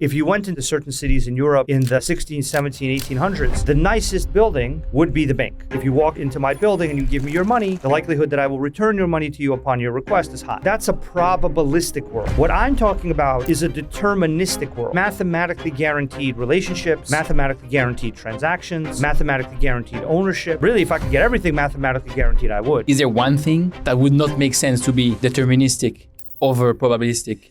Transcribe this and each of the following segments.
If you went into certain cities in Europe in the 16, 17, 1800s, the nicest building would be the bank. If you walk into my building and you give me your money, the likelihood that I will return your money to you upon your request is high. That's a probabilistic world. What I'm talking about is a deterministic world. Mathematically guaranteed relationships, mathematically guaranteed transactions, mathematically guaranteed ownership. Really, if I could get everything mathematically guaranteed, I would. Is there one thing that would not make sense to be deterministic over probabilistic?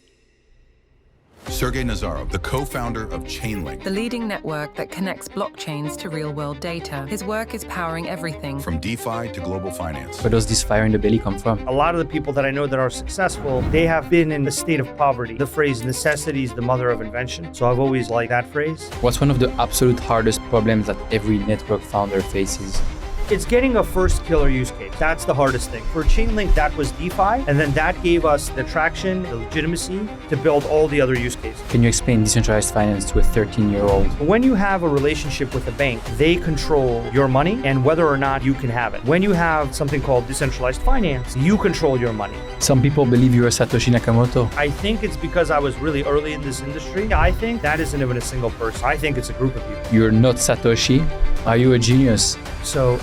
Sergey Nazarov, the co-founder of Chainlink, the leading network that connects blockchains to real-world data. His work is powering everything from DeFi to global finance. Where does this fire in the belly come from? A lot of the people that I know that are successful, they have been in a state of poverty. The phrase necessity is the mother of invention. So I've always liked that phrase. What's one of the absolute hardest problems that every network founder faces? It's getting a first killer use case. That's the hardest thing. For Chainlink, that was DeFi, and then that gave us the traction, the legitimacy to build all the other use cases. Can you explain decentralized finance to a 13-year-old? When you have a relationship with a bank, they control your money and whether or not you can have it. When you have something called decentralized finance, you control your money. Some people believe you're a Satoshi Nakamoto. I think it's because I was really early in this industry. I think that isn't even a single person. I think it's a group of people. You're not Satoshi. Are you a genius? So,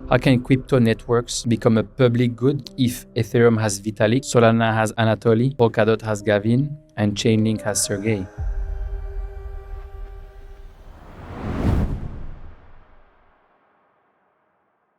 how can crypto networks become a public good if Ethereum has Vitalik, Solana has Anatoly, Polkadot has Gavin, and Chainlink has Sergey?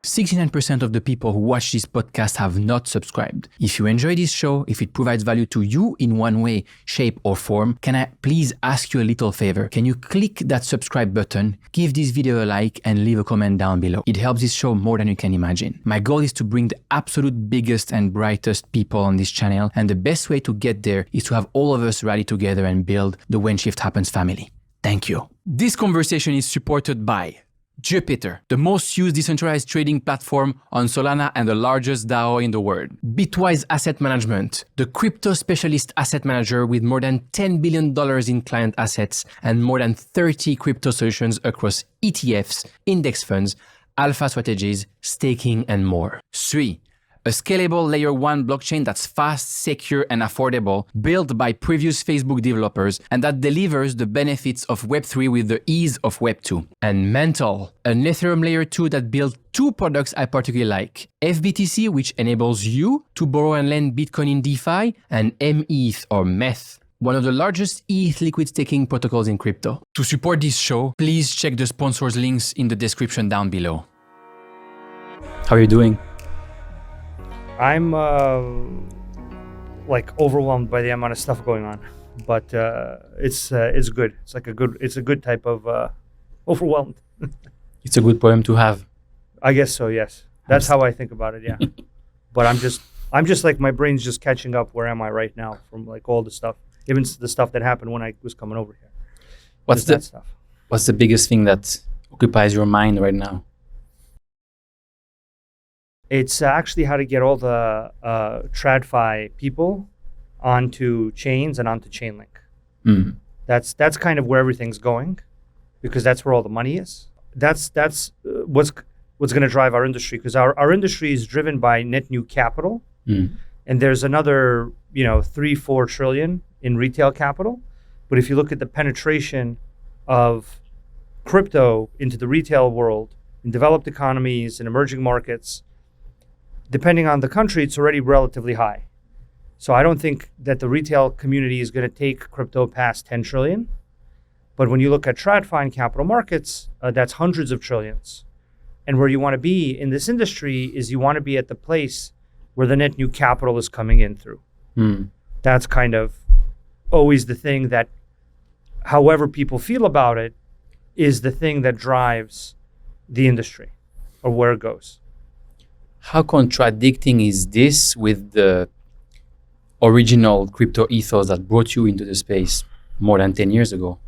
69% of the people who watch this podcast have not subscribed. If you enjoy this show, if it provides value to you in one way, shape, or form, can I please ask you a little favor? Can you click that subscribe button, give this video a like, and leave a comment down below? It helps this show more than you can imagine. My goal is to bring the absolute biggest and brightest people on this channel, and the best way to get there is to have all of us rally together and build the When Shift Happens family. Thank you. This conversation is supported by Jupiter, the most used decentralized trading platform on Solana and the largest DAO in the world. Bitwise Asset Management, the crypto specialist asset manager with more than $10 billion in client assets and more than 30 crypto solutions across ETFs, index funds, alpha strategies, staking, and more. 3. A scalable layer 1 blockchain that's fast, secure, and affordable, built by previous Facebook developers, and that delivers the benefits of Web3 with the ease of Web2. And Mantle, an Ethereum layer 2 that built two products I particularly like. FBTC, which enables you to borrow and lend Bitcoin in DeFi, and mETH or mETH, one of the largest ETH liquid staking protocols in crypto. To support this show, please check the sponsors links in the description down below. How are you doing? I'm like overwhelmed by the amount of stuff going on, but it's good. It's a good type of overwhelmed. It's a good problem to have. I guess so. Yes, that's how I think about it. Yeah, but I'm just like my brain's just catching up. Where am I right now from like all the stuff, even the stuff that happened when I was coming over here. What's the biggest thing that occupies your mind right now? It's actually how to get all the TradFi people onto chains and onto Chainlink. Mm. That's kind of where everything's going, because that's where all the money is. That's what's going to drive our industry, because our industry is driven by net new capital, and there's another 3-4 trillion in retail capital. But if you look at the penetration of crypto into the retail world in developed economies and emerging markets, depending on the country, it's already relatively high. So I don't think that the retail community is going to take crypto past 10 trillion. But when you look at TradFi and capital markets, that's hundreds of trillions. And where you want to be in this industry is you want to be at the place where the net new capital is coming in through. That's kind of always the thing that, however people feel about it, is the thing that drives the industry or where it goes. How contradicting is this with the original crypto ethos that brought you into the space more than 10 years ago?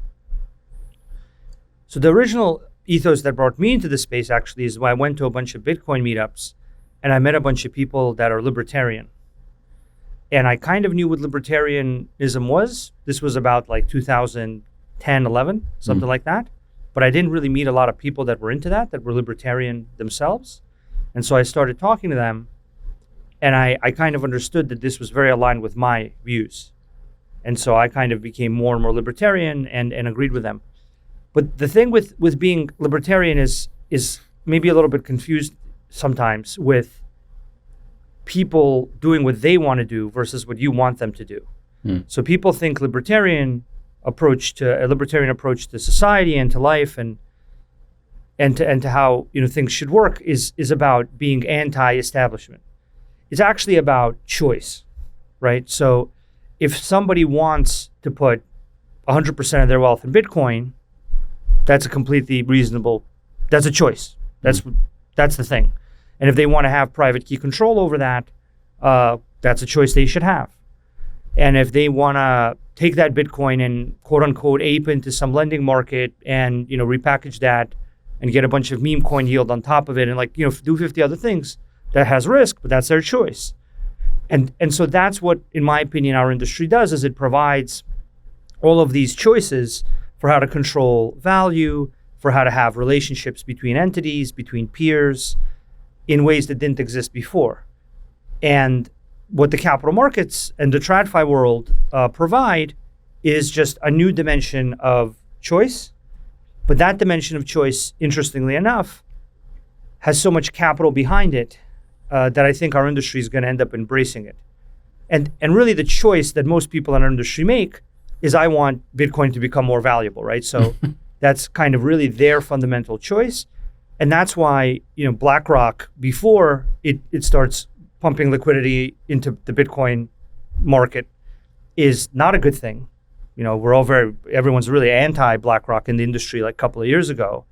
So the original ethos that brought me into the space actually is when I went to a bunch of Bitcoin meetups and I met a bunch of people that are libertarian. And I kind of knew what libertarianism was. This was about like 2010, 11, something like that. But I didn't really meet a lot of people that were into that were libertarian themselves. And so I started talking to them, and I kind of understood that this was very aligned with my views. And so I kind of became more and more libertarian and agreed with them. But the thing with being libertarian is maybe a little bit confused sometimes with people doing what they want to do versus what you want them to do. So people think a libertarian approach to society and to life and to how things should work is about being anti-establishment. It's actually about choice, right? So if somebody wants to put 100% of their wealth in Bitcoin, that's a completely reasonable, that's a choice. That's the thing. And if they want to have private key control over that, that's a choice they should have. And if they want to take that Bitcoin and quote unquote ape into some lending market and repackage that and get a bunch of meme coin yield on top of it and do 50 other things, that has risk, but that's their choice. And so that's what, in my opinion, our industry does, is it provides all of these choices for how to control value, for how to have relationships between entities, between peers, in ways that didn't exist before. And what the capital markets and the TradFi world provide is just a new dimension of choice. But that dimension of choice, interestingly enough, has so much capital behind it that I think our industry is going to end up embracing it. And really the choice that most people in our industry make is, I want Bitcoin to become more valuable, right? So that's kind of really their fundamental choice. And that's why, BlackRock, before it starts pumping liquidity into the Bitcoin market, is not a good thing. Everyone's really anti-BlackRock in the industry like a couple of years ago.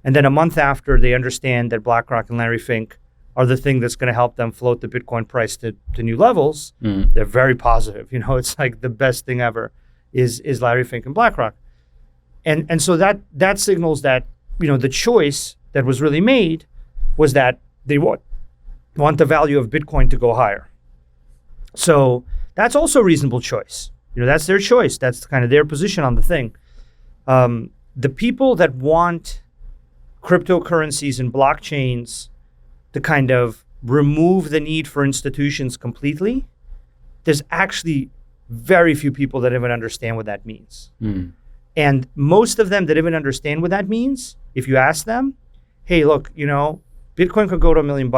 And then a month after they understand that BlackRock and Larry Fink are the thing that's going to help them float the Bitcoin price to new levels, they're very positive. It's like the best thing ever is Larry Fink and BlackRock. And so that signals that, the choice that was really made was that they want the value of Bitcoin to go higher. So that's also a reasonable choice. That's their choice. That's kind of their position on the thing. The people that want cryptocurrencies and blockchains to kind of remove the need for institutions completely, there's actually very few people that even understand what that means. And most of them that even understand what that means, if you ask them, hey, look, Bitcoin could go to $1 million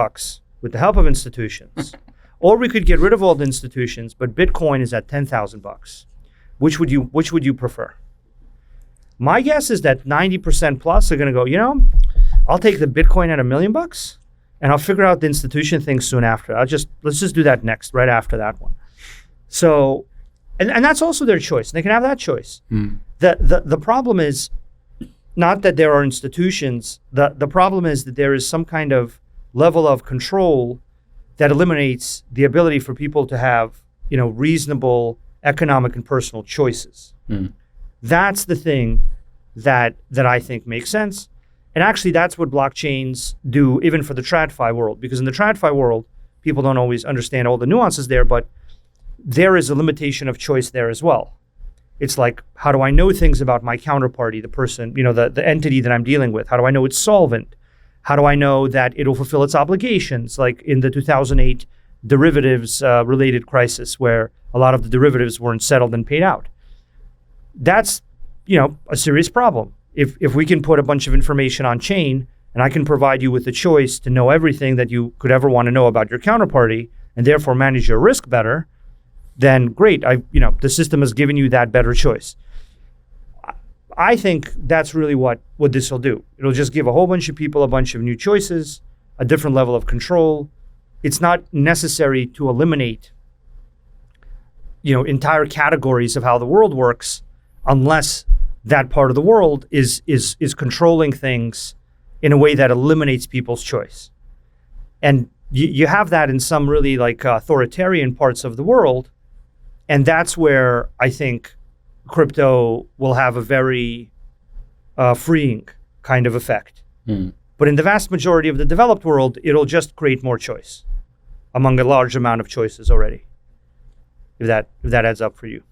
with the help of institutions. Or we could get rid of all the institutions, but Bitcoin is at $10,000. Which would you prefer? My guess is that 90% plus are going to go, I'll take the Bitcoin at $1 million and I'll figure out the institution thing soon after. Let's just do that next, right after that one. So, and that's also their choice. They can have that choice. The problem is not that there are institutions. The problem is that there is some kind of level of control that eliminates the ability for people to have, reasonable economic and personal choices. That's the thing that I think makes sense. And actually, that's what blockchains do, even for the TradFi world. Because in the TradFi world, people don't always understand all the nuances there, but there is a limitation of choice there as well. It's like, how do I know things about my counterparty, the person, the entity that I'm dealing with? How do I know it's solvent? How do I know that it'll fulfill its obligations? Like in the 2008 derivatives related crisis, where a lot of the derivatives weren't settled and paid out. That's, a serious problem. If we can put a bunch of information on chain and I can provide you with the choice to know everything that you could ever want to know about your counterparty and therefore manage your risk better, then great. The system has given you that better choice. I think that's really what this will do. It'll just give a whole bunch of people a bunch of new choices, a different level of control. It's not necessary to eliminate, entire categories of how the world works, unless that part of the world is controlling things in a way that eliminates people's choice. And you have that in some really authoritarian parts of the world. And that's where I think crypto will have a very freeing kind of effect. But in the vast majority of the developed world, it'll just create more choice among a large amount of choices already, if that adds up for you.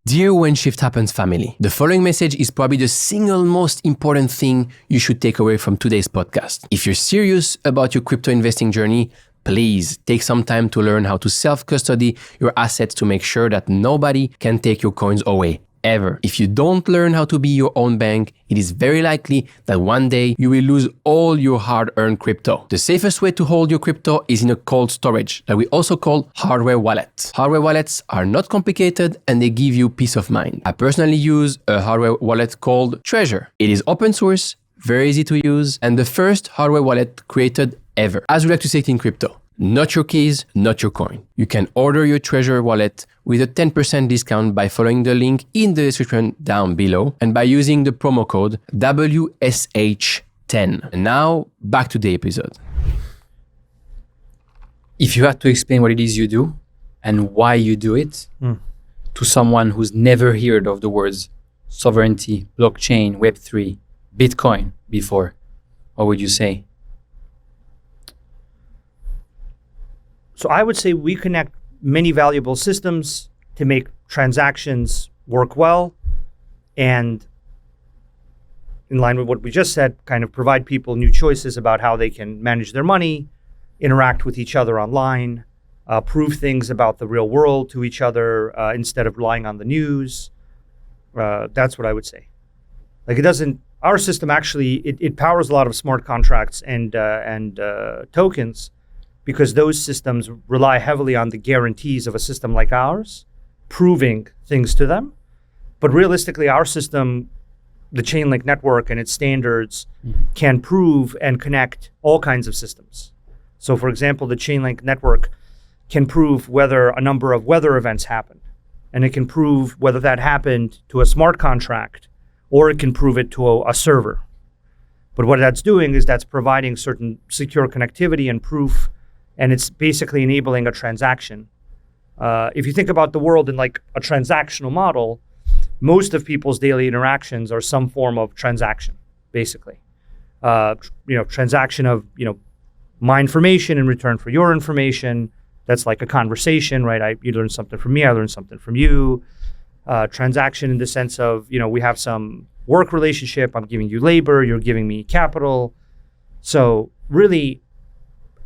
Dear When Shift Happens family, the following message is probably the single most important thing you should take away from today's podcast. If you're serious about your crypto investing journey, please take some time to learn how to self-custody your assets to make sure that nobody can take your coins away. Ever. If you don't learn how to be your own bank, it is very likely that one day you will lose all your hard-earned crypto. The safest way to hold your crypto is in a cold storage that we also call hardware wallets. Hardware wallets are not complicated and they give you peace of mind. I personally use a hardware wallet called Trezor. It is open source, very easy to use, and the first hardware wallet created ever. As we like to say it in crypto, not your keys, not your coin. You can order your Trezor wallet with a 10% discount by following the link in the description down below and by using the promo code WSH10. And now, back to the episode. If you had to explain what it is you do and why you do it to someone who's never heard of the words sovereignty, blockchain, Web3, Bitcoin before, what would you say? So I would say we connect many valuable systems to make transactions work well, and in line with what we just said, kind of provide people new choices about how they can manage their money, interact with each other online, prove things about the real world to each other instead of relying on the news. That's what I would say. Like our system actually, it powers a lot of smart contracts and tokens, because those systems rely heavily on the guarantees of a system like ours, proving things to them. But realistically, our system, the Chainlink network and its standards, can prove and connect all kinds of systems. So for example, the Chainlink network can prove whether a number of weather events happened, and it can prove whether that happened to a smart contract, or it can prove it to a server. But what that's doing is that's providing certain secure connectivity and proof, and it's basically enabling a transaction. If you think about the world in like a transactional model, most of people's daily interactions are some form of transaction, basically. Transaction of, my information in return for your information. That's like a conversation, right? You learn something from me, I learn something from you. Transaction in the sense of, we have some work relationship. I'm giving you labor, you're giving me capital. So really,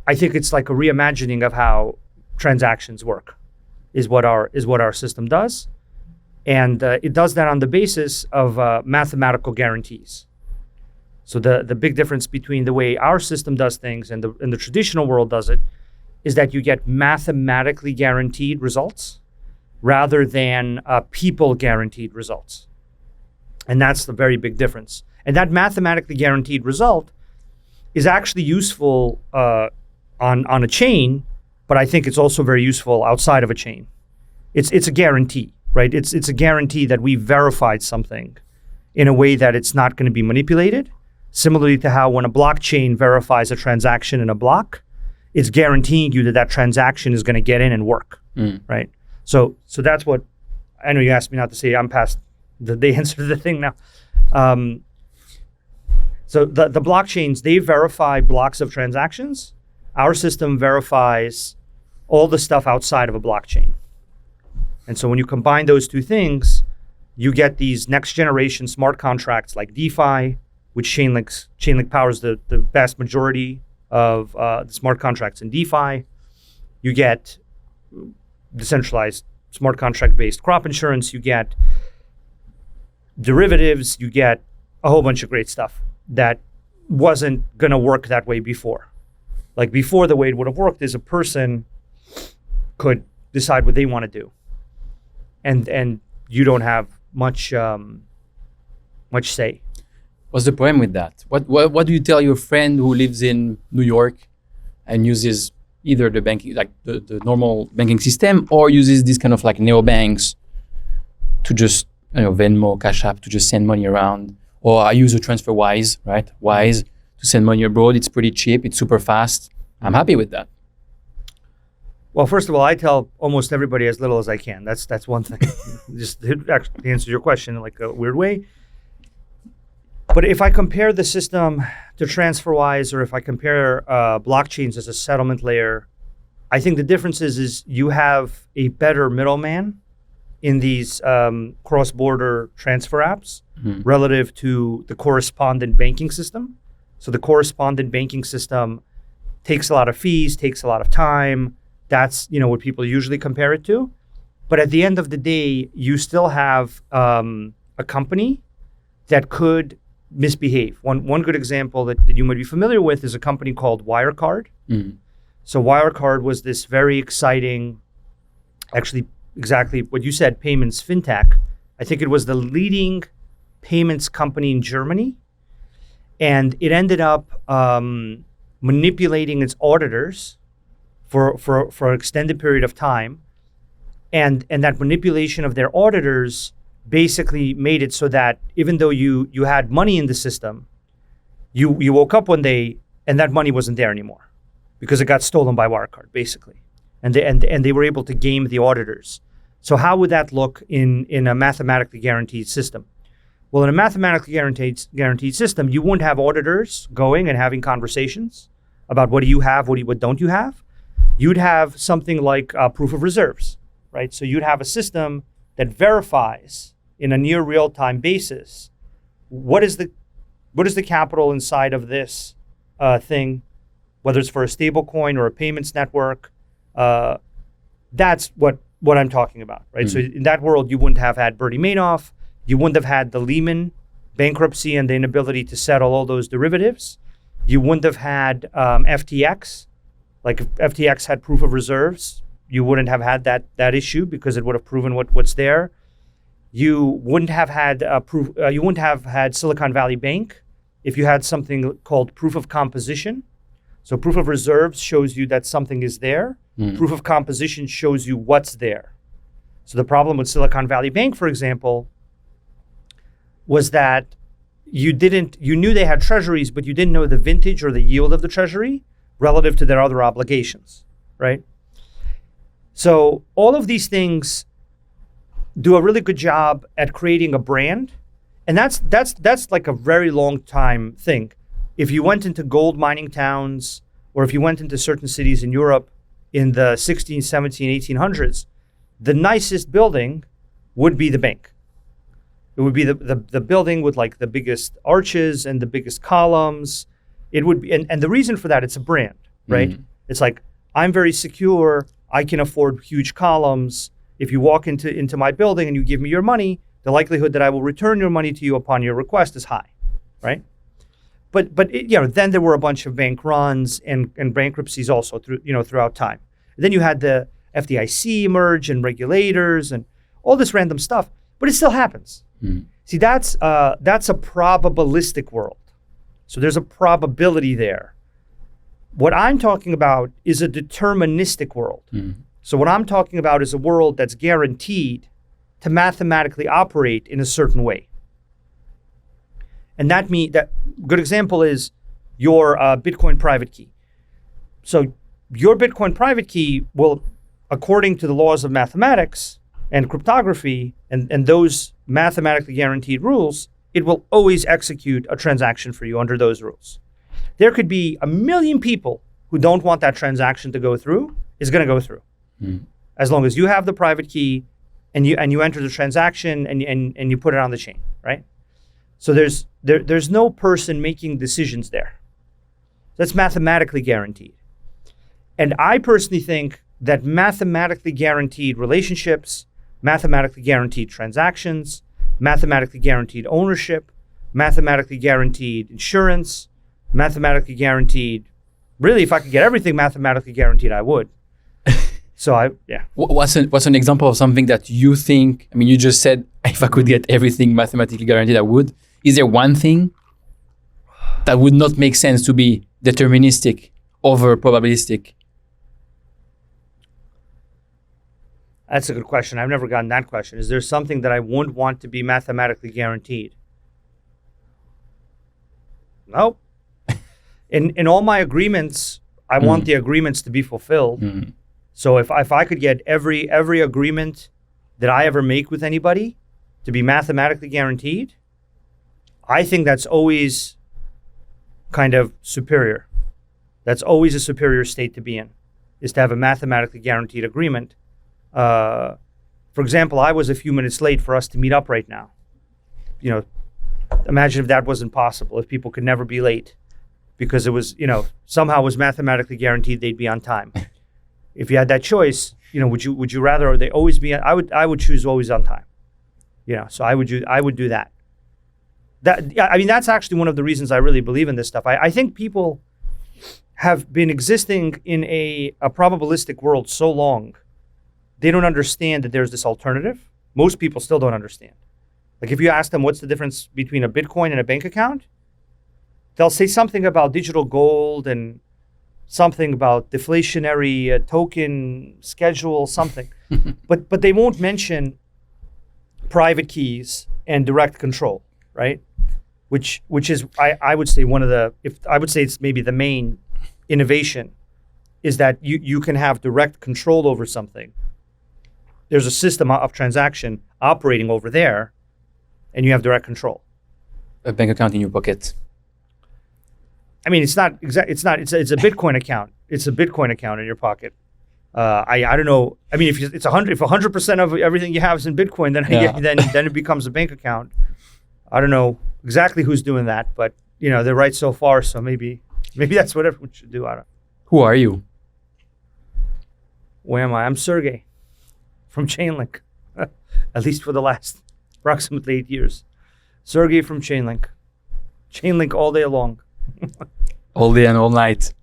I think it's like a reimagining of how transactions work, is what our system does, and it does that on the basis of mathematical guarantees. So the big difference between the way our system does things and the traditional world does it is that you get mathematically guaranteed results rather than people guaranteed results, and that's the very big difference. And that mathematically guaranteed result is actually useful on a chain, but I think it's also very useful outside of a chain. It's a guarantee, right? It's a guarantee that we verified something in a way that it's not going to be manipulated. Similarly to how when a blockchain verifies a transaction in a block, it's guaranteeing you that transaction is going to get in and work, right? So that's what, I know you asked me not to say, I'm past the answer to the thing now. So the blockchains, they verify blocks of transactions. Our system verifies all the stuff outside of a blockchain. And so when you combine those two things, you get these next generation smart contracts like DeFi, which Chainlink powers the vast majority of the smart contracts in DeFi. You get decentralized smart contract-based crop insurance. You get derivatives. You get a whole bunch of great stuff that wasn't going to work that way before. Like before, the way it would have worked is a person could decide what they want to do, and you don't have much say. What's the problem with that? What do you tell your friend who lives in New York and uses either the banking, like the normal banking system, or uses these kind of like neobanks to just Venmo, Cash App to just send money around, or I use a TransferWise, right? Wise. To send money abroad, it's pretty cheap, it's super fast. I'm happy with that. Well, first of all, I tell almost everybody as little as I can. That's one thing. Just to actually answer your question in like a weird way. But if I compare the system to TransferWise, or if I compare blockchains as a settlement layer, I think the difference is you have a better middleman in these cross-border transfer apps relative to the correspondent banking system. So the correspondent banking system takes a lot of fees, takes a lot of time. That's, what people usually compare it to. But at the end of the day, you still have a company that could misbehave. One good example that you might be familiar with is a company called Wirecard. So Wirecard was this very exciting, actually exactly what you said, payments fintech. I think it was the leading payments company in Germany. And it ended up manipulating its auditors for an extended period of time. And that manipulation of their auditors basically made it so that even though you had money in the system, you woke up one day and that money wasn't there anymore because it got stolen by Wirecard, basically. And they were able to game the auditors. So how would that look in a mathematically guaranteed system? Well, in a mathematically guaranteed system, you wouldn't have auditors going and having conversations about what do you have, what don't you have. You'd have something like proof of reserves, right? So you'd have a system that verifies in a near real-time basis what is the capital inside of this thing, whether it's for a stable coin or a payments network. That's what I'm talking about, right? So in that world, you wouldn't have had Bernie Madoff. You wouldn't have had the Lehman bankruptcy and the inability to settle all those derivatives. You wouldn't have had FTX. Like if FTX had proof of reserves, you wouldn't have had that issue because it would have proven what's there. You wouldn't have had you wouldn't have had Silicon Valley Bank if you had something called proof of composition. So proof of reserves shows you that something is there. Proof of composition shows you what's there. So the problem with Silicon Valley Bank, for example, was that you knew they had treasuries, but you didn't know the vintage or the yield of the treasury relative to their other obligations, right? So all of these things do a really good job at creating a brand. And that's like a very long time thing. If you went into gold mining towns, or if you went into certain cities in Europe in the 16, 17, 1800s, the nicest building would be the bank. It would be the building with like the biggest arches and the biggest columns. It would be, and the reason for that, it's a brand, right? It's like, I'm very secure. I can afford huge columns. If you walk into my building and you give me your money, the likelihood that I will return your money to you upon your request is high, right? But then there were a bunch of bank runs and bankruptcies also throughout time. And then you had the FDIC emerge and regulators and all this random stuff, but it still happens. See, that's a probabilistic world. So there's a probability there. What I'm talking about is a deterministic world. So what I'm talking about is a world that's guaranteed to mathematically operate in a certain way. And that good example is your Bitcoin private key. So your Bitcoin private key will, according to the laws of mathematics and cryptography and those mathematically guaranteed rules, it will always execute a transaction for you under those rules. There could be 1 million people who don't want that transaction to go through. It's going to go through. As long as you have the private key and you enter the transaction and you put it on the chain, right? So there's no person making decisions there. That's mathematically guaranteed. And I personally think that mathematically guaranteed relationships, mathematically guaranteed transactions, mathematically guaranteed ownership, mathematically guaranteed insurance, mathematically guaranteed, really, if I could get everything mathematically guaranteed, I would. What's an example of something that you think, I mean, you just said, if I could get everything mathematically guaranteed, I would. Is there one thing that would not make sense to be deterministic over probabilistic? That's a good question. I've never gotten that question. Is there something that I wouldn't want to be mathematically guaranteed? No. In all my agreements, I want the agreements to be fulfilled. So if I could get every agreement that I ever make with anybody to be mathematically guaranteed, I think that's always kind of superior. That's always a superior state to be in, is to have a mathematically guaranteed agreement. For example, I was a few minutes late for us to meet up right now. Imagine if that wasn't possible, if people could never be late. because it was, somehow was mathematically guaranteed they'd be on time. If you had that choice, would you rather they always be? I would choose always on time. So I would do that. That's actually one of the reasons I really believe in this stuff. I think people have been existing in a probabilistic world so long, they don't understand that there's this alternative. Most people still don't understand. Like if you ask them what's the difference between a Bitcoin and a bank account, they'll say something about digital gold and something about deflationary token schedule, something. but they won't mention private keys and direct control, right? Which is I would say it's maybe the main innovation is that you can have direct control over something. There's a system of transaction operating over there, and you have direct control. A bank account in your pocket. It's not exact. It's a Bitcoin account. It's a Bitcoin account in your pocket. I don't know. If it's 100% of everything you have is in Bitcoin, then it becomes a bank account. I don't know exactly who's doing that, but they're right so far. So maybe that's what everyone should do. I don't. Who are you? Where am I? I'm Sergey from Chainlink, at least for the last approximately 8 years. Sergey from Chainlink. Chainlink all day long. All day and all night.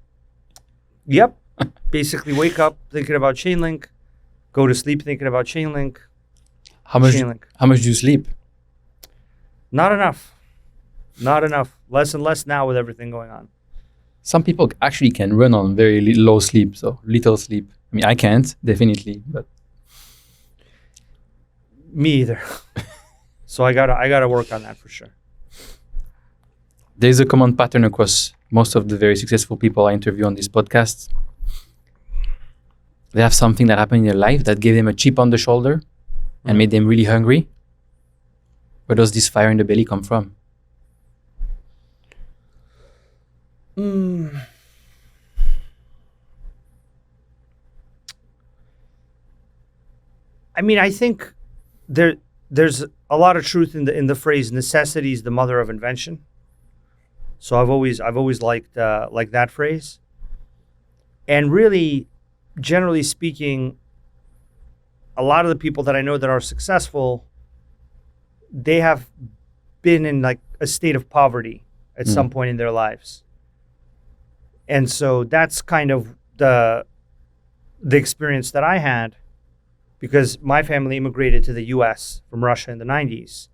Yep. Basically wake up thinking about Chainlink, go to sleep thinking about Chainlink. How much do you sleep? Not enough. Less and less now with everything going on. Some people actually can run on very low sleep, so little sleep. I can't, definitely, but me either. So I gotta work on that for sure. There's a common pattern across most of the very successful people I interview on this podcast. They have something that happened in their life that gave them a chip on the shoulder and made them really hungry. Where does this fire in the belly come from? I think there's a lot of truth in the phrase "necessity is the mother of invention." So I've always liked that phrase. And really, generally speaking, a lot of the people that I know that are successful, they have been in like a state of poverty at some point in their lives. And so that's kind of the experience that I had, because my family immigrated to the US from Russia in the 90s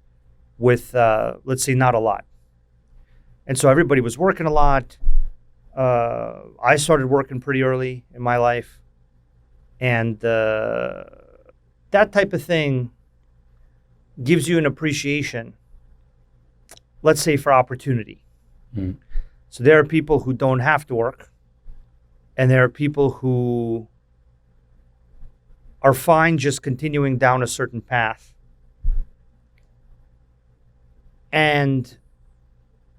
with, let's say, not a lot. And so everybody was working a lot. I started working pretty early in my life. And that type of thing gives you an appreciation, let's say, for opportunity. So there are people who don't have to work, and there are people who are fine just continuing down a certain path. And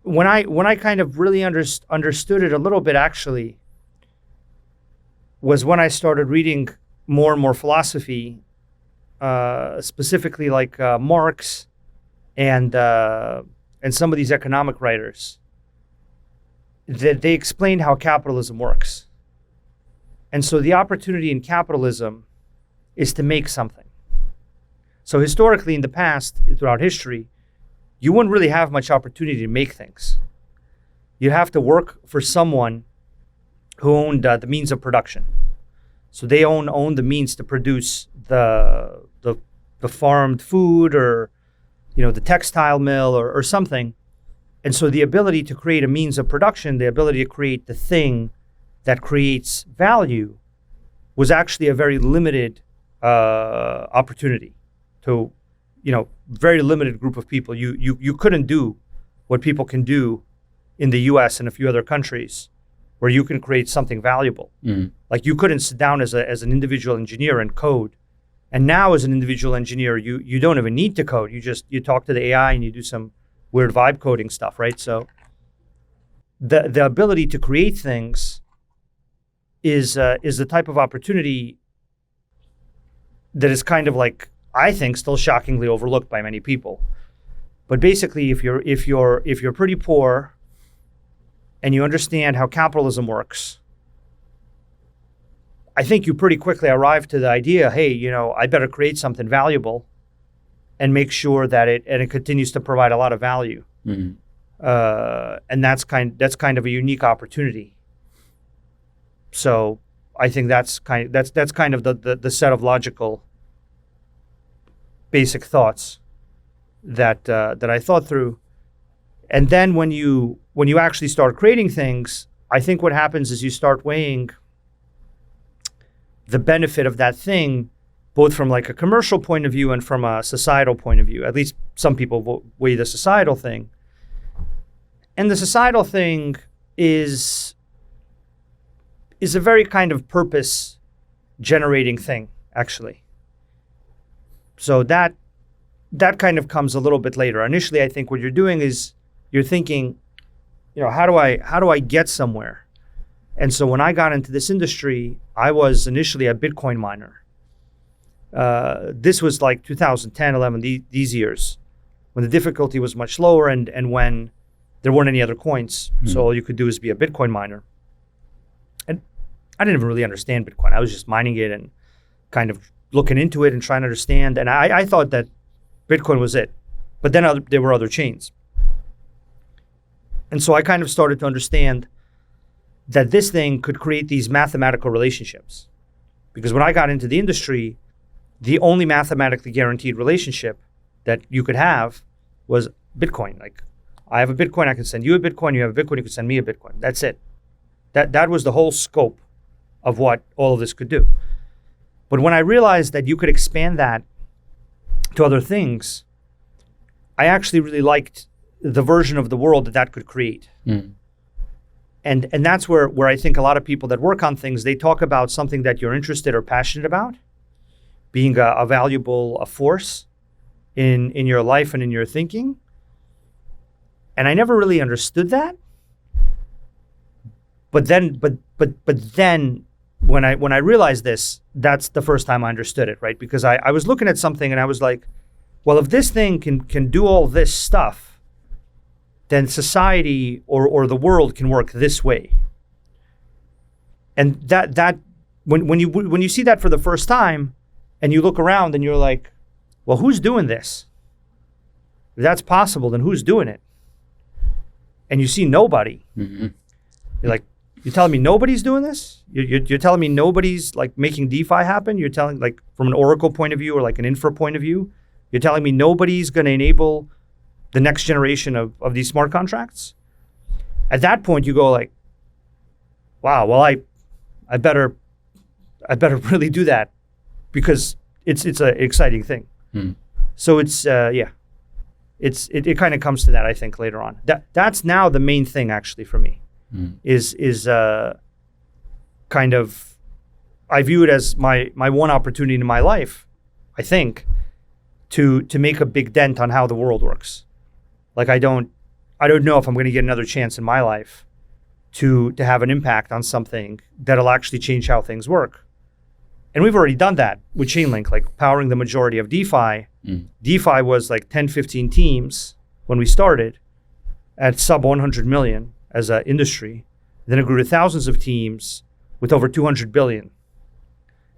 when I kind of really understood it a little bit, actually, was when I started reading more and more philosophy, specifically like Marx and some of these economic writers, that they explained how capitalism works. And so the opportunity in capitalism is to make something. So historically, in the past, throughout history, you wouldn't really have much opportunity to make things. You'd have to work for someone who owned the means of production. So they own the means to produce the farmed food, or the textile mill, or something. And so the ability to create a means of production, the ability to create the thing that creates value, was actually a very limited opportunity to, very limited group of people. You couldn't do what people can do in the US and a few other countries, where you can create something valuable. Like you couldn't sit down as an individual engineer and code. And now as an individual engineer, you don't even need to code. You talk to the AI and you do some weird vibe coding stuff, right? So the ability to create things is the type of opportunity that is kind of like, I think, still shockingly overlooked by many people. But basically, if you're pretty poor, and you understand how capitalism works, I think you pretty quickly arrive to the idea, hey, I better create something valuable and make sure that it continues to provide a lot of value. Mm-hmm. And that's kind of a unique opportunity. So I think that's kind of the set of logical basic thoughts that I thought through. And then when you actually start creating things, I think what happens is you start weighing the benefit of that thing, both from like a commercial point of view and from a societal point of view. At least some people weigh the societal thing. And the societal thing is a very kind of purpose generating thing, actually. So that kind of comes a little bit later. Initially, I think what you're doing is you're thinking, how do I get somewhere? And so when I got into this industry, I was initially a Bitcoin miner. This was like 2010, 11, these years, when the difficulty was much lower and when there weren't any other coins. Mm-hmm. So all you could do is be a Bitcoin miner. And I didn't even really understand Bitcoin. I was just mining it and kind of looking into it and trying to understand. And I thought that Bitcoin was it. But then there were other chains. And so I kind of started to understand that this thing could create these mathematical relationships. Because when I got into the industry, the only mathematically guaranteed relationship that you could have was Bitcoin. Like, I have a Bitcoin, I can send you a Bitcoin, you have a Bitcoin, you can send me a Bitcoin. That's it. That was the whole scope of what all of this could do. But when I realized that you could expand that to other things, I actually really liked the version of the world that could create. Mm. And that's where I think a lot of people that work on things, they talk about something that you're interested or passionate about, being a valuable force in your life and in your thinking. And I never really understood that. But then when I realized this, that's the first time I understood it, right? Because I was looking at something and I was like, well, if this thing can do all this stuff, then society or the world can work this way. And that when you see that for the first time and you look around and you're like, well, who's doing this? If that's possible, then who's doing it? And you see nobody. Mm-hmm. You're like, you're telling me nobody's doing this? You're telling me nobody's like making DeFi happen? You're telling, like, from an Oracle point of view or like an infra point of view, you're telling me nobody's going to enable the next generation of these smart contracts? At that point, you go like, wow, well, I better really do that because it's an exciting thing. Hmm. So it's it kind of comes to that, I think, later on. That's now the main thing actually for me. Is kind of, I view it as my one opportunity in my life, I think, to make a big dent on how the world works. Like, I don't know if I'm going to get another chance in my life to have an impact on something that'll actually change how things work. And we've already done that with Chainlink, like powering the majority of DeFi. DeFi was like 10, 15 teams when we started at sub 100 million as an industry. Then it grew to thousands of teams with over 200 billion.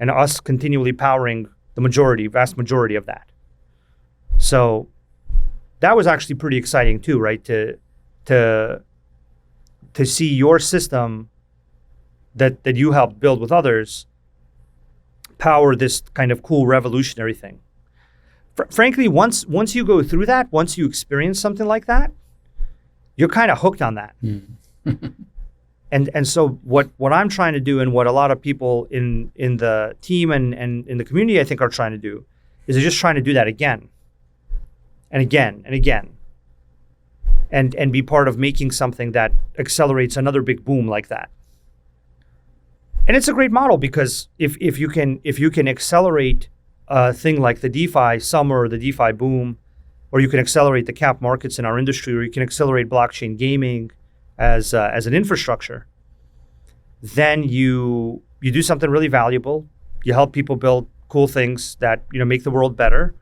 And us continually powering the vast majority of that. So that was actually pretty exciting too, right? To see your system that you helped build with others power this kind of cool revolutionary thing. Frankly, once you go through that, once you experience something like that, you're kind of hooked on that. And so what I'm trying to do, and what a lot of people in the team and in the community, I think, are trying to do, is they're just trying to do that again and again and again, and be part of making something that accelerates another big boom like that. And it's a great model, because if you can accelerate a thing like the DeFi summer or the DeFi boom, or you can accelerate the cap markets in our industry, or you can accelerate blockchain gaming as an infrastructure, then you do something really valuable. You help people build cool things that make the world better,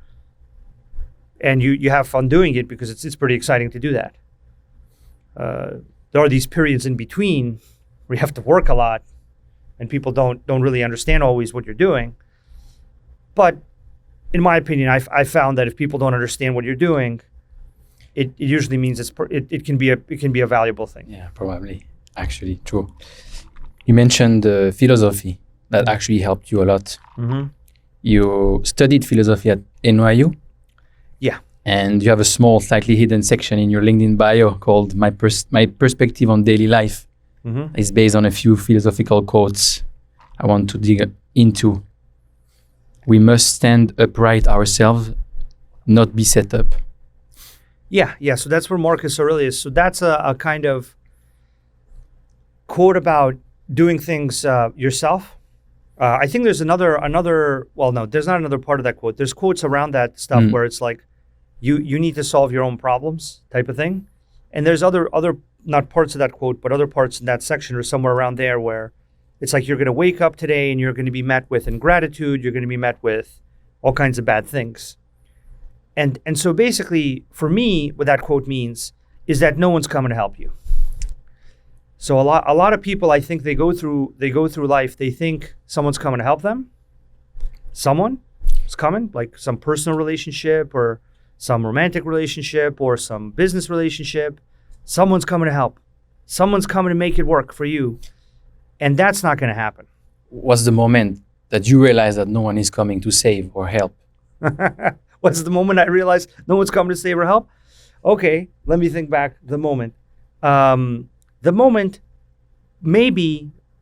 and you have fun doing it, because it's pretty exciting to do that. there are these periods in between where you have to work a lot and people don't really understand always what you're doing. But in my opinion, I found that if people don't understand what you're doing, it usually means it can be a valuable thing. Yeah, probably. Actually, true. You mentioned philosophy that actually helped you a lot. Mm-hmm. You studied philosophy at NYU. Yeah. And you have a small, slightly hidden section in your LinkedIn bio called My Perspective on Daily Life. Mm-hmm. It's based on a few philosophical quotes I want to dig into. We must stand upright ourselves, not be set up. Yeah. So that's where Marcus Aurelius. So that's a kind of quote about doing things yourself. I think there's another. Well, no, there's not another part of that quote. There's quotes around that stuff where it's like, you need to solve your own problems type of thing. And there's other not parts of that quote, but other parts in that section or somewhere around there where it's like you're going to wake up today and you're going to be met with ingratitude. You're going to be met with all kinds of bad things. And so basically, for me, what that quote means is that no one's coming to help you. So a lot of people, I think they go through life. They think someone's coming to help them. Someone is coming, like some personal relationship or some romantic relationship or some business relationship. Someone's coming to help. Someone's coming to make it work for you. And that's not going to happen. What's the moment that you realize that no one is coming to save or help? What's the moment I realized no one's coming to save or help? Okay, let me think back. The moment. The moment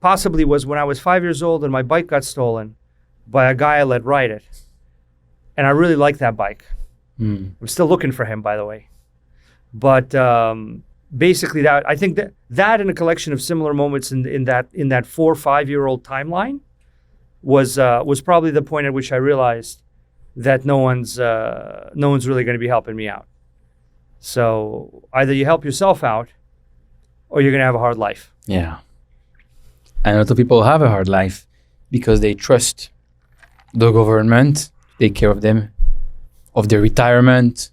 possibly was when I was 5 years old and my bike got stolen by a guy I let ride it. And I really liked that bike. I'm still looking for him, by the way. But basically, I think that and a collection of similar moments in that 4 or 5 year old timeline was probably the point at which I realized that no one's really going to be helping me out. So either you help yourself out, or you're going to have a hard life. Yeah. And a lot of people have a hard life because they trust the government to take care of them, of their retirement,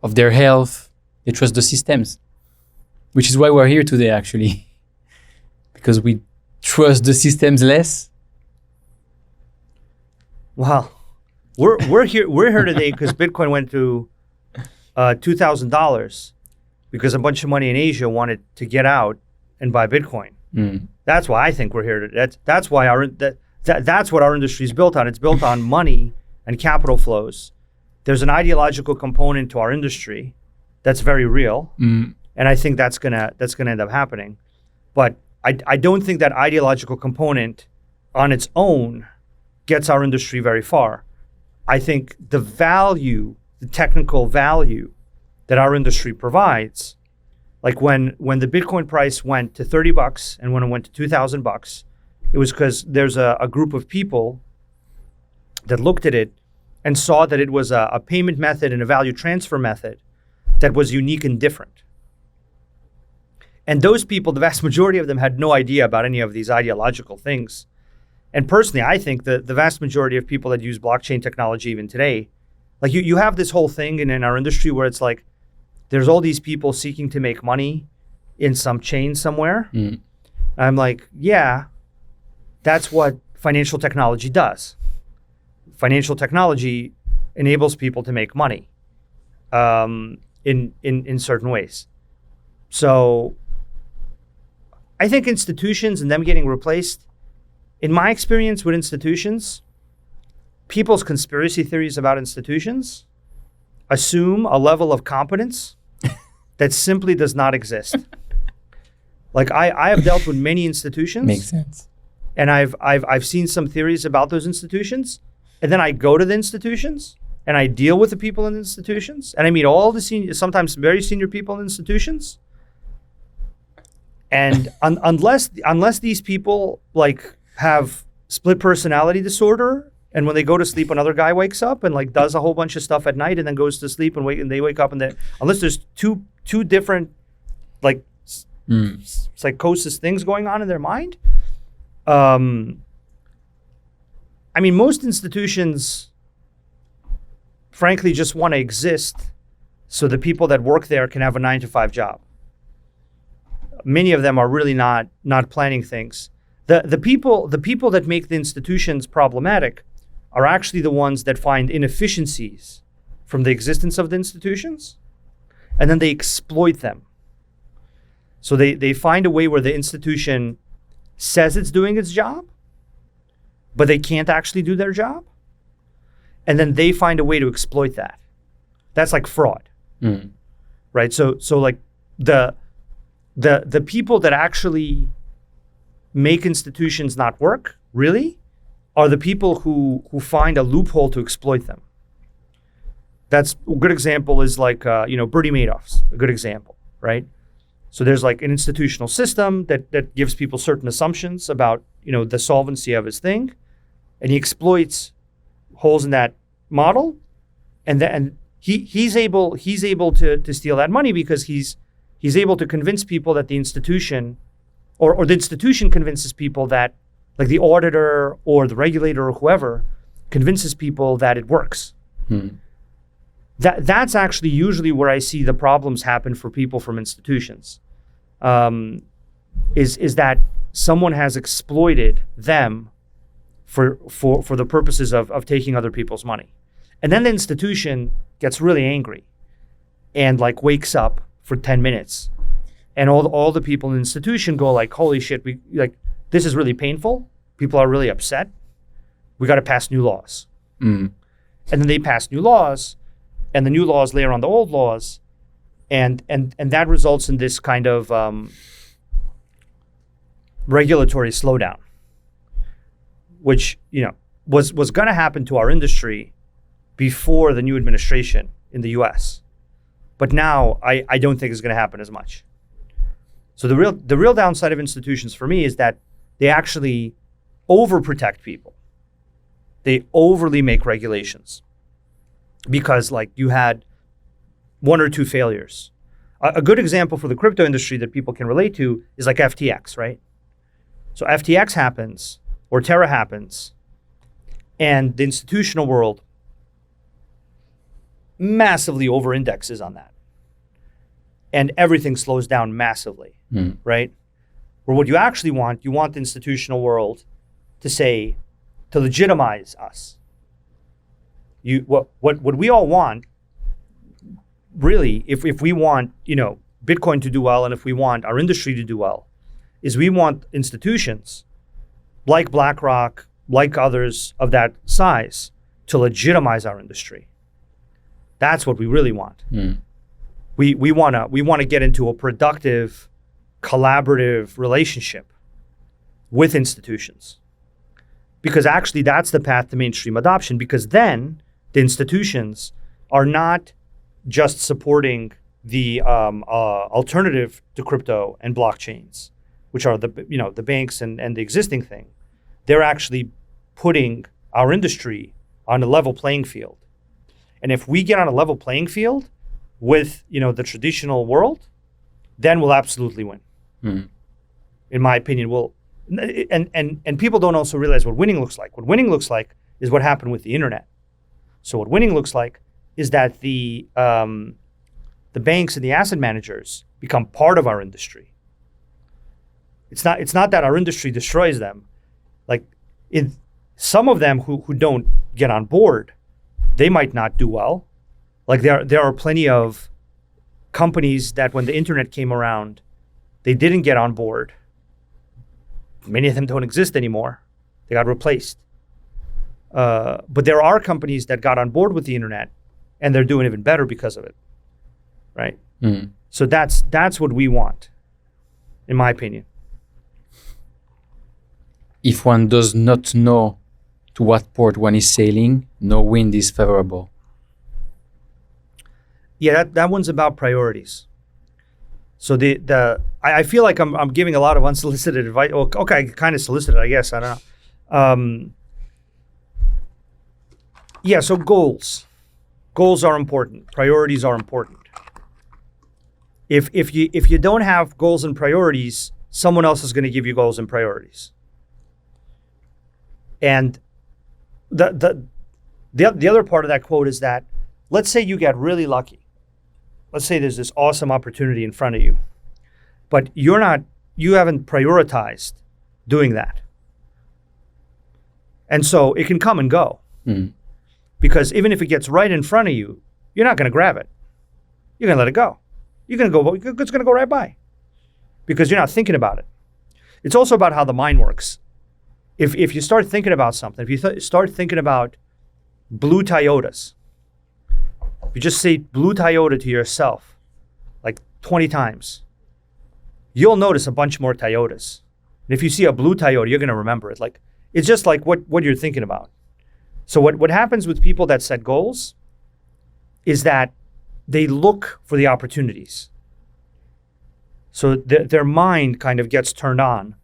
of their health. They trust the systems, which is why we're here today, actually, because we trust the systems less. Wow. We're here today because Bitcoin went to $2,000 because a bunch of money in Asia wanted to get out and buy Bitcoin. That's why I think we're here today. That's why that's what our industry is built on. It's built on money and capital flows. There's an ideological component to our industry that's very real, and I think that's gonna end up happening. But I don't think that ideological component on its own gets our industry very far. I think the value, the technical value that our industry provides, like when the Bitcoin price went to $30 and when it went to $2,000, it was because there's a group of people that looked at it and saw that it was a payment method and a value transfer method that was unique and different. And those people, the vast majority of them, had no idea about any of these ideological things. And personally, I think that the vast majority of people that use blockchain technology even today, like you have this whole thing in our industry where it's like, there's all these people seeking to make money in some chain somewhere. I'm like, yeah, that's what financial technology does. Financial technology enables people to make money in certain ways. So I think institutions and them getting replaced, in my experience with institutions, people's conspiracy theories about institutions assume a level of competence that simply does not exist. Like I have dealt with many institutions. Makes sense. And I've seen some theories about those institutions, and then I go to the institutions and I deal with the people in the institutions, and I meet all the senior, sometimes very senior people in institutions. And unless these people like have split personality disorder, and when they go to sleep, another guy wakes up and like does a whole bunch of stuff at night and then goes to sleep and they wake up, and then unless there's two different like psychosis things going on in their mind. I mean, most institutions, frankly, just want to exist so the people that work there can have a 9-to-5 job. Many of them are really not planning things. The people that make the institutions problematic are actually the ones that find inefficiencies from the existence of the institutions, and then they exploit them. So they find a way where the institution says it's doing its job, but they can't actually do their job. And then they find a way to exploit that. That's like fraud, right? So like the people that actually make institutions not work, really, are the people who find a loophole to exploit them. That's a good example is like, Bernie Madoff's a good example, right? So there's like an institutional system that gives people certain assumptions about, the solvency of his thing, and he exploits holes in that model, and then he's able to steal that money because he's able to convince people that the institution, or the institution convinces people that, like the auditor or the regulator or whoever, convinces people that it works. That's actually usually where I see the problems happen for people from institutions. Is that someone has exploited them for the purposes of taking other people's money. And then the institution gets really angry and like wakes up for 10 minutes. And all the people in the institution go like, holy shit, this is really painful. People are really upset. We got to pass new laws. And then they pass new laws, and the new laws layer on the old laws. And that results in this kind of regulatory slowdown, which was going to happen to our industry before the new administration in the U.S. But now I don't think it's going to happen as much. So the real downside of institutions for me is that they actually overprotect people. They overly make regulations because like you had one or two failures. A good example for the crypto industry that people can relate to is like FTX, right? So FTX happens, or Terra happens, and the institutional world massively over-indexes on that. And everything slows down massively, right? Or what you actually want, you want the institutional world to legitimize us. What we all want, really, if we want, Bitcoin to do well, and if we want our industry to do well, is we want institutions like BlackRock, like others of that size, to legitimize our industry. That's what we really want. We want to get into a productive, collaborative relationship with institutions, because actually that's the path to mainstream adoption. Because then the institutions are not just supporting the alternative to crypto and blockchains, which are the banks and the existing thing. They're actually putting our industry on a level playing field. And if we get on a level playing field with the traditional world, then we'll absolutely win. In my opinion, and people don't also realize what winning looks like. What winning looks like is what happened with the internet. So what winning looks like is that the banks and the asset managers become part of our industry. It's not that our industry destroys them. Like some of them who don't get on board, they might not do well. Like there are plenty of companies that when the internet came around, they didn't get on board. Many of them don't exist anymore. They got replaced. But there are companies that got on board with the internet, and they're doing even better because of it, right? So that's what we want, in my opinion. If one does not know to what port one is sailing, no wind is favorable. Yeah, that one's about priorities. So I feel like I'm giving a lot of unsolicited advice. Well, okay, kind of solicited, I guess. I don't know. Yeah, so goals. Goals are important. Priorities are important. If you don't have goals and priorities, someone else is going to give you goals and priorities. And the other part of that quote is that, let's say you get really lucky. Let's say there's this awesome opportunity in front of you, but you haven't prioritized doing that. And so it can come and go. Because even if it gets right in front of you, you're not going to grab it. You're going to let it go. It's going to go right by because you're not thinking about it. It's also about how the mind works. If you start thinking about something, if you start thinking about blue Toyotas, if you just say blue Toyota to yourself like 20 times, you'll notice a bunch more Toyotas. And if you see a blue Toyota, you're going to remember it. Like, it's just like what you're thinking about. So what happens with people that set goals is that they look for the opportunities. So their mind kind of gets turned on.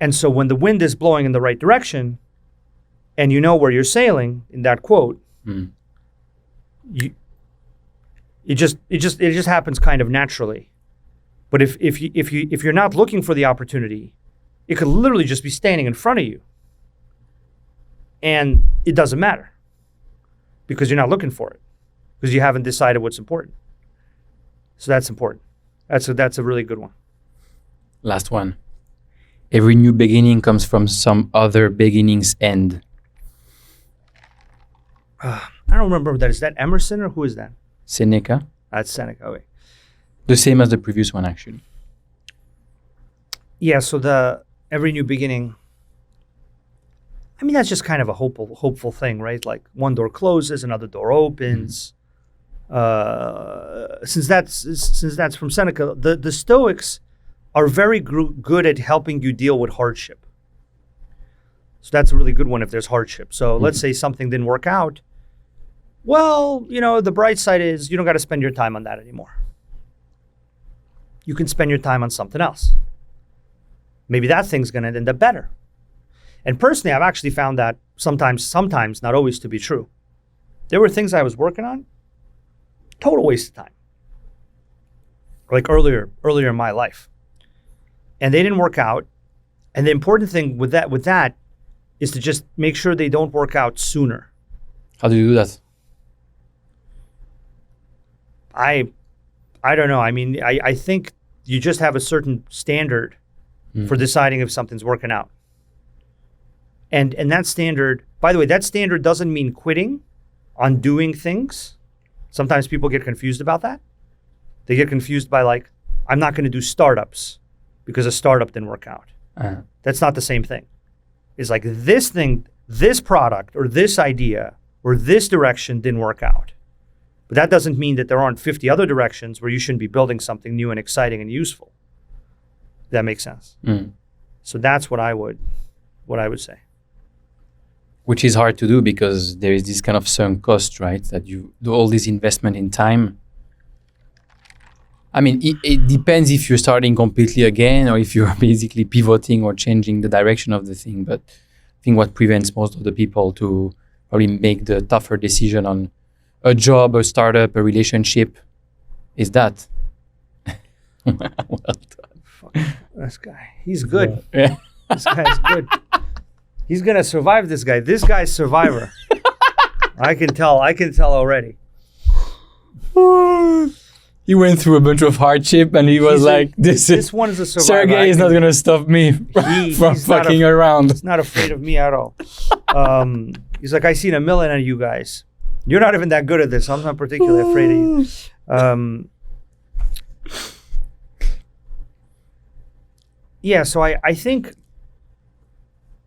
And so when the wind is blowing in the right direction and you know where you're sailing in that quote, it just happens kind of naturally. But if you're not looking for the opportunity, it could literally just be standing in front of you. And it doesn't matter because you're not looking for it because you haven't decided what's important. So that's important. That's a really good one. Last one. Every new beginning comes from some other beginning's end. I don't remember who that is. Is that Emerson or who is that? Seneca. That's Seneca. Okay. The same as the previous one, actually. Yeah. So every new beginning. I mean, that's just kind of a hopeful thing, right? Like one door closes, another door opens. Since that's from Seneca, the Stoics are very good at helping you deal with hardship. So that's a really good one if there's hardship. So let's say something didn't work out. Well, the bright side is you don't got to spend your time on that anymore. You can spend your time on something else. Maybe that thing's going to end up better. And personally, I've actually found that sometimes, not always to be true. There were things I was working on, total waste of time. Like earlier in my life. And they didn't work out. And the important thing with that is to just make sure they don't work out sooner. How do you do that? I don't know. I mean, I think you just have a certain standard for deciding if something's working out. And that standard, by the way, that standard doesn't mean quitting on doing things. Sometimes people get confused about that. They get confused by like, I'm not going to do startups because a startup didn't work out. That's not the same thing. It's like this thing, this product or this idea or this direction didn't work out. But that doesn't mean that there aren't 50 other directions where you shouldn't be building something new and exciting and useful. That makes sense. So that's what I would say. Which is hard to do because there is this kind of sunk cost, right? That you do all this investment in time. I mean, it depends if you're starting completely again or if you're basically pivoting or changing the direction of the thing. But I think what prevents most of the people to probably make the tougher decision on a job, a startup, a relationship is that. Well done. Fuck this guy. He's good. Yeah. This guy's good. He's going to survive this guy. This guy's survivor. I can tell already. He went through a bunch of hardship and he was like, this one is a survivor. Sergey is not going to stop me from fucking around. He's not afraid of me at all. He's like, I seen a million of you guys. You're not even that good at this. I'm not particularly afraid of you. Yeah, so I think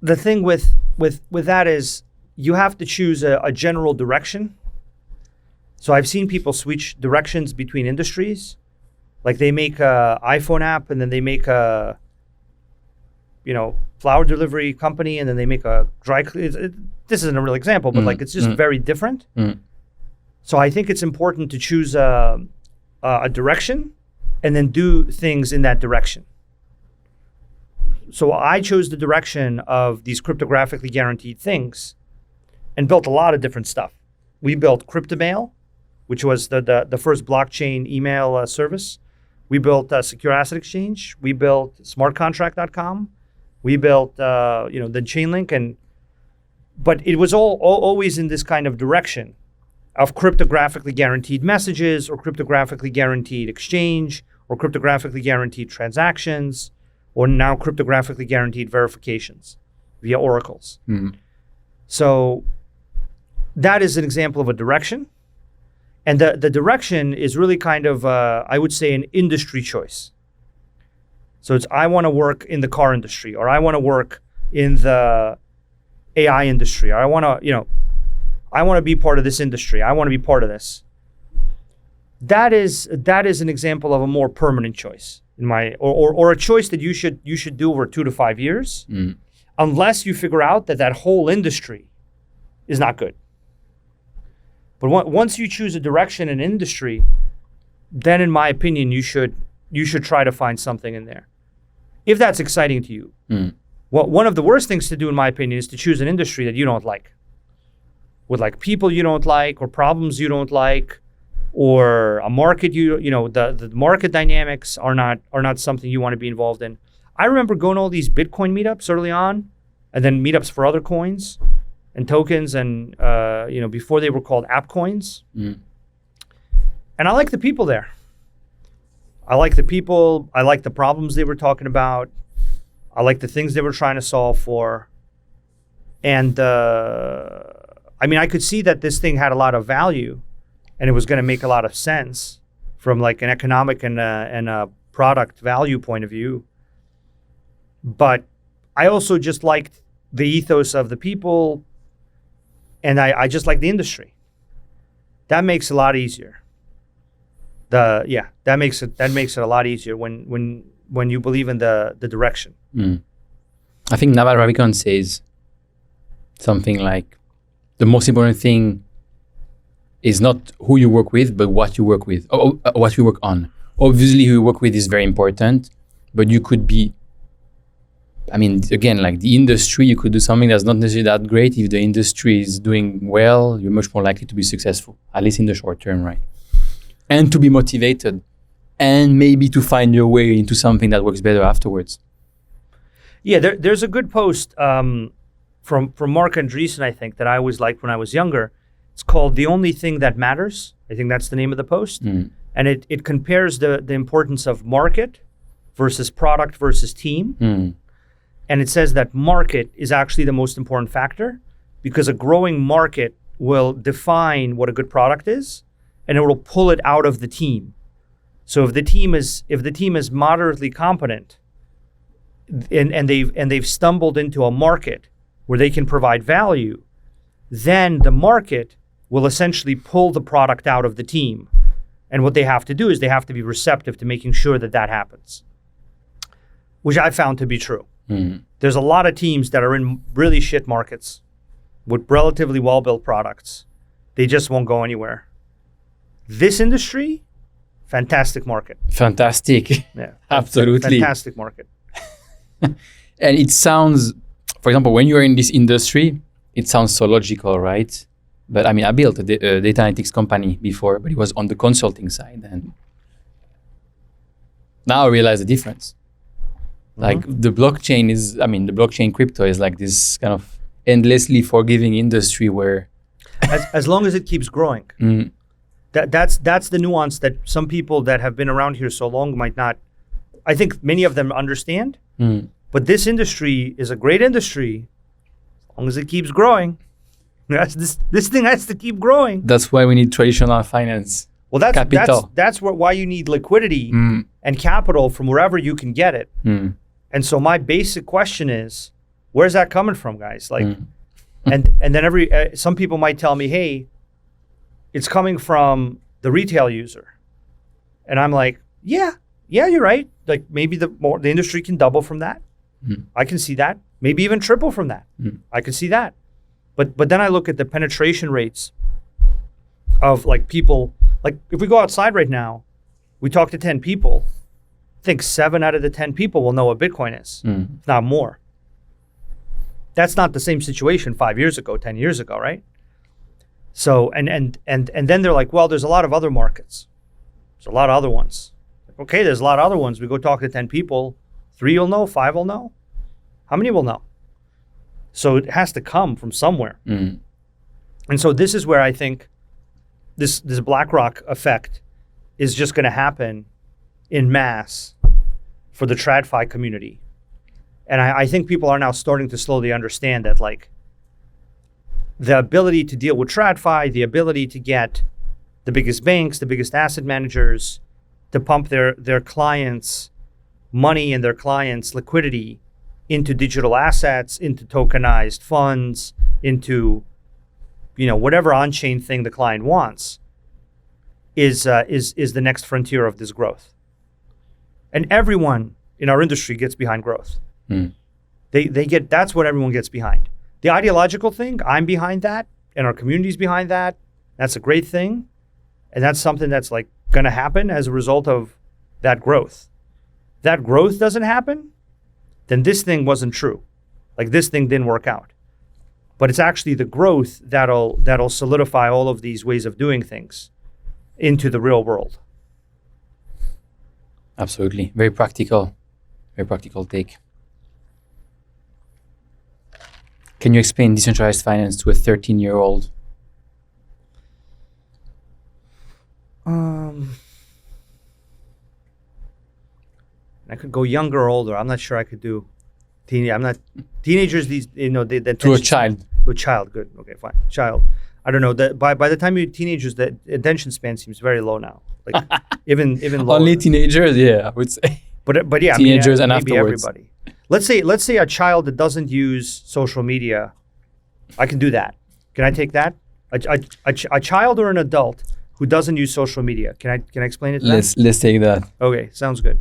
the thing with that is you have to choose a general direction. So I've seen people switch directions between industries. Like they make a iPhone app and then they make a, flower delivery company and then they make a dry clean. This isn't a real example, but like it's just very different. So I think it's important to choose a direction and then do things in that direction. So I chose the direction of these cryptographically guaranteed things and built a lot of different stuff. We built CryptoMail, which was the first blockchain email service. We built Secure Asset Exchange. We built smartcontract.com. We built the Chainlink, but it was always in this kind of direction of cryptographically guaranteed messages or cryptographically guaranteed exchange or cryptographically guaranteed transactions, or now cryptographically guaranteed verifications via oracles. So that is an example of a direction. And the direction is really kind of, I would say, an industry choice. So it's, I want to work in the car industry, or I want to work in the AI industry, or I want to be part of this industry. I want to be part of this. That is an example of a more permanent choice in my, or a choice that you should do over 2 to 5 years, unless you figure out that whole industry is not good. But once you choose a direction in industry, then in my opinion, you should try to find something in there, if that's exciting to you. Well, one of the worst things to do, in my opinion, is to choose an industry that you don't like, with like people you don't like, or problems you don't like, or a market the market dynamics are not something you want to be involved in. I remember going to all these Bitcoin meetups early on, and then meetups for other coins and tokens, and before they were called app coins. And I like the people there. I like the people. I like the problems they were talking about. I like the things they were trying to solve for. And I could see that this thing had a lot of value, and it was going to make a lot of sense from like an economic and a product value point of view. But I also just liked the ethos of the people, and I just like the industry. That makes it a lot easier. That makes it a lot easier when you believe in the direction. I think Naval Ravikant says something like, the most important thing is not who you work with, but what you work with, or what you work on. Obviously, who you work with is very important, but you could be, again, like the industry, you could do something that's not necessarily that great. If the industry is doing well, you're much more likely to be successful, at least in the short term, right? And to be motivated, and maybe to find your way into something that works better afterwards. Yeah, there's a good post from Mark Andreessen, I think, that I always liked when I was younger. It's called The Only Thing That Matters. I think that's the name of the post. And it compares the importance of market versus product versus team. And it says that market is actually the most important factor, because a growing market will define what a good product is, and it will pull it out of the team. So if the team is moderately competent, and they've stumbled into a market where they can provide value, then the market will essentially pull the product out of the team. And what they have to do is they have to be receptive to making sure that happens, which I found to be true. There's a lot of teams that are in really shit markets with relatively well-built products. They just won't go anywhere. This industry, fantastic market. Fantastic. Yeah, absolutely. Fantastic market. And it sounds, for example, when you're in this industry, it sounds so logical, right? But I built a data analytics company before, but it was on the consulting side. And now I realize the difference. Like the blockchain crypto is like this kind of endlessly forgiving industry where as long as it keeps growing. That's the nuance that some people that have been around here so long might not. I think many of them understand. But this industry is a great industry as long as it keeps growing. This thing has to keep growing. That's why we need traditional finance. Well, that's why you need liquidity and capital from wherever you can get it. And so my basic question is, where's that coming from, guys? Like, and then some people might tell me, hey, it's coming from the retail user, and I'm like, yeah, you're right. Like maybe the industry can double from that. I can see that. Maybe even triple from that. I can see that. But then I look at the penetration rates of like people. Like if we go outside right now, we talk to 10 people. I think 7 out of the 10 people will know what Bitcoin is, if not more. That's not the same situation 5 years ago, 10 years ago, right? So and then they're like, well, there's a lot of other markets. There's a lot of other ones. Okay, there's a lot of other ones. We go talk to 10 people. 3 will know, 5 will know. How many will know? So it has to come from somewhere. And so this is where I think this BlackRock effect is just going to happen in mass for the TradFi community. And I think people are now starting to slowly understand that, like, the ability to deal with TradFi, the ability to get the biggest banks, the biggest asset managers to pump their clients' money and their clients' liquidity into digital assets, into tokenized funds, into, whatever on-chain thing the client wants, is the next frontier of this growth. And everyone in our industry gets behind growth. That's what everyone gets behind. The ideological thing, I'm behind that, and our community's behind that. That's a great thing. And that's something that's like going to happen as a result of that growth. If that growth doesn't happen, then this thing wasn't true. Like, this thing didn't work out. But it's actually the growth that'll solidify all of these ways of doing things into the real world. Absolutely. Very practical take. Can you explain decentralized finance to a 13-year-old? I could go younger or older. I'm not sure I could do teenagers. These, To a child. To a child, good. Okay, fine. Child. I don't know. By the time you're teenagers, the attention span seems very low now. Like even lower. Only teenagers, yeah, I would say. But yeah, teenagers and maybe afterwards. Everybody. Let's say a child that doesn't use social media. I can do that. Can I take that? A child or an adult who doesn't use social media. Can I explain it to them? Let's take that. Okay, sounds good.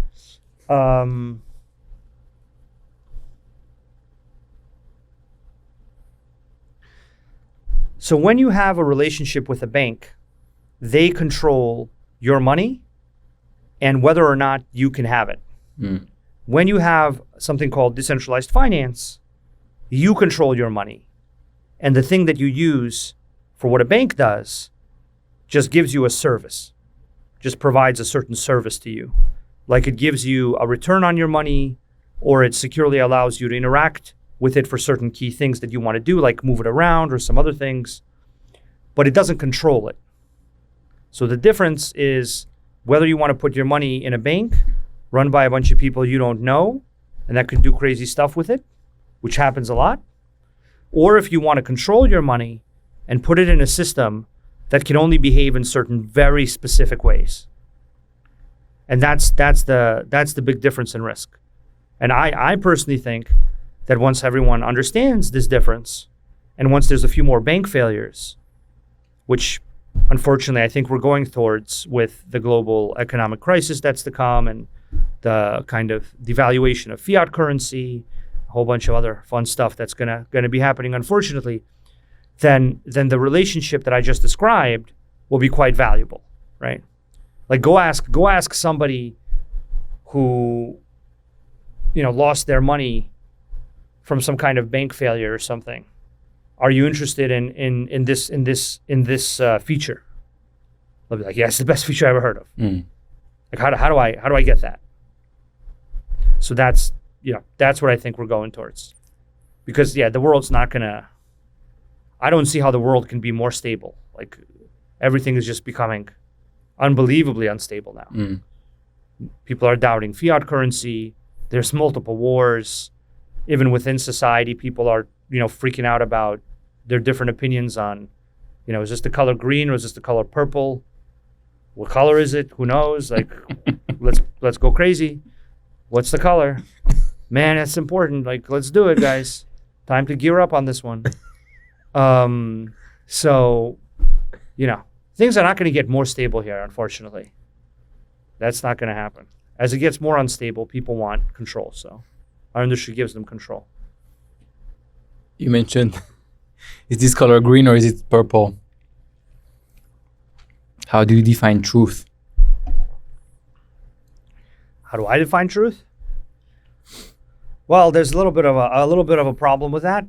So when you have a relationship with a bank, they control your money and whether or not you can have it. When you have something called decentralized finance, you control your money. And the thing that you use for what a bank does just gives you a service, just provides a certain service to you. Like, it gives you a return on your money, or it securely allows you to interact with it for certain key things that you want to do, like move it around or some other things, but it doesn't control it. So the difference is whether you want to put your money in a bank run by a bunch of people you don't know and that can do crazy stuff with it, which happens a lot, or if you want to control your money and put it in a system that can only behave in certain very specific ways. And that's the big difference in risk. And I personally think that once everyone understands this difference, and once there's a few more bank failures, which unfortunately I think we're going towards with the global economic crisis that's to come and the kind of devaluation of fiat currency, a whole bunch of other fun stuff that's gonna be happening, unfortunately, then the relationship that I just described will be quite valuable, right? Like, go ask somebody who, lost their money from some kind of bank failure or something. Are you interested in this feature? They'll be like, yeah, it's the best feature I ever heard of. Like, how do I get that? So that's what I think we're going towards, because the world's not gonna. I don't see how the world can be more stable. Like, everything is just becoming unbelievably unstable now. People are doubting fiat currency. There's multiple wars. Even within society, people are, freaking out about their different opinions on, is this the color green or is this the color purple? What color is it? Who knows? Like, let's go crazy. What's the color? Man, that's important. Like, let's do it, guys. Time to gear up on this one. So, things are not going to get more stable here, unfortunately. That's not going to happen. As it gets more unstable, people want control. So our industry gives them control. You mentioned, is this color green or is it purple? How do you define truth? How do I define truth? Well, there's a little bit of a problem with that,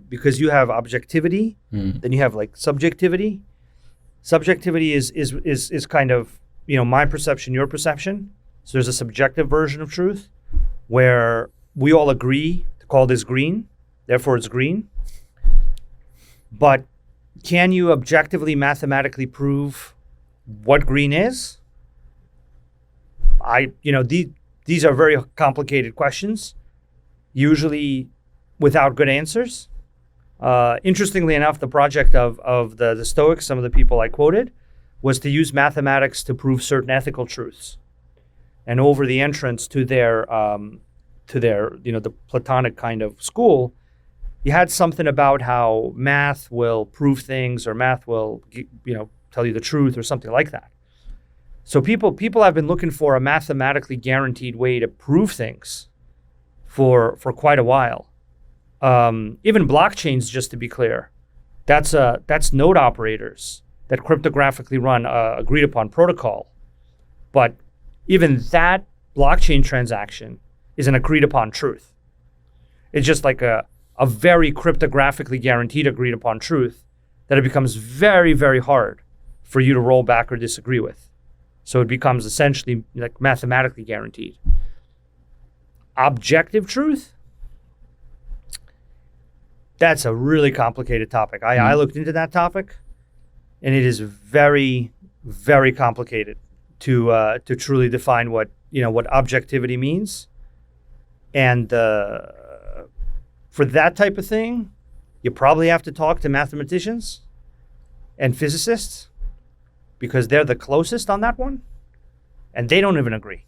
because you have objectivity, then you have like subjectivity. Subjectivity is kind of, my perception, your perception. So there's a subjective version of truth where we all agree to call this green, therefore it's green. But can you objectively, mathematically prove what green is? these are very complicated questions, usually without good answers. Interestingly enough, the project of the Stoics, some of the people I quoted, was to use mathematics to prove certain ethical truths. And over the entrance to their the Platonic kind of school, you had something about how math will prove things, or math will tell you the truth, or something like that. So people have been looking for a mathematically guaranteed way to prove things for quite a while. Even blockchains, just to be clear, that's node operators that cryptographically run a agreed upon protocol. But even that blockchain transaction is an agreed upon truth. It's just like a very cryptographically guaranteed agreed upon truth that it becomes very, very hard for you to roll back or disagree with. So it becomes essentially like mathematically guaranteed. Objective truth? That's a really complicated topic. I looked into that topic, and it is very, very complicated to truly define what objectivity means. And for that type of thing, you probably have to talk to mathematicians and physicists, because they're the closest on that one, and they don't even agree.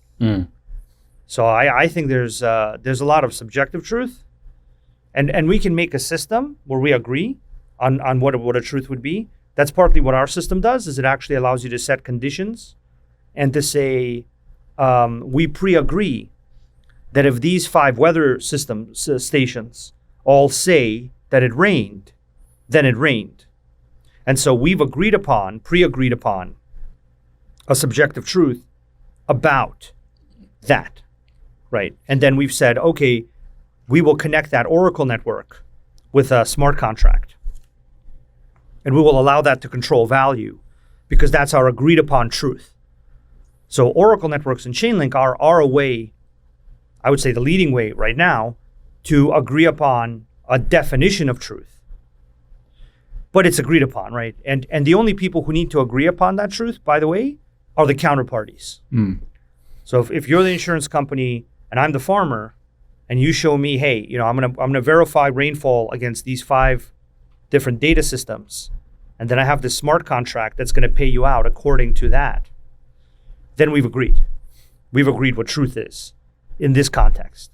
So I think there's a lot of subjective truth, and we can make a system where we agree on what a truth would be. That's partly what our system does, is it actually allows you to set conditions and to say, we pre-agree that if these 5 weather stations all say that it rained, then it rained. And so we've pre-agreed upon a subjective truth about that, right? And then we've said, okay, we will connect that Oracle network with a smart contract. And we will allow that to control value, because that's our agreed upon truth. So Oracle networks and Chainlink are a way, I would say the leading way right now, to agree upon a definition of truth. But it's agreed upon, right? And the only people who need to agree upon that truth, by the way, are the counterparties. So if you're the insurance company and I'm the farmer, and you show me, hey, I'm gonna verify rainfall against these 5 different data systems, and then I have this smart contract that's gonna pay you out according to that, then we've agreed. We've agreed what truth is in this context.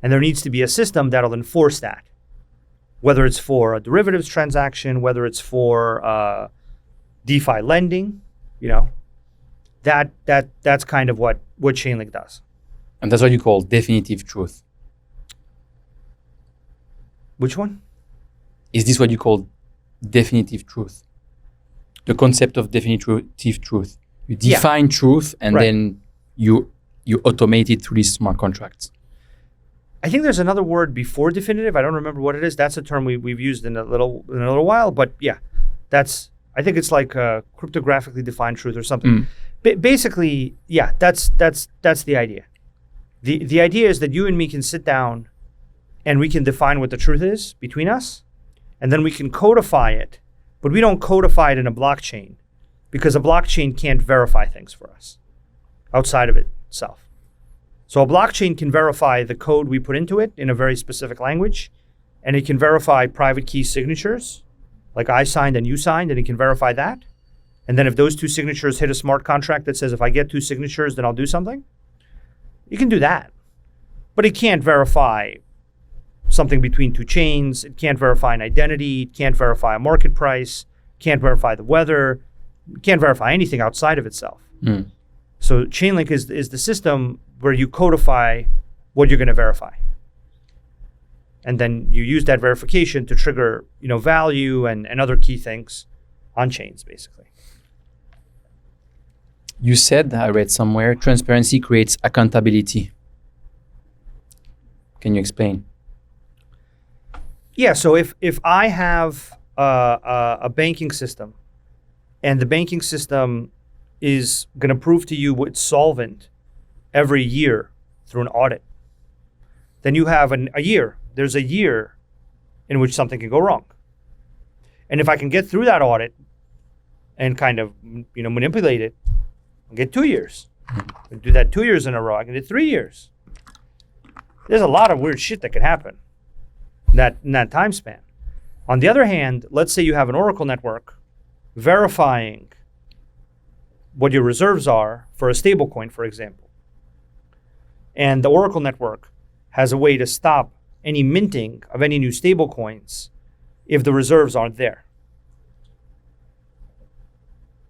And there needs to be a system that'll enforce that, whether it's for a derivatives transaction, whether it's for DeFi lending, that's kind of what Chainlink does. And that's what you call definitive truth. Which one? Is this what you call definitive truth? The concept of definitive truth. You define truth, and then you automate it through these smart contracts. I think there's another word before definitive. I don't remember what it is. That's a term we've used in a little while. But yeah, I think it's like cryptographically defined truth or something. Basically, yeah, that's the idea. The idea is that you and me can sit down and we can define what the truth is between us, and then we can codify it, but we don't codify it in a blockchain, because a blockchain can't verify things for us outside of itself. So a blockchain can verify the code we put into it in a very specific language, and it can verify private key signatures, like I signed and you signed, and it can verify that. And then if those 2 signatures hit a smart contract that says, if I get 2 signatures, then I'll do something, you can do that. But it can't verify something between 2 chains. It can't verify an identity. It can't verify a market price. Can't verify the weather. It can't verify anything outside of itself. So Chainlink is the system where you codify what you're going to verify. And then you use that verification to trigger, value and other key things on chains, basically. You said, I read somewhere, transparency creates accountability. Can you explain? Yeah, so if I have a banking system, and the banking system is going to prove to you it's solvent every year through an audit, then you have a year. There's a year in which something can go wrong. And if I can get through that audit and kind of manipulate it, I'll get 2 years. I can do that 2 years in a row. I can do 3 years. There's a lot of weird shit that could happen in that time span. On the other hand, let's say you have an Oracle network verifying what your reserves are for a stablecoin, for example. And the Oracle network has a way to stop any minting of any new stablecoins if the reserves aren't there.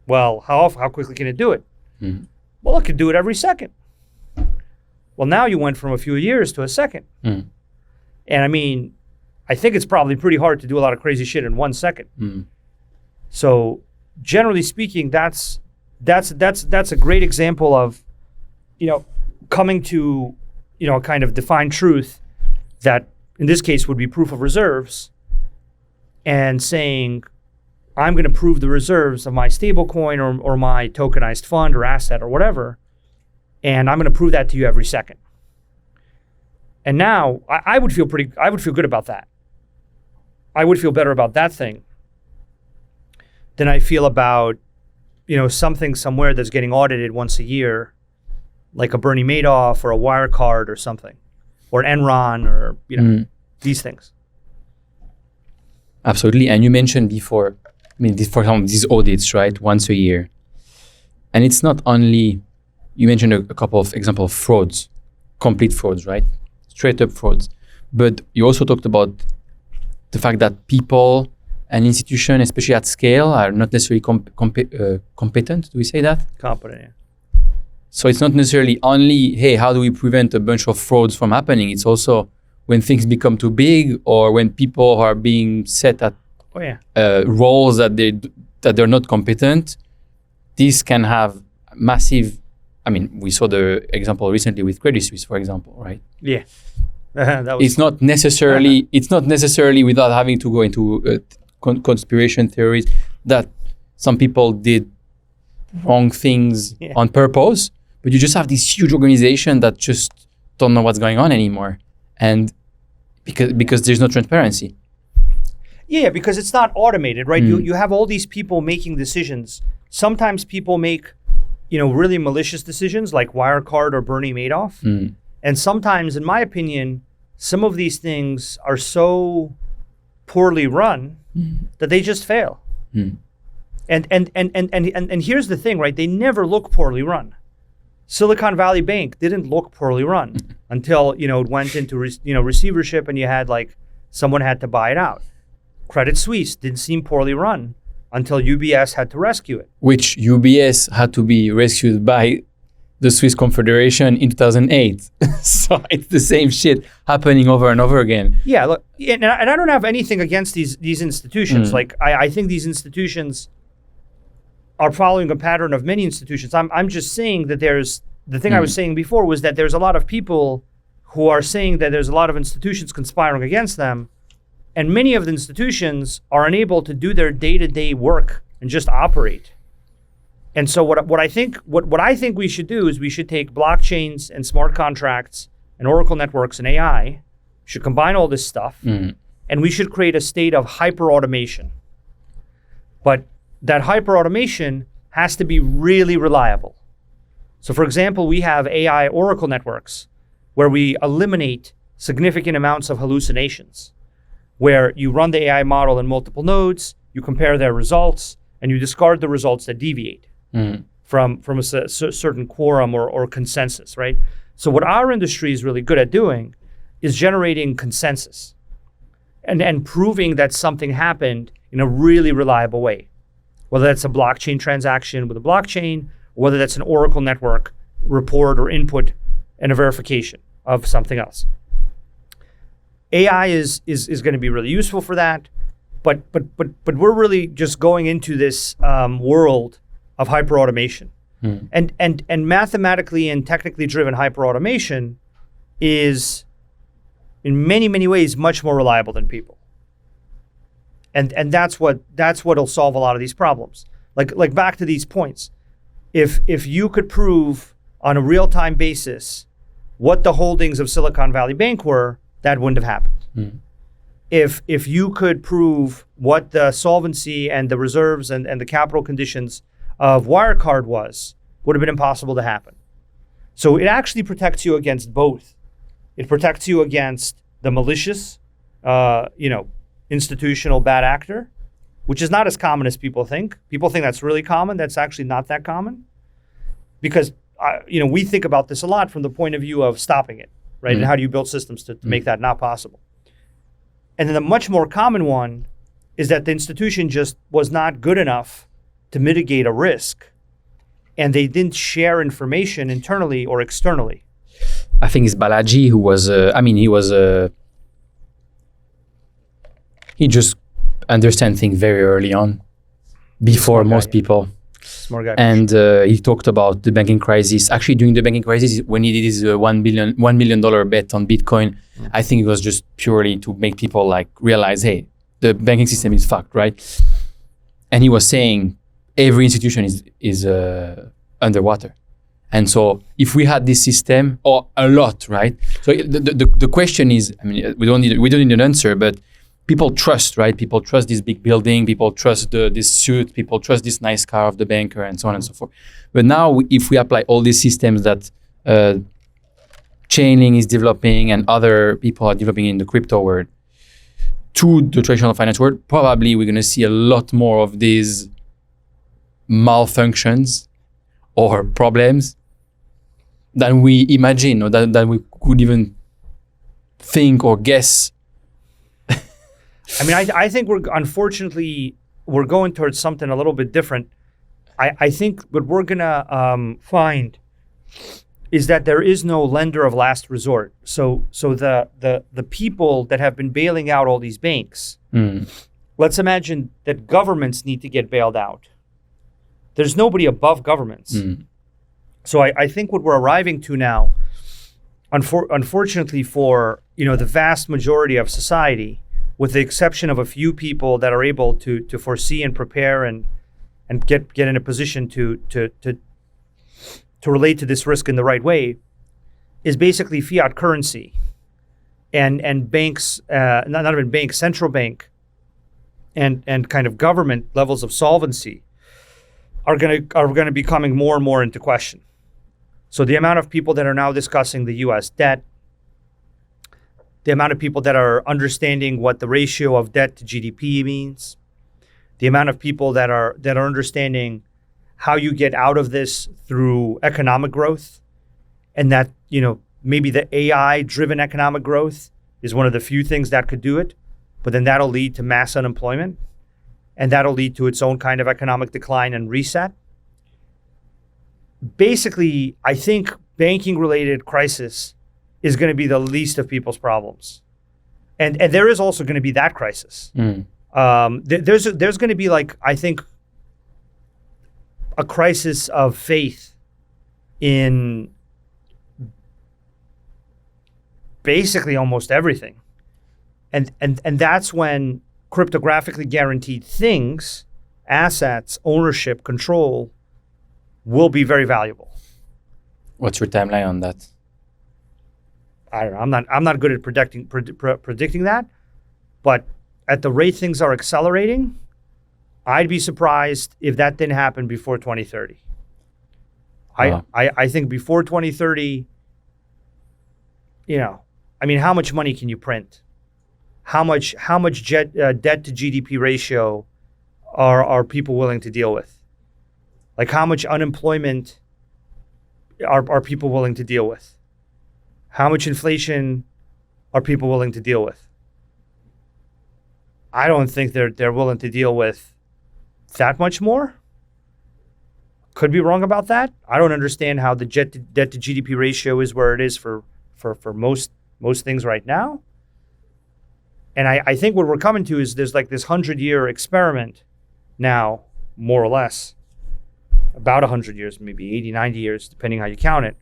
Well, how quickly can it do it? Mm-hmm. Well, it could do it every second. Well, now you went from a few years to a second. Mm. And I mean, I think it's probably pretty hard to do a lot of crazy shit in 1 second. Mm. So generally speaking, that's a great example of, coming to, a kind of defined truth that in this case would be proof of reserves, and saying, I'm going to prove the reserves of my stablecoin or my tokenized fund or asset or whatever, and I'm going to prove that to you every second. And now I would feel good about that. I would feel better about that thing than I feel about, something somewhere that's getting audited once a year, like a Bernie Madoff or a Wirecard or something, or Enron or, these things. Absolutely. And you mentioned before, for example, these audits, right, once a year. And it's not only, you mentioned a couple of examples of frauds, complete frauds, right? Straight up frauds. But you also talked about the fact that people and institutions, especially at scale, are not necessarily competent. Do we say that? Competent, yeah. So it's not necessarily only, hey, how do we prevent a bunch of frauds from happening? It's also when things become too big, or when people are being set at roles that they're not competent. This can have massive. We saw the example recently with Credit Suisse, for example, right? Yeah. It's not necessarily without having to go into conspiracy theories that some people did wrong things on purpose, but you just have this huge organization that just don't know what's going on anymore, and because there's no transparency. Yeah, because it's not automated, right? You have all these people making decisions. Sometimes people make, really malicious decisions like Wirecard or Bernie Madoff. And sometimes, in my opinion, some of these things are so poorly run that they just fail. And here's the thing, right? They never look poorly run. Silicon Valley Bank didn't look poorly run until, it went into receivership and you had someone had to buy it out. Credit Suisse didn't seem poorly run until UBS had to rescue it. Which UBS had to be rescued by the Swiss Confederation in 2008. So it's the same shit happening over and over again. Yeah, look, and I don't have anything against these institutions. I think these institutions are following a pattern of many institutions. I'm just saying that the thing I was saying before was that there's a lot of people who are saying that there's a lot of institutions conspiring against them, and many of the institutions are unable to do their day-to-day work and just operate. And so what I think we should do is we should take blockchains and smart contracts and Oracle networks and AI, should combine all this stuff, and we should create a state of hyper-automation. But that hyper-automation has to be really reliable. So for example, we have AI Oracle networks where we eliminate significant amounts of hallucinations, where you run the AI model in multiple nodes, you compare their results, and you discard the results that deviate from a certain quorum or consensus, right? So what our industry is really good at doing is generating consensus and proving that something happened in a really reliable way. Whether that's a blockchain transaction with a blockchain, or whether that's an Oracle network report or input and a verification of something else. AI is going to be really useful for that, but we're really just going into this world of hyperautomation, and mathematically and technically driven hyperautomation is in many ways much more reliable than people. And that's what'll solve a lot of these problems. Like back to these points, if you could prove on a real-time basis what the holdings of Silicon Valley Bank were, that wouldn't have happened. If you could prove what the solvency and the reserves and the capital conditions of Wirecard would have been impossible to happen. So it actually protects you against both. It protects you against the malicious, institutional bad actor, which is not as common as people think. People think that's really common. That's actually not that common, because we think about this a lot from the point of view of stopping it, right? And how do you build systems to make that not possible? And then the much more common one is that the institution just was not good enough to mitigate a risk, and they didn't share information internally or externally. I think it's Balaji who was, he just understand things very early on, before most people. Smart guy. And he talked about the banking crisis. Actually, during the banking crisis, when he did his $1 million bet on Bitcoin, I think it was just purely to make people like realize, hey, the banking system is fucked, right? And he was saying every institution is underwater. And so if we had this system, or a lot, right? So the question is, I mean, we don't need an answer, but people trust, right? People trust this big building, people trust this suit, people trust this nice car of the banker, and so on and so forth. But now if we apply all these systems that Chainlink is developing and other people are developing in the crypto world to the traditional finance world, probably we're going to see a lot more of these malfunctions or problems than we imagine, or than we could even think or guess. I mean, I think unfortunately we're going towards something a little bit different. I think what we're gonna find is that there is no lender of last resort. So the people that have been bailing out all these banks, let's imagine that governments need to get bailed out. There's nobody above governments. So I think what we're arriving to now, unfortunately for the vast majority of society, with the exception of a few people that are able to foresee and prepare and get in a position to relate to this risk in the right way, is basically fiat currency, and banks, not even banks, central bank, and kind of government levels of solvency are gonna be coming more and more into question. So the amount of people that are now discussing the U.S. debt, the amount of people that are understanding what the ratio of debt to GDP means, the amount of people that are understanding how you get out of this through economic growth, and that maybe the AI-driven economic growth is one of the few things that could do it, but then that'll lead to mass unemployment, and that'll lead to its own kind of economic decline and reset. Basically, I think banking-related crisis is going to be the least of people's problems, and there is also going to be that crisis. There's going to be, like, I think, a crisis of faith in basically almost everything, and that's when cryptographically guaranteed things, assets, ownership, control will be very valuable. What's your timeline on that? I don't know. I'm not good at predicting that, but at the rate things are accelerating, I'd be surprised if that didn't happen before 2030. I think before 2030, I mean, how much money can you print? How much debt to GDP ratio are people willing to deal with? Like, how much unemployment are people willing to deal with? How much inflation are people willing to deal with? I don't think they're willing to deal with that much more. Could be wrong about that. I don't understand how the debt to GDP ratio is where it is for most things right now. And I think what we're coming to is there's like this 100-year experiment now, more or less, about 100 years, maybe 80, 90 years, depending how you count it,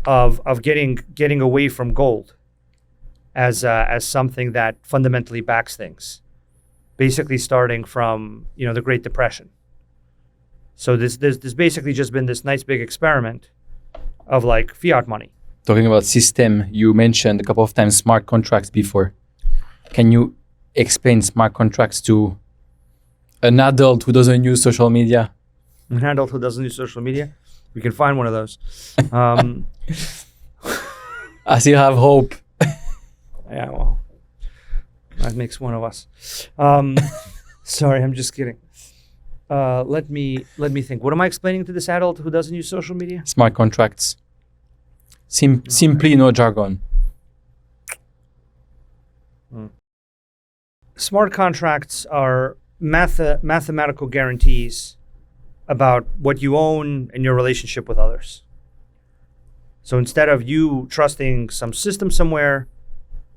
of getting away from gold as something that fundamentally backs things, basically starting from the Great Depression. So there's basically just been this nice big experiment of like fiat money. Talking about system, you mentioned a couple of times smart contracts before. Can you explain smart contracts to an adult who doesn't use social media? An adult who doesn't use social media? We can find one of those. I still have hope. Yeah, well, that makes one of us. Sorry, I'm just kidding. Let me think. What am I explaining to this adult who doesn't use social media? Smart contracts. Simply no jargon. Smart contracts are mathematical guarantees about what you own and your relationship with others. So instead of you trusting some system somewhere,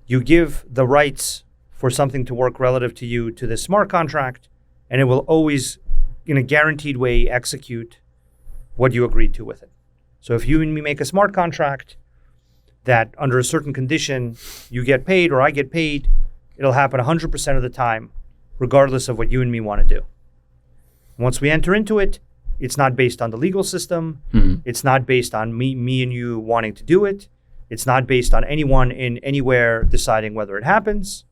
you give the rights for something to work relative to you to this smart contract, and it will always, in a guaranteed way, execute what you agreed to with it. So if you and me make a smart contract that under a certain condition you get paid or I get paid, it'll happen 100% of the time, regardless of what you and me want to do. Once we enter into it, it's not based on the legal system. It's not based on me and you wanting to do it. It's not based on anyone in anywhere deciding whether it happens.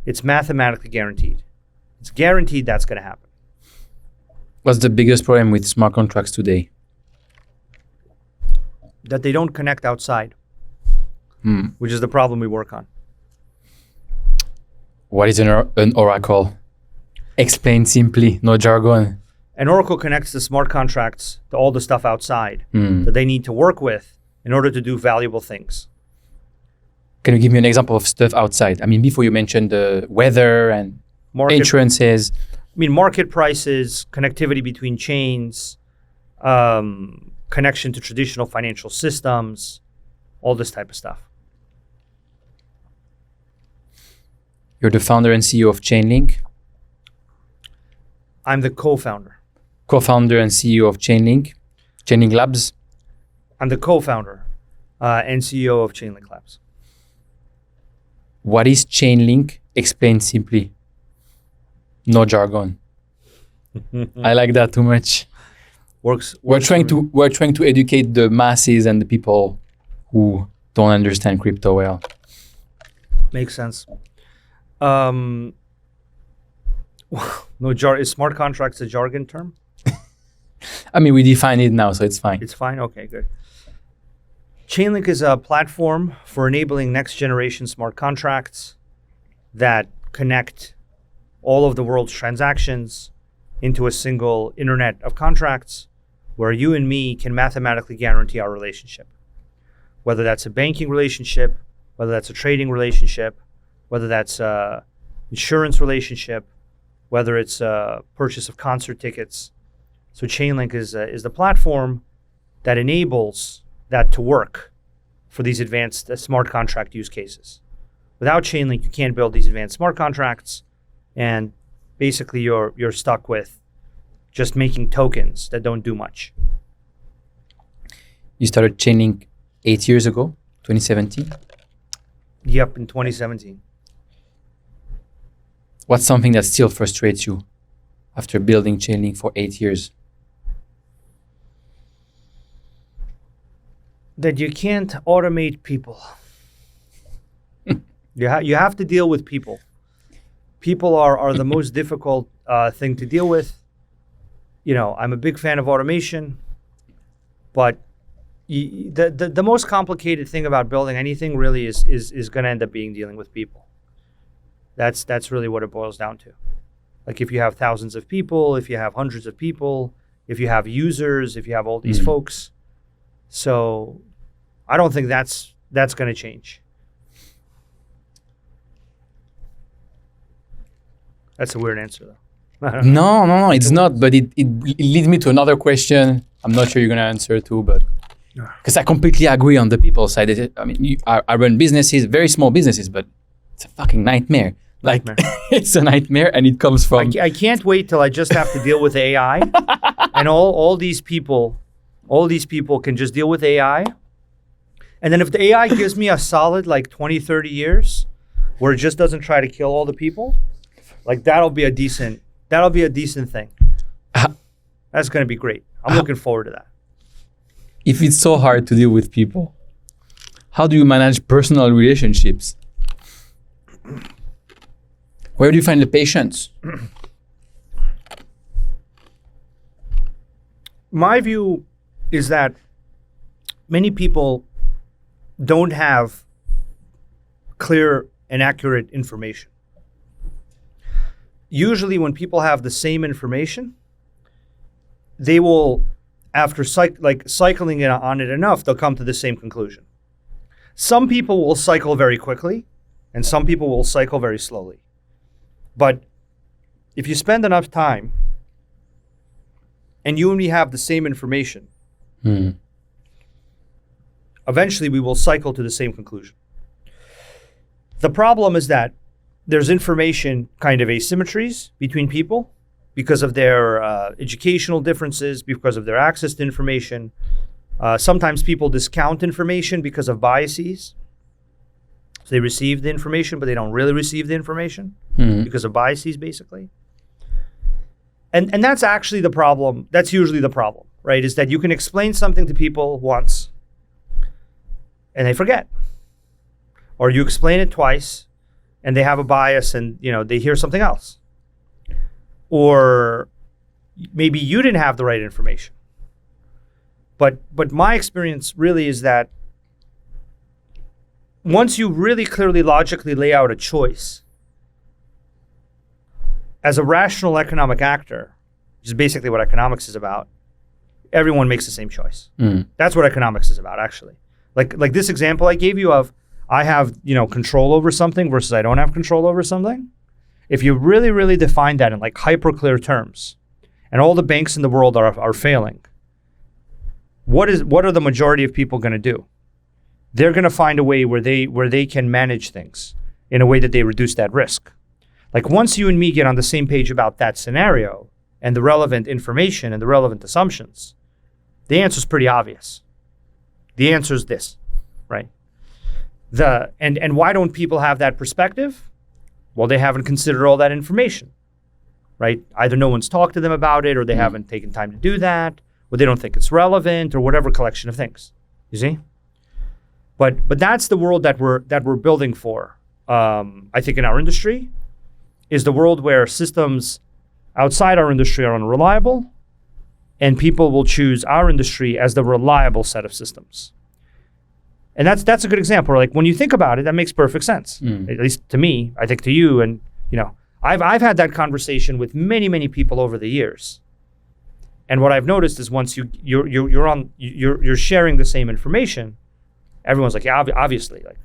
It's mathematically guaranteed. It's guaranteed that's going to happen. What's the biggest problem with smart contracts today? That they don't connect outside, which is the problem we work on. What is an oracle? Explain simply, no jargon. An oracle connects the smart contracts to all the stuff outside that they need to work with in order to do valuable things. Can you give me an example of stuff outside? I mean, before you mentioned the weather and insurances. I mean, market prices, connectivity between chains, connection to traditional financial systems, all this type of stuff. You're the founder and CEO of Chainlink. I'm the co-founder. Co-founder and CEO of Chainlink Labs. I'm the co-founder and CEO of Chainlink Labs. What is Chainlink? Explain simply. No jargon. I like that too much. We're trying to educate the masses and the people who don't understand crypto well. Makes sense. Is smart contracts a jargon term? I mean, we define it now, so it's fine. It's fine? Okay, good. Chainlink is a platform for enabling next generation smart contracts that connect all of the world's transactions into a single internet of contracts where you and me can mathematically guarantee our relationship. Whether that's a banking relationship, whether that's a trading relationship, whether that's a insurance relationship, whether it's a purchase of concert tickets. So Chainlink is the platform that enables that to work for these advanced smart contract use cases. Without Chainlink, you can't build these advanced smart contracts, and basically you're stuck with just making tokens that don't do much. You started Chainlink 8 years ago, 2017? Yep, in 2017. What's something that still frustrates you after building Chainlink for 8 years? That you can't automate people. You have to deal with people. People are the most difficult thing to deal with. You know, I'm a big fan of automation, but the most complicated thing about building anything really is going to end up being dealing with people. That's really what it boils down to. Like if you have thousands of people, if you have hundreds of people, if you have users, if you have all these folks. So I don't think that's going to change. That's a weird answer, though. No, it's not. But it leads me to another question. I'm not sure you're going to answer too, but because I completely agree on the people side. I mean, I run businesses, very small businesses, but it's a fucking nightmare. Like it's a nightmare, and it comes from. I can't wait till I just have to deal with AI, and all these people can just deal with AI, and then if the AI gives me a solid like 20, 30 years, where it just doesn't try to kill all the people. Like that'll be a decent thing. That's going to be great. I'm looking forward to that. If it's so hard to deal with people, how do you manage personal relationships? Where do you find the patience? My view is that many people don't have clear and accurate information. Usually when people have the same information, they will, after cycling on it enough, they'll come to the same conclusion. Some people will cycle very quickly, and some people will cycle very slowly. But if you spend enough time and you only have the same information, eventually we will cycle to the same conclusion. The problem is that there's information kind of asymmetries between people because of their educational differences, because of their access to information. Sometimes people discount information because of biases. So they receive the information, but they don't really receive the information because of biases, basically. And that's actually the problem. That's usually the problem, right? Is that you can explain something to people once and they forget. Or you explain it twice and they have a bias and they hear something else. Or maybe you didn't have the right information. But my experience really is that once you really clearly logically lay out a choice, as a rational economic actor, which is basically what economics is about, everyone makes the same choice. That's what economics is about, actually. Like this example I gave you of, I have control over something versus I don't have control over something. If you really, really define that in like hyper clear terms, and all the banks in the world are failing, what are the majority of people going to do? They're going to find a way where they can manage things in a way that they reduce that risk. Like once you and me get on the same page about that scenario and the relevant information and the relevant assumptions, the answer is pretty obvious. The answer is this, right? And why don't people have that perspective? Well, they haven't considered all that information, right? Either no one's talked to them about it, or they haven't taken time to do that, or they don't think it's relevant, or whatever collection of things. You see? But that's the world that we're building for. I think in our industry is the world where systems outside our industry are unreliable, and people will choose our industry as the reliable set of systems. And that's a good example. Like when you think about it, that makes perfect sense. At least to me, I think to you, and I've had that conversation with many people over the years. And what I've noticed is once you're sharing the same information, everyone's like, yeah, obviously, like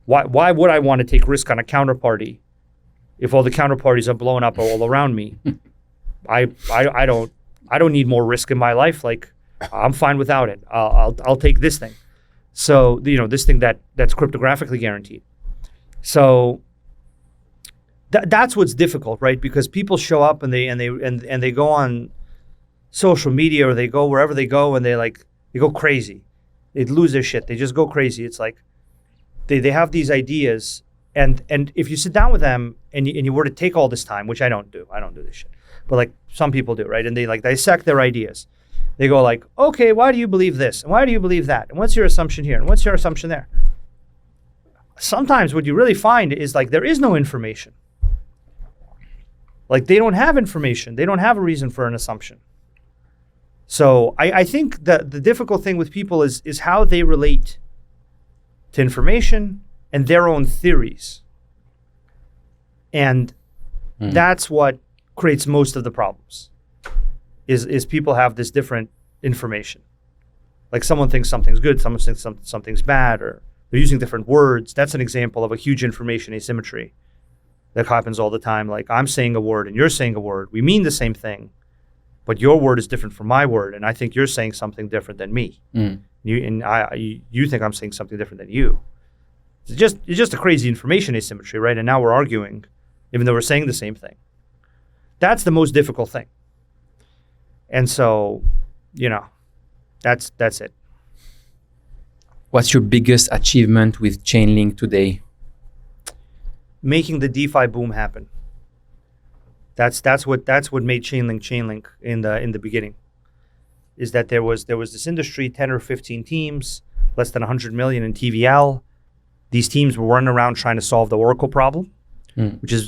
why would I want to take risk on a counterparty if all the counterparties are blowing up all around me? I don't need more risk in my life. Like I'm fine without it. I'll take this thing. So this thing that's cryptographically guaranteed. So that's what's difficult, right? Because people show up and they go on social media, or they go wherever they go, and they go crazy. They lose their shit. They just go crazy. It's like they have these ideas, and if you sit down with them and you were to take all this time, which I don't do this shit, but like some people do, right? And they like dissect their ideas. They go like, okay, why do you believe this? And why do you believe that? And what's your assumption here? And what's your assumption there? Sometimes what you really find is like there is no information. Like they don't have information. They don't have a reason for an assumption. So I think that the difficult thing with people is how they relate to information and their own theories. And that's what creates most of the problems. Is people have this different information. Like someone thinks something's good, someone thinks something's bad, or they're using different words. That's an example of a huge information asymmetry that happens all the time. Like I'm saying a word and you're saying a word. We mean the same thing, but your word is different from my word, and I think you're saying something different than me. You think I'm saying something different than you. It's just a crazy information asymmetry, right? And now we're arguing, even though we're saying the same thing. That's the most difficult thing. And so, that's it. What's your biggest achievement with Chainlink today? Making the DeFi boom happen. That's what made Chainlink in the beginning. Is that there was this industry, 10 or 15 teams, less than 100 million in TVL. These teams were running around trying to solve the Oracle problem,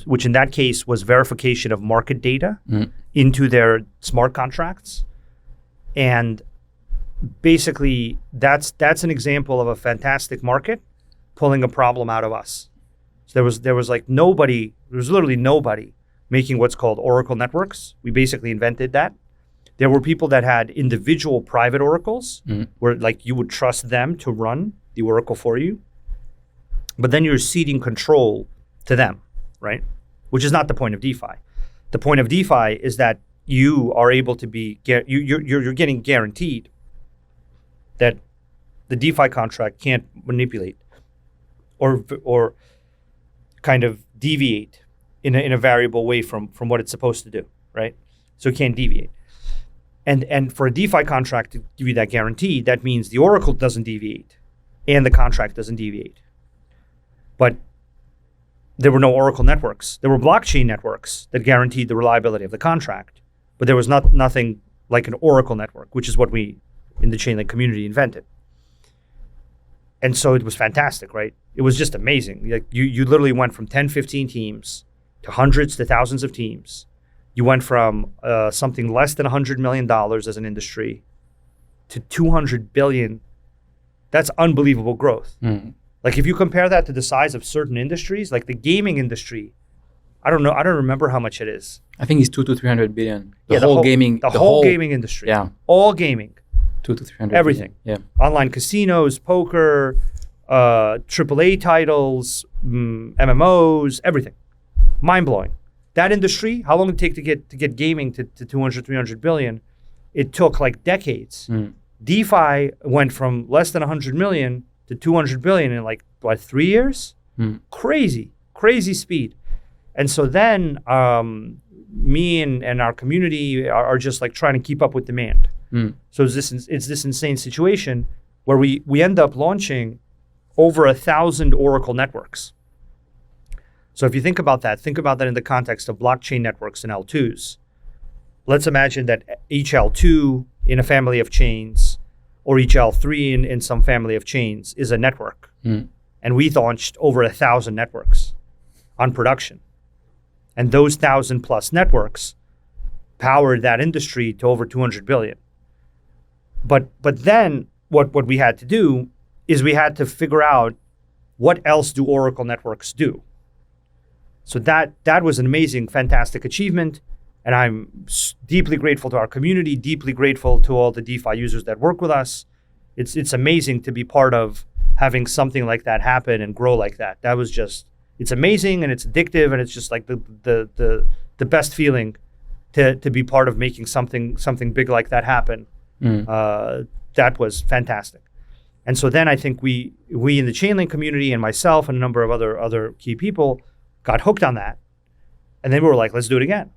which in that case was verification of market data into their smart contracts. And basically that's an example of a fantastic market pulling a problem out of us. So there was like nobody, there was literally nobody making what's called oracle networks. We basically invented that. There were people that had individual private oracles where like you would trust them to run the oracle for you. But then you're ceding control to them, right? Which is not the point of DeFi. The point of DeFi is that you are able to be, you're getting guaranteed that the DeFi contract can't manipulate or kind of deviate in a variable way from what it's supposed to do, right? So it can't deviate. And for a DeFi contract to give you that guarantee, that means the oracle doesn't deviate and the contract doesn't deviate. But there were no oracle networks. There were blockchain networks that guaranteed the reliability of the contract, but there was nothing like an oracle network, which is what we in the Chainlink community invented. And so it was fantastic, right? It was just amazing. Like you literally went from 10, 15 teams to hundreds to thousands of teams. You went from something less than $100 million as an industry to 200 billion. That's unbelievable growth. Like if you compare that to the size of certain industries, like the gaming industry, I don't know, I don't remember how much it is. I think it's 200 to 300 billion. The whole gaming industry. Yeah. All gaming. 200 to 300 everything. billion. Yeah. Online casinos, poker, AAA titles, MMOs, everything. Mind blowing. That industry, how long did it take to get gaming to 200, 300 billion? It took like decades. DeFi went from less than 100 million to 200 billion in like, what, 3 years? Crazy speed. And so then me and our community are just like trying to keep up with demand. So it's this insane situation where we end up launching over 1,000 oracle networks. So if you think about that in the context of blockchain networks and L2s. Let's imagine that each L2 in a family of chains or each L3 in some family of chains is a network. And we launched over 1,000 networks on production. And those 1,000 plus networks powered that industry to over 200 billion. But then what we had to do is we had to figure out what else do oracle networks do. So that was an amazing, fantastic achievement. And I'm deeply grateful to our community, deeply grateful to all the DeFi users that work with us. It's amazing to be part of having something like that happen and grow like that. That was just, it's amazing and it's addictive and it's just like the best feeling to be part of making something big like that happen. That was fantastic. And so then I think we in the Chainlink community and myself and a number of other key people got hooked on that. And then we were like, let's do it again.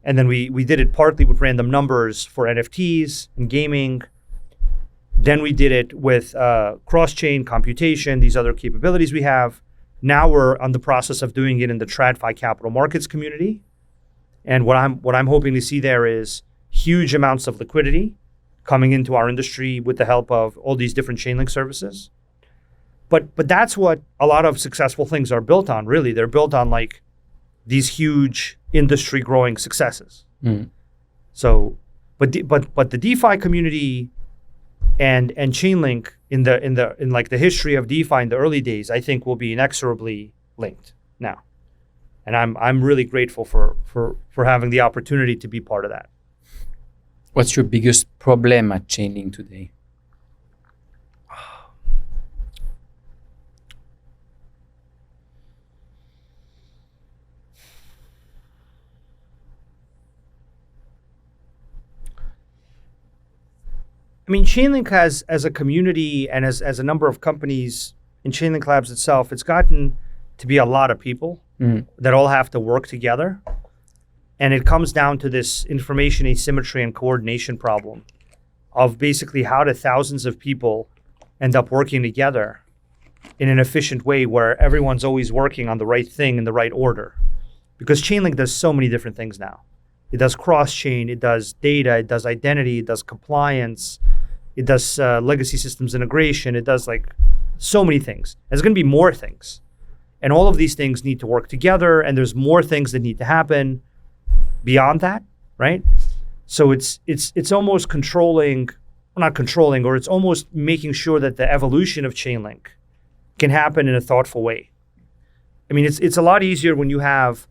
And then we did it partly with random numbers for NFTs and gaming. Then we did it with cross-chain computation, these other capabilities we have. Now we're on the process of doing it in the TradFi capital markets community. And what I'm hoping to see there is huge amounts of liquidity coming into our industry with the help of all these different Chainlink services. But that's what a lot of successful things are built on, really. They're built on like these huge industry growing successes. So, but the DeFi community and Chainlink in like the history of DeFi in the early days, I think will be inexorably linked now. And I'm really grateful for having the opportunity to be part of that. What's your biggest problem at Chainlink today? I mean, Chainlink has, as a community and as a number of companies in Chainlink Labs itself, it's gotten to be a lot of people that all have to work together. And it comes down to this information asymmetry and coordination problem of basically how do thousands of people end up working together in an efficient way where everyone's always working on the right thing in the right order. Because Chainlink does so many different things now. It does cross-chain, it does data, it does identity, it does compliance, it does legacy systems integration, it does like so many things. There's going to be more things. And all of these things need to work together, and there's more things that need to happen beyond that, right? So it's almost controlling not controlling, or it's almost making sure that the evolution of Chainlink can happen in a thoughtful way. I mean, it's a lot easier when you have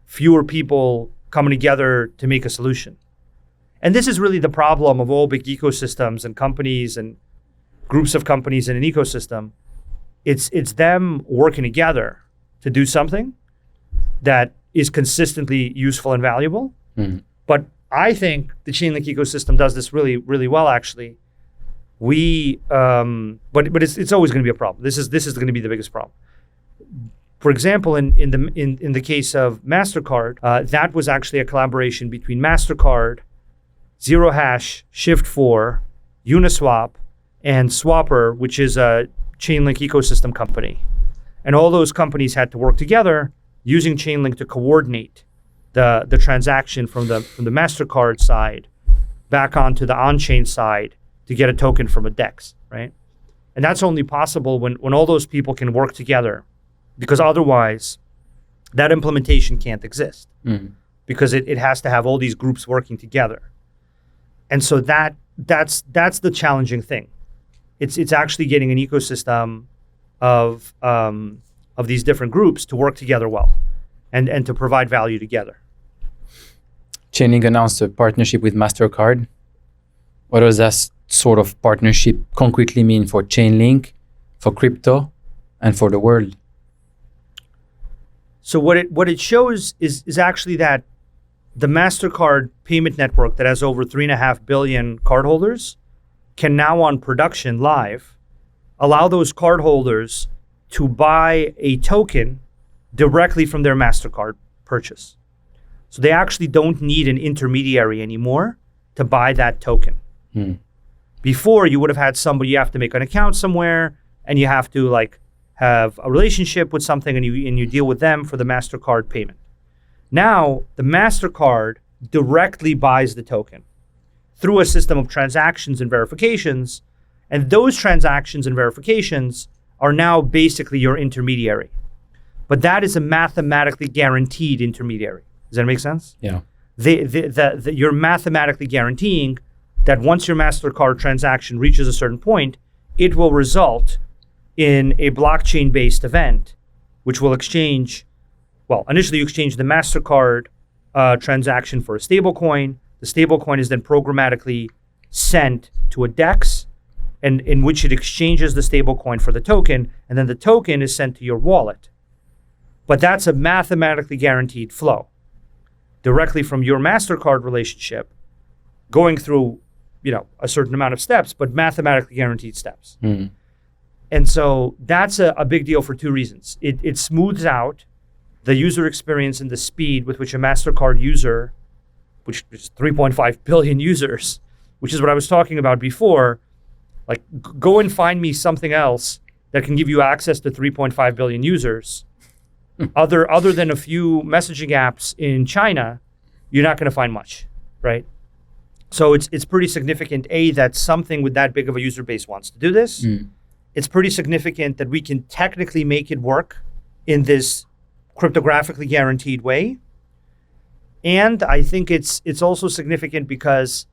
fewer people coming together to make a solution. And this is really the problem of all big ecosystems and companies and groups of companies in an ecosystem. It's them working together to do something that is consistently useful and valuable. But I think the Chainlink ecosystem does this really, really well, actually. But it's always going to be a problem. This is going to be the biggest problem. For example, in the case of Mastercard, that was actually a collaboration between Mastercard, Zero Hash, Shift4, Uniswap, and Swapper, which is a Chainlink ecosystem company. And all those companies had to work together using Chainlink to coordinate the transaction from the Mastercard side back onto the on-chain side to get a token from a DEX, right? And that's only possible when all those people can work together, because otherwise that implementation can't exist, because it has to have all these groups working together. And so that's the challenging thing. It's actually getting an ecosystem of these different groups to work together well and to provide value together. Chainlink announced a partnership with Mastercard. What does that sort of partnership concretely mean for Chainlink, for crypto, and for the world? So what it shows is actually that the Mastercard payment network that has over 3.5 billion cardholders can now, on production live, allow those cardholders to buy a token directly from their Mastercard purchase. So they actually don't need an intermediary anymore to buy that token. Before, you would have had somebody, you have to make an account somewhere, and you have to have a relationship with something, and you deal with them for the Mastercard payment. Now, the Mastercard directly buys the token through a system of transactions and verifications, and those transactions and verifications are now basically your intermediary. But that is a mathematically guaranteed intermediary. Does that make sense? Yeah. You're mathematically guaranteeing that once your Mastercard transaction reaches a certain point, it will result in a blockchain-based event, which will exchange, well, initially you exchange the Mastercard transaction for a stablecoin. The stablecoin is then programmatically sent to a DEX, and in which it exchanges the stablecoin for the token, and then the token is sent to your wallet. But that's a mathematically guaranteed flow directly from your Mastercard relationship, going through, a certain amount of steps, but mathematically guaranteed steps. And so that's a big deal for two reasons. It smooths out the user experience and the speed with which a Mastercard user, which is 3.5 billion users, which is what I was talking about before, go and find me something else that can give you access to 3.5 billion users. Other than a few messaging apps in China, you're not going to find much, right? So it's pretty significant, that something with that big of a user base wants to do this. It's pretty significant that we can technically make it work in this cryptographically guaranteed way. And I think it's also significant because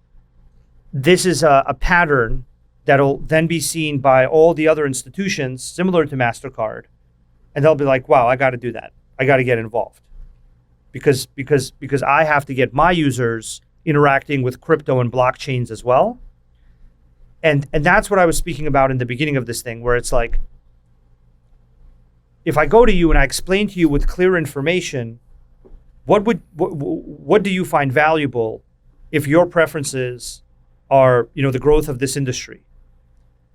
this is a pattern that'll then be seen by all the other institutions similar to MasterCard. And they'll be like, wow, I got to do that. I got to get involved. Because I have to get my users interacting with crypto and blockchains as well. And that's what I was speaking about in the beginning of this thing, where it's like, if I go to you and I explain to you with clear information, what do you find valuable if your preferences are, the growth of this industry?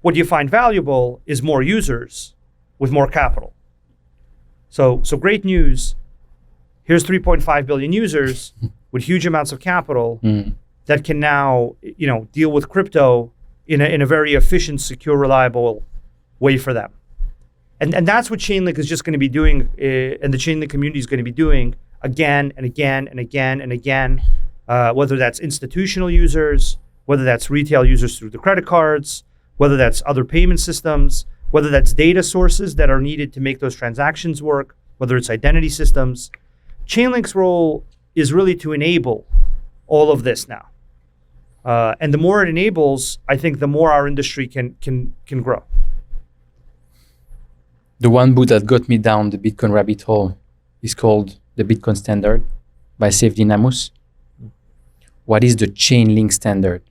What you find valuable is more users with more capital. So great news. Here's 3.5 billion users with huge amounts of capital that can now, deal with crypto in a very efficient, secure, reliable way for them. And that's what Chainlink is just going to be doing, and the Chainlink community is going to be doing again and again and again and again, whether that's institutional users, whether that's retail users through the credit cards, whether that's other payment systems, whether that's data sources that are needed to make those transactions work, whether it's identity systems. Chainlink's role is really to enable all of this now. And the more it enables, I think the more our industry can grow. The one book that got me down the Bitcoin rabbit hole is called The Bitcoin Standard by Sergey Nazarov. What is the Chainlink Standard?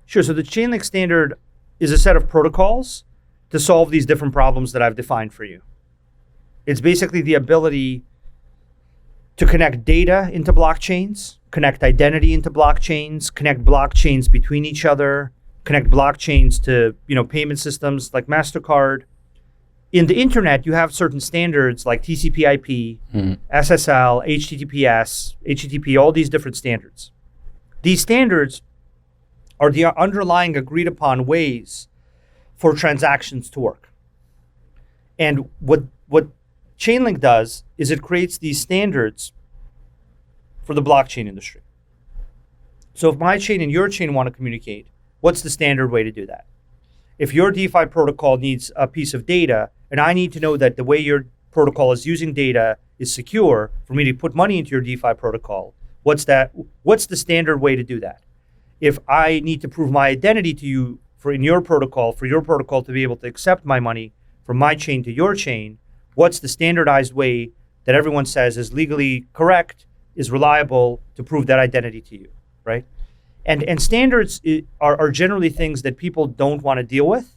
Sure. So the Chainlink Standard is a set of protocols to solve these different problems that I've defined for you. It's basically the ability to connect data into blockchains, connect identity into blockchains, connect blockchains between each other, connect blockchains to payment systems like Mastercard. In the internet, you have certain standards like TCP/IP, SSL, HTTPS, HTTP, all these different standards. These standards are the underlying agreed upon ways for transactions to work. And what Chainlink does is it creates these standards for the blockchain industry. So if my chain and your chain want to communicate, what's the standard way to do that? If your DeFi protocol needs a piece of data, and I need to know that the way your protocol is using data is secure for me to put money into your DeFi protocol, what's the standard way to do that? If I need to prove my identity to you for your protocol to be able to accept my money from my chain to your chain, what's the standardized way that everyone says is legally correct, is reliable to prove that identity to you, right? And standards are generally things that people don't want to deal with.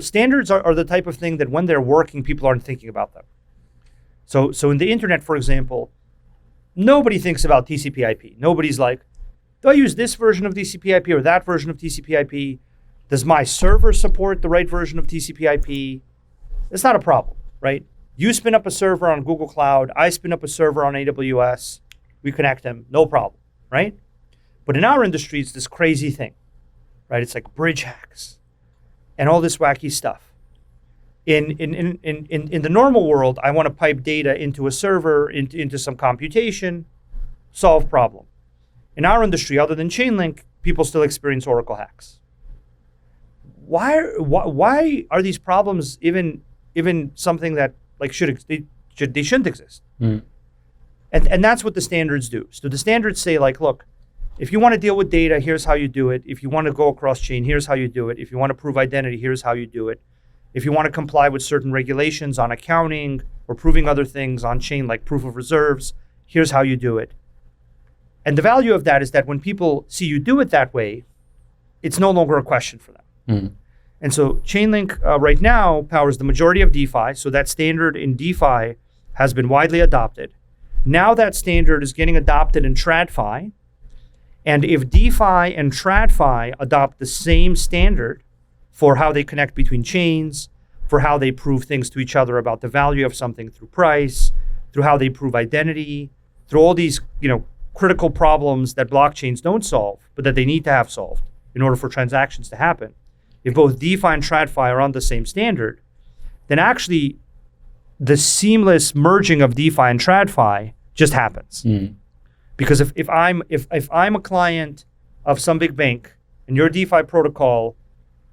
Standards are the type of thing that when they're working, people aren't thinking about them. So in the internet, for example, nobody thinks about TCP/IP. Nobody's like, do I use this version of TCP/IP or that version of TCP/IP? Does my server support the right version of TCP/IP? It's not a problem, right? You spin up a server on Google Cloud. I spin up a server on AWS. We connect them, no problem, right? But in our industry, it's this crazy thing, right? It's like bridge hacks and all this wacky stuff. In the normal world, I want to pipe data into a server, into some computation, solve problem. In our industry, other than Chainlink, people still experience Oracle hacks. Why are these problems even something that like they shouldn't exist? And that's what the standards do. So the standards say like, look, if you want to deal with data, here's how you do it. If you want to go across chain, here's how you do it. If you want to prove identity, here's how you do it. If you want to comply with certain regulations on accounting or proving other things on chain like proof of reserves, here's how you do it. And the value of that is that when people see you do it that way, it's no longer a question for them. And so Chainlink right now powers the majority of DeFi. So that standard in DeFi has been widely adopted. Now that standard is getting adopted in TradFi. And if DeFi and TradFi adopt the same standard for how they connect between chains, for how they prove things to each other about the value of something through price, through how they prove identity, through all these, critical problems that blockchains don't solve, but that they need to have solved in order for transactions to happen. If both DeFi and TradFi are on the same standard, then actually the seamless merging of DeFi and TradFi just happens. Because if I'm a client of some big bank and your DeFi protocol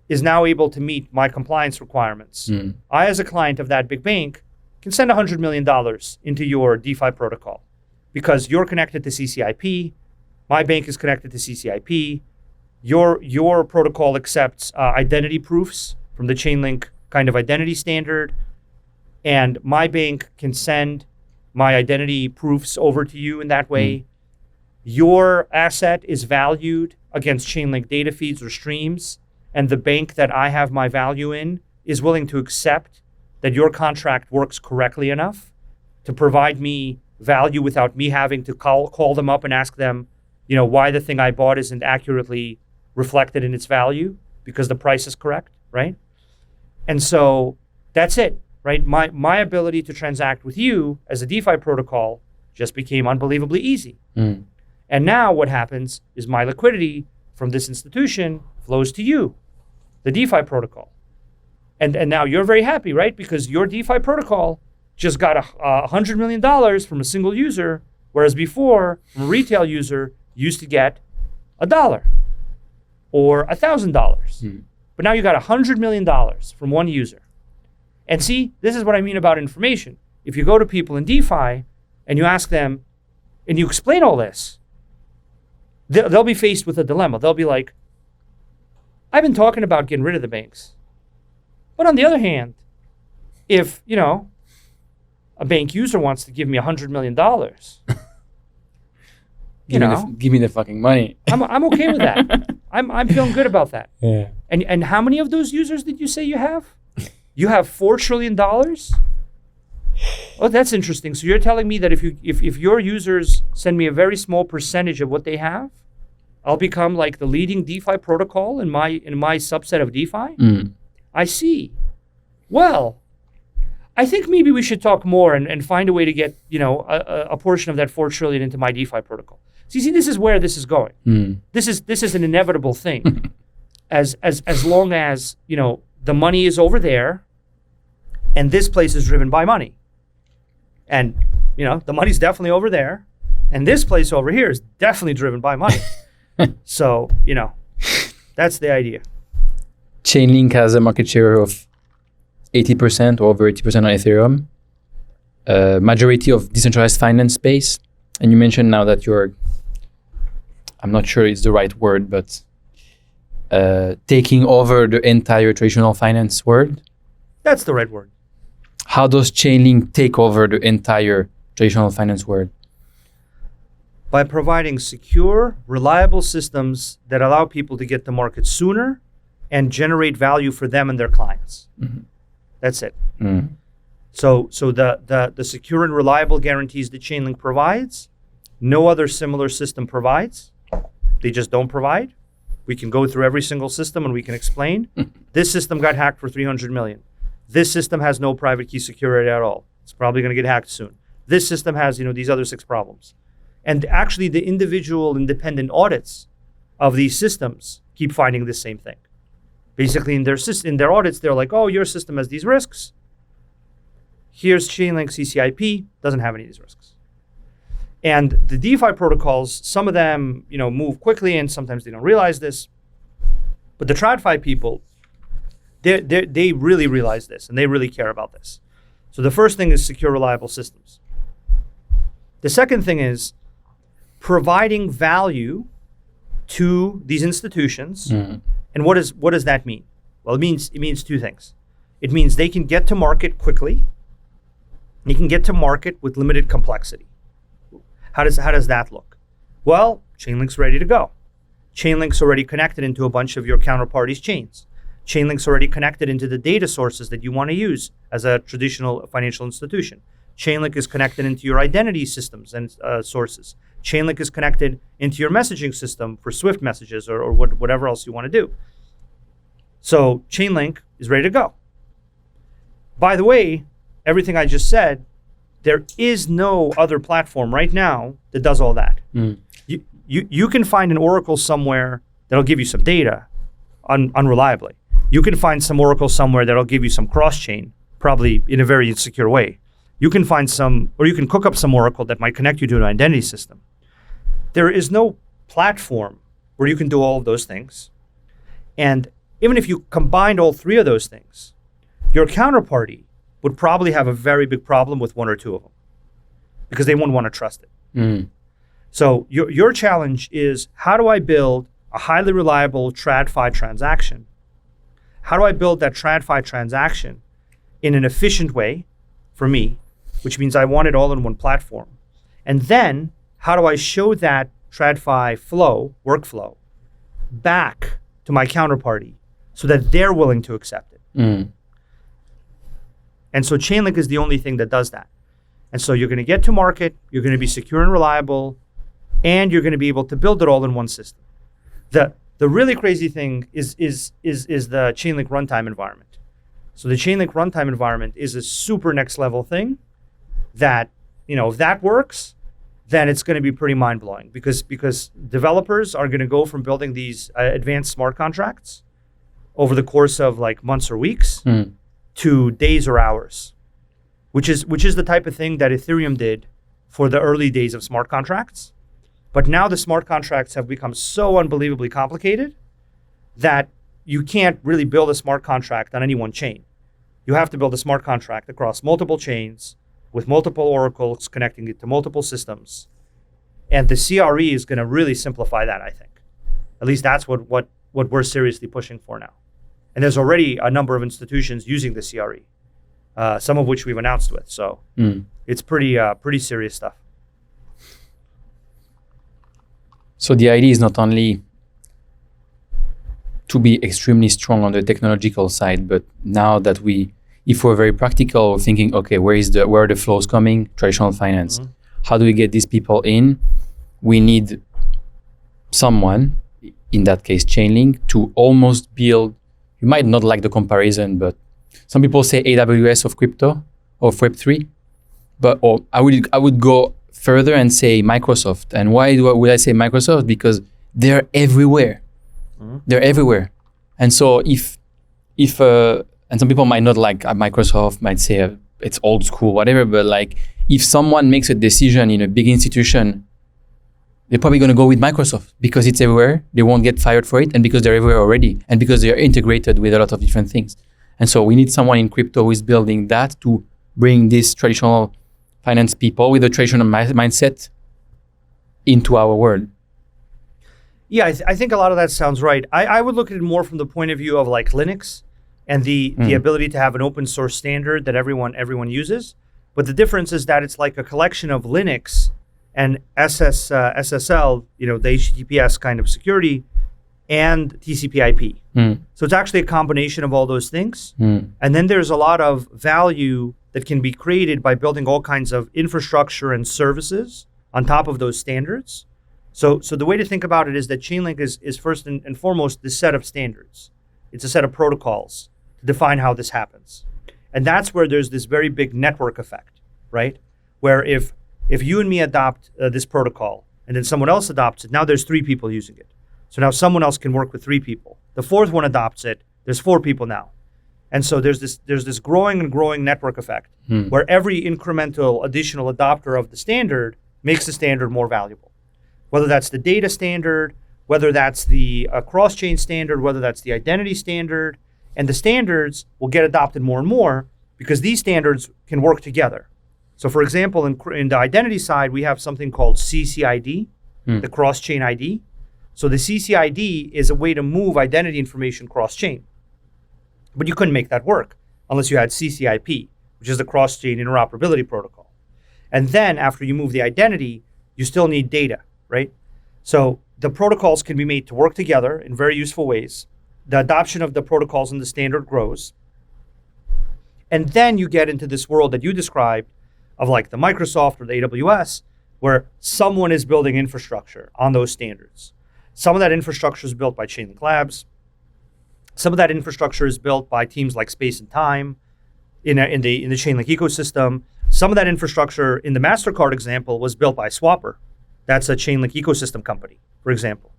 is now able to meet my compliance requirements, I as a client of that big bank can send $100 million into your DeFi protocol because you're connected to CCIP, my bank is connected to CCIP, your protocol accepts identity proofs from the Chainlink kind of identity standard, and my bank can send my identity proofs over to you in that way. Your asset is valued against Chainlink data feeds or streams, and the bank that I have my value in is willing to accept that your contract works correctly enough to provide me value without me having to call them up and ask them, why the thing I bought isn't accurately reflected in its value because the price is correct, right? And so that's it, right? My ability to transact with you as a DeFi protocol just became unbelievably easy. And now what happens is my liquidity from this institution flows to you, the DeFi protocol. And now you're very happy, right? Because your DeFi protocol just got $100 million from a single user, whereas before, from a retail user, used to get $1 or $1,000. But now you got $100 million from one user. And see, this is what I mean about information. If you go to people in DeFi and you ask them, and you explain all this, they'll be faced with a dilemma. They'll be like, I've been talking about getting rid of the banks. But on the other hand, if, a bank user wants to give me $100 million, give me the fucking money. I'm okay with that. I'm feeling good about that. Yeah. And how many of those users did you say you have? You have $4 trillion? Oh, that's interesting. So you're telling me that if your users send me a very small percentage of what they have, I'll become like the leading DeFi protocol in my subset of DeFi? I see. Well, I think maybe we should talk more and find a way to get a portion of that 4 trillion into my DeFi protocol. So you see, this is where this is going. This is an inevitable thing. as long as the money is over there, and this place is driven by money, and the money's definitely over there, and this place over here is definitely driven by money. So that's the idea. Chainlink has a market share of 80% or over 80% on Ethereum. Majority of decentralized finance space. And you mentioned now that you're, I'm not sure it's the right word, but taking over the entire traditional finance world. That's the right word. How does Chainlink take over the entire traditional finance world? By providing secure, reliable systems that allow people to get to market sooner and generate value for them and their clients. That's it. So the secure and reliable guarantees that Chainlink provides, no other similar system provides. They just don't provide. We can go through every single system and we can explain. This system got hacked for 300 million. This system has no private key security at all. It's probably going to get hacked soon. This system has these other 6 problems. And actually the individual independent audits of these systems keep finding the same thing. Basically in their audits, they're like, oh, your system has these risks. Here's Chainlink CCIP, doesn't have any of these risks. And the DeFi protocols, some of them, move quickly and sometimes they don't realize this. But the TradFi people, they really realize this and they really care about this. So the first thing is secure, reliable systems. The second thing is providing value to these institutions. And what does that mean? Well, it means 2 things. It means they can get to market quickly. They can get to market with limited complexity. How does that look? Well, Chainlink's ready to go. Chainlink's already connected into a bunch of your counterparties' chains. Chainlink's already connected into the data sources that you want to use as a traditional financial institution. Chainlink is connected into your identity systems and sources. Chainlink is connected into your messaging system for Swift messages or whatever else you want to do. So Chainlink is ready to go. By the way, everything I just said, there is no other platform right now that does all that. You can find an Oracle somewhere that'll give you some data unreliably. You can find some Oracle somewhere that'll give you some cross-chain, probably in a very insecure way. You can find you can cook up some Oracle that might connect you to an identity system. There is no platform where you can do all of those things. And even if you combined all 3 of those things, your counterparty would probably have a very big problem with 1 or 2 of them because they wouldn't want to trust it. So your challenge is, how do I build a highly reliable TradFi transaction? How do I build that TradFi transaction in an efficient way for me, which means I want it all in one platform? And then how do I show that TradFi workflow back to my counterparty so that they're willing to accept it? And so Chainlink is the only thing that does that. And so you're going to get to market, you're going to be secure and reliable, and you're going to be able to build it all in one system. The really crazy thing is the Chainlink Runtime environment. So the Chainlink Runtime environment is a super next level thing that, if that works, then it's going to be pretty mind-blowing because developers are going to go from building these advanced smart contracts over the course of like months or weeks to days or hours, which is the type of thing that Ethereum did for the early days of smart contracts. But now the smart contracts have become so unbelievably complicated that you can't really build a smart contract on any one chain. You have to build a smart contract across multiple chains with multiple oracles connecting it to multiple systems. And the CRE is going to really simplify that, I think. At least that's what we're seriously pushing for now. And there's already a number of institutions using the CRE, some of which we've announced with. So it's pretty serious stuff. So the idea is not only to be extremely strong on the technological side, but now that if we're very practical, thinking, okay, where are the flows coming? Traditional finance. How do we get these people in? We need someone, in that case, Chainlink, to almost build. You might not like the comparison, but some people say AWS of crypto or Web3, or I would go further and say Microsoft. And why would I say Microsoft? Because they're everywhere. They're everywhere. And so if and some people might not like Microsoft, might say it's old school, whatever, but like if someone makes a decision in a big institution, they're probably going to go with Microsoft because it's everywhere. They won't get fired for it, and because they're everywhere already, and because they're integrated with a lot of different things. And so we need someone in crypto who is building that to bring these traditional finance people with a traditional mindset into our world. Yeah, I think a lot of that sounds right. I would look at it more from the point of view of like Linux and the ability to have an open source standard that everyone uses. But the difference is that it's like a collection of Linux and SSL, the HTTPS kind of security, and TCP/IP. So it's actually a combination of all those things. And then there's a lot of value that can be created by building all kinds of infrastructure and services on top of those standards. So the way to think about it is that Chainlink is first and foremost this set of standards. It's a set of protocols to define how this happens. And that's where there's this very big network effect, right? Where if you and me adopt this protocol and then someone else adopts it, now there's 3 people using it. So now someone else can work with 3 people. The 4th one adopts it, there's 4 people now. And so there's this growing and growing network effect where every incremental additional adopter of the standard makes the standard more valuable. Whether that's the data standard, whether that's the cross-chain standard, whether that's the identity standard, and the standards will get adopted more and more because these standards can work together. So for example, in the identity side, we have something called CCID, the cross-chain ID. So the CCID is a way to move identity information cross-chain. But you couldn't make that work unless you had CCIP, which is the cross-chain interoperability protocol. And then after you move the identity, you still need data, right? So the protocols can be made to work together in very useful ways. The adoption of the protocols in the standard grows. And then you get into this world that you described of like the Microsoft or the AWS, where someone is building infrastructure on those standards. Some of that infrastructure is built by Chainlink Labs. Some of that infrastructure is built by teams like Space and Time in the Chainlink ecosystem. Some of that infrastructure in the Mastercard example was built by Swapper. That's a Chainlink ecosystem company, for example.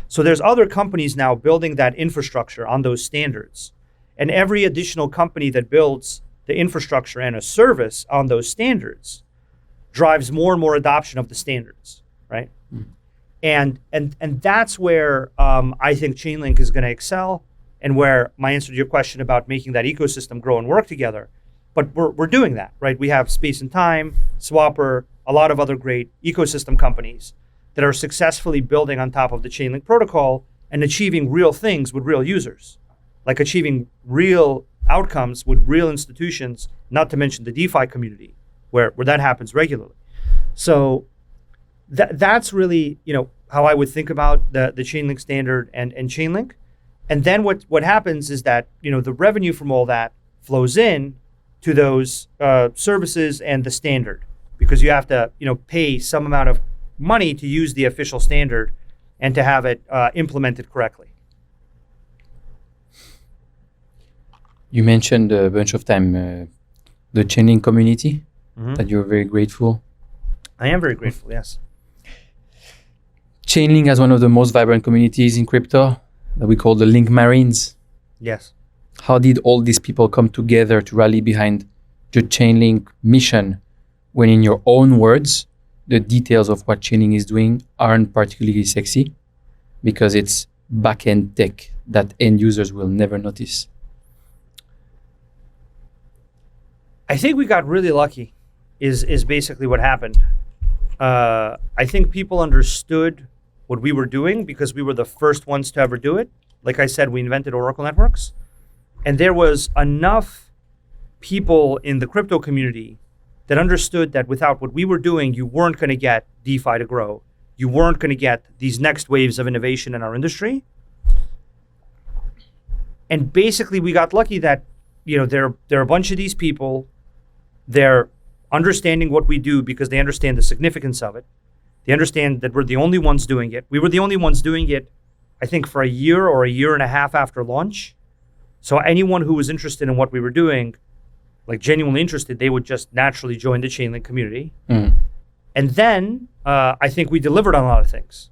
So there's other companies now building that infrastructure on those standards. And every additional company that builds the infrastructure and a service on those standards drives more and more adoption of the standards, right? And that's where I think Chainlink is going to excel, and where my answer to your question about making that ecosystem grow and work together. But we're doing that, right? We have Space and Time, Swapper, a lot of other great ecosystem companies that are successfully building on top of the Chainlink protocol and achieving real things with real users, like achieving real outcomes with real institutions, not to mention the DeFi community, where that happens regularly. So that's really, how I would think about the Chainlink standard and Chainlink. And then what happens is that, the revenue from all that flows in to those services and the standard, because you have to, pay some amount of money to use the official standard and to have it implemented correctly. You mentioned a bunch of time the Chainlink community, that you're very grateful. I am very grateful, yes. Chainlink has one of the most vibrant communities in crypto that we call the Link Marines. Yes. How did all these people come together to rally behind the Chainlink mission when, in your own words, the details of what Chainlink is doing aren't particularly sexy because it's back-end tech that end users will never notice? I think we got really lucky is basically what happened. I think people understood what we were doing because we were the first ones to ever do it. Like I said, we invented Oracle networks. And there was enough people in the crypto community that understood that without what we were doing, you weren't going to get DeFi to grow. You weren't going to get these next waves of innovation in our industry. And basically, we got lucky that, there are a bunch of these people. They're understanding what we do because they understand the significance of it. They understand that we're the only ones doing it. We were the only ones doing it, I think, for a year or a year and a half after launch. So anyone who was interested in what we were doing, like genuinely interested, they would just naturally join the Chainlink community. And then I think we delivered on a lot of things.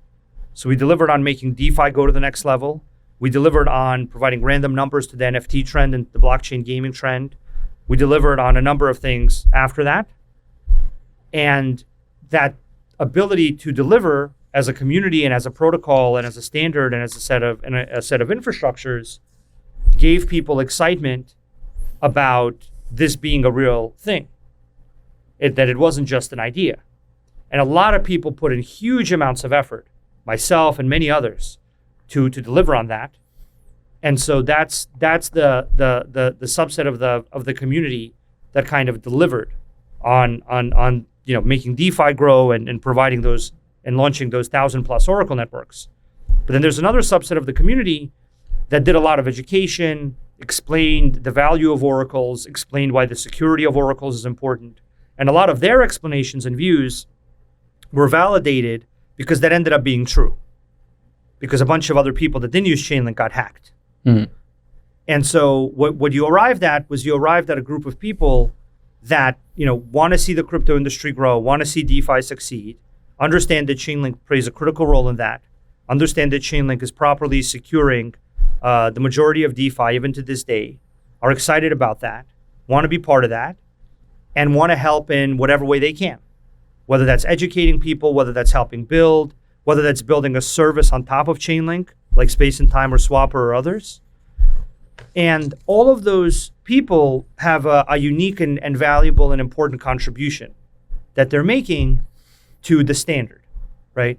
So we delivered on making DeFi go to the next level. We delivered on providing random numbers to the NFT trend and the blockchain gaming trend. We delivered on a number of things after that. And that ability to deliver as a community and as a protocol and as a standard and as a set of infrastructures gave people excitement about this being a real thing, that it wasn't just an idea. And a lot of people put in huge amounts of effort, myself and many others, to deliver on that. And so that's the subset of the community that kind of delivered on making DeFi grow and providing those and launching those 1,000+ Oracle networks. But then there's another subset of the community that did a lot of education, explained the value of oracles, explained why the security of oracles is important. And a lot of their explanations and views were validated because that ended up being true. Because a bunch of other people that didn't use Chainlink got hacked. And so what you arrived at a group of people that want to see the crypto industry grow, want to see DeFi succeed, understand that Chainlink plays a critical role in that, understand that Chainlink is properly securing the majority of DeFi even to this day, are excited about that, want to be part of that, and want to help in whatever way they can. Whether that's educating people, whether that's helping build, whether that's building a service on top of Chainlink, like Space and Time or Swapper or others. And all of those people have a unique and valuable and important contribution that they're making to the standard, right?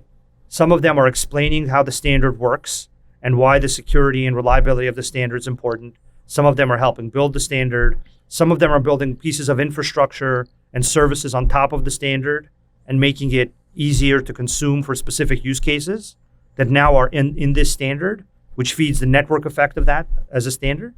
Some of them are explaining how the standard works and why the security and reliability of the standard is important. Some of them are helping build the standard. Some of them are building pieces of infrastructure and services on top of the standard and making it easier to consume for specific use cases that now are in this standard, which feeds the network effect of that as a standard.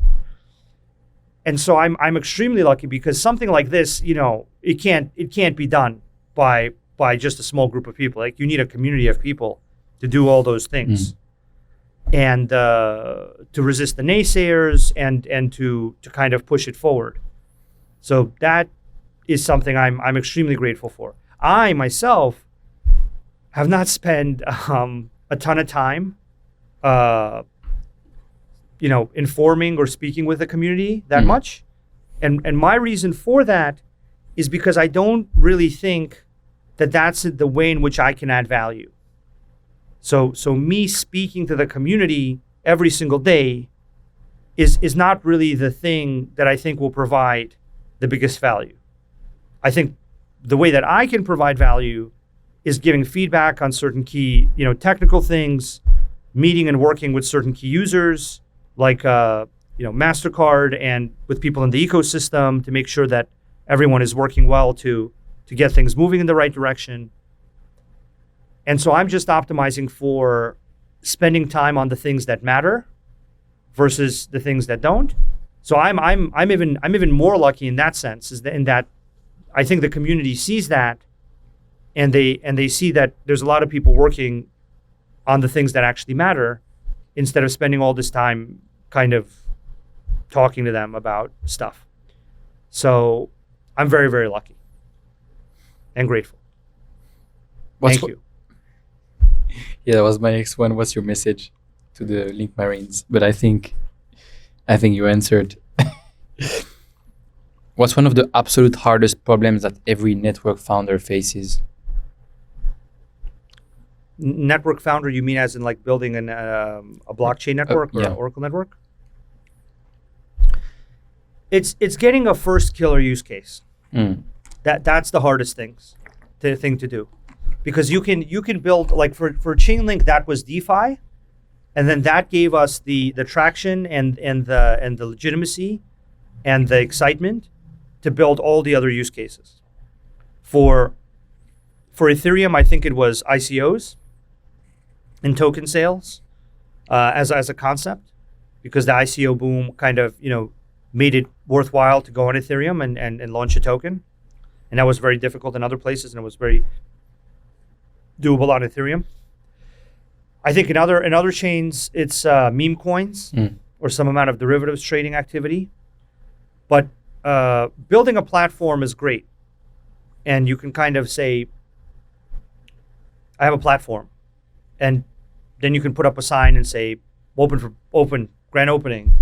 And so I'm extremely lucky because something like this, it can't be done by just a small group of people. Like, you need a community of people to do all those things. And to resist the naysayers and to kind of push it forward. So that is something I'm extremely grateful for. I myself have not spent a ton of time, informing or speaking with the community that much. And my reason for that is because I don't really think that that's the way in which I can add value. So me speaking to the community every single day is not really the thing that I think will provide the biggest value. I think the way that I can provide value is giving feedback on certain key, technical things, meeting and working with certain key users like, Mastercard, and with people in the ecosystem to make sure that everyone is working well to get things moving in the right direction. And so I'm just optimizing for spending time on the things that matter versus the things that don't. So I'm even more lucky in that sense, in that I think the community sees that, and they see that there's a lot of people working on the things that actually matter instead of spending all this time kind of talking to them about stuff. So I'm very, very lucky and grateful. Thank you. Yeah, that was my next one. What's your message to the Link Marines? But I think you answered. What's one of the absolute hardest problems that every network founder faces? Network founder, you mean as in like building a blockchain network or an Oracle network? It's getting a first killer use case. That's the hardest thing to do. because you can build, like for Chainlink, that was DeFi, and then that gave us the traction and the legitimacy and the excitement to build all the other use cases. For Ethereum, I think it was ICOs and token sales as a concept, because the ICO boom kind of made it worthwhile to go on Ethereum and launch a token, and that was very difficult in other places, and it was very doable on Ethereum. I think in other chains, it's meme coins or some amount of derivatives trading activity. But building a platform is great. And you can kind of say, I have a platform. And then you can put up a sign and say, grand opening.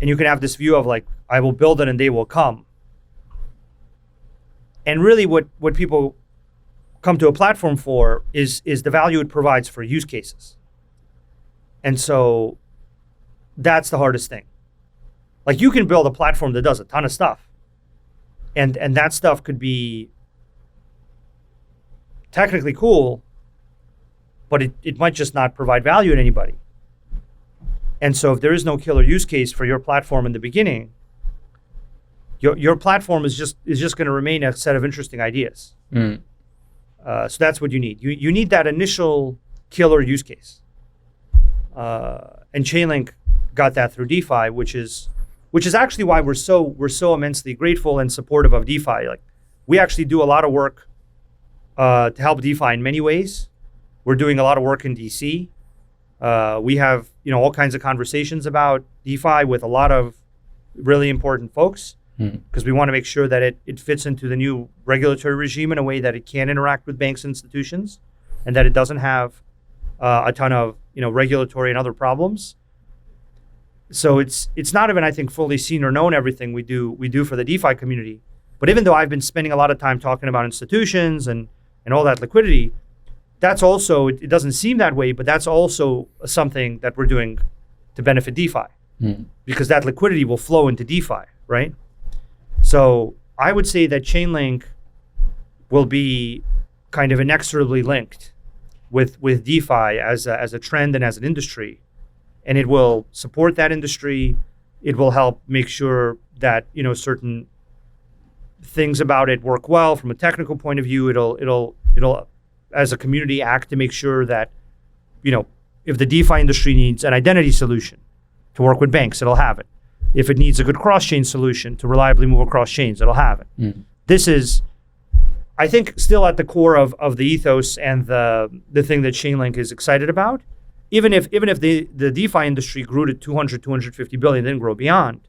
And you can have this view of like, I will build it and they will come. And really what people come to a platform for is the value it provides for use cases. And so that's the hardest thing. Like, you can build a platform that does a ton of stuff, and that stuff could be technically cool, but it might just not provide value to anybody. And so if there is no killer use case for your platform in the beginning, your platform is just going to remain a set of interesting ideas. So that's what you need. You need that initial killer use case. And Chainlink got that through DeFi, which is actually why we're so immensely grateful and supportive of DeFi. Like, we actually do a lot of work to help DeFi in many ways. We're doing a lot of work in DC. We have all kinds of conversations about DeFi with a lot of really important folks, because we want to make sure that it fits into the new regulatory regime in a way that it can interact with banks and institutions, and that it doesn't have a ton of regulatory and other problems. So it's not even, I think, fully seen or known everything we do for the DeFi community. But even though I've been spending a lot of time talking about institutions and all that liquidity, that's also, it doesn't seem that way, but that's also something that we're doing to benefit DeFi, because that liquidity will flow into DeFi, right? So I would say that Chainlink will be kind of inexorably linked with DeFi as a trend and as an industry. And it will support that industry. It will help make sure that certain things about it work well from a technical point of view. It'll as a community act to make sure that if the DeFi industry needs an identity solution to work with banks, it'll have it. If it needs a good cross-chain solution to reliably move across chains, it'll have it. This is, I think, still at the core of the ethos and the thing that Chainlink is excited about. Even if the DeFi industry grew to 250 billion, didn't grow beyond,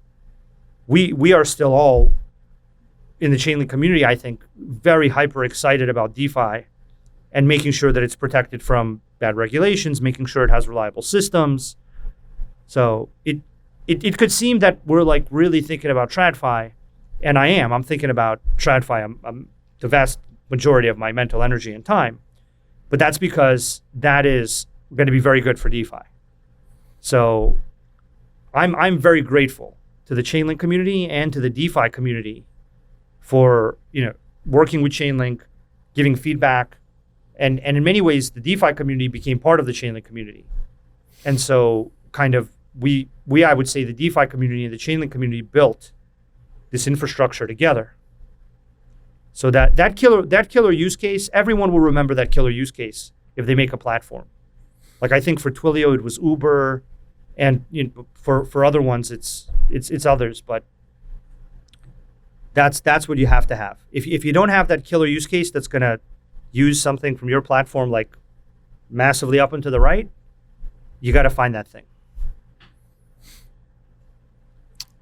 we are still all in the Chainlink community, I think, very hyper excited about DeFi and making sure that it's protected from bad regulations, making sure it has reliable systems. So it could seem that we're like really thinking about TradFi, and I'm thinking about TradFi. I'm the vast majority of my mental energy and time, but that's because that is going to be very good for DeFi. So I'm very grateful to the Chainlink community and to the DeFi community for working with Chainlink, giving feedback, and in many ways the DeFi community became part of the Chainlink community. And so kind of we I would say the DeFi community and the Chainlink community built this infrastructure together. So that killer use case, everyone will remember that killer use case if they make a platform. Like, I think for Twilio it was Uber, and for other ones it's others, but that's what you have to have. If you don't have that killer use case that's gonna use something from your platform like massively up and to the right, you got to find that thing.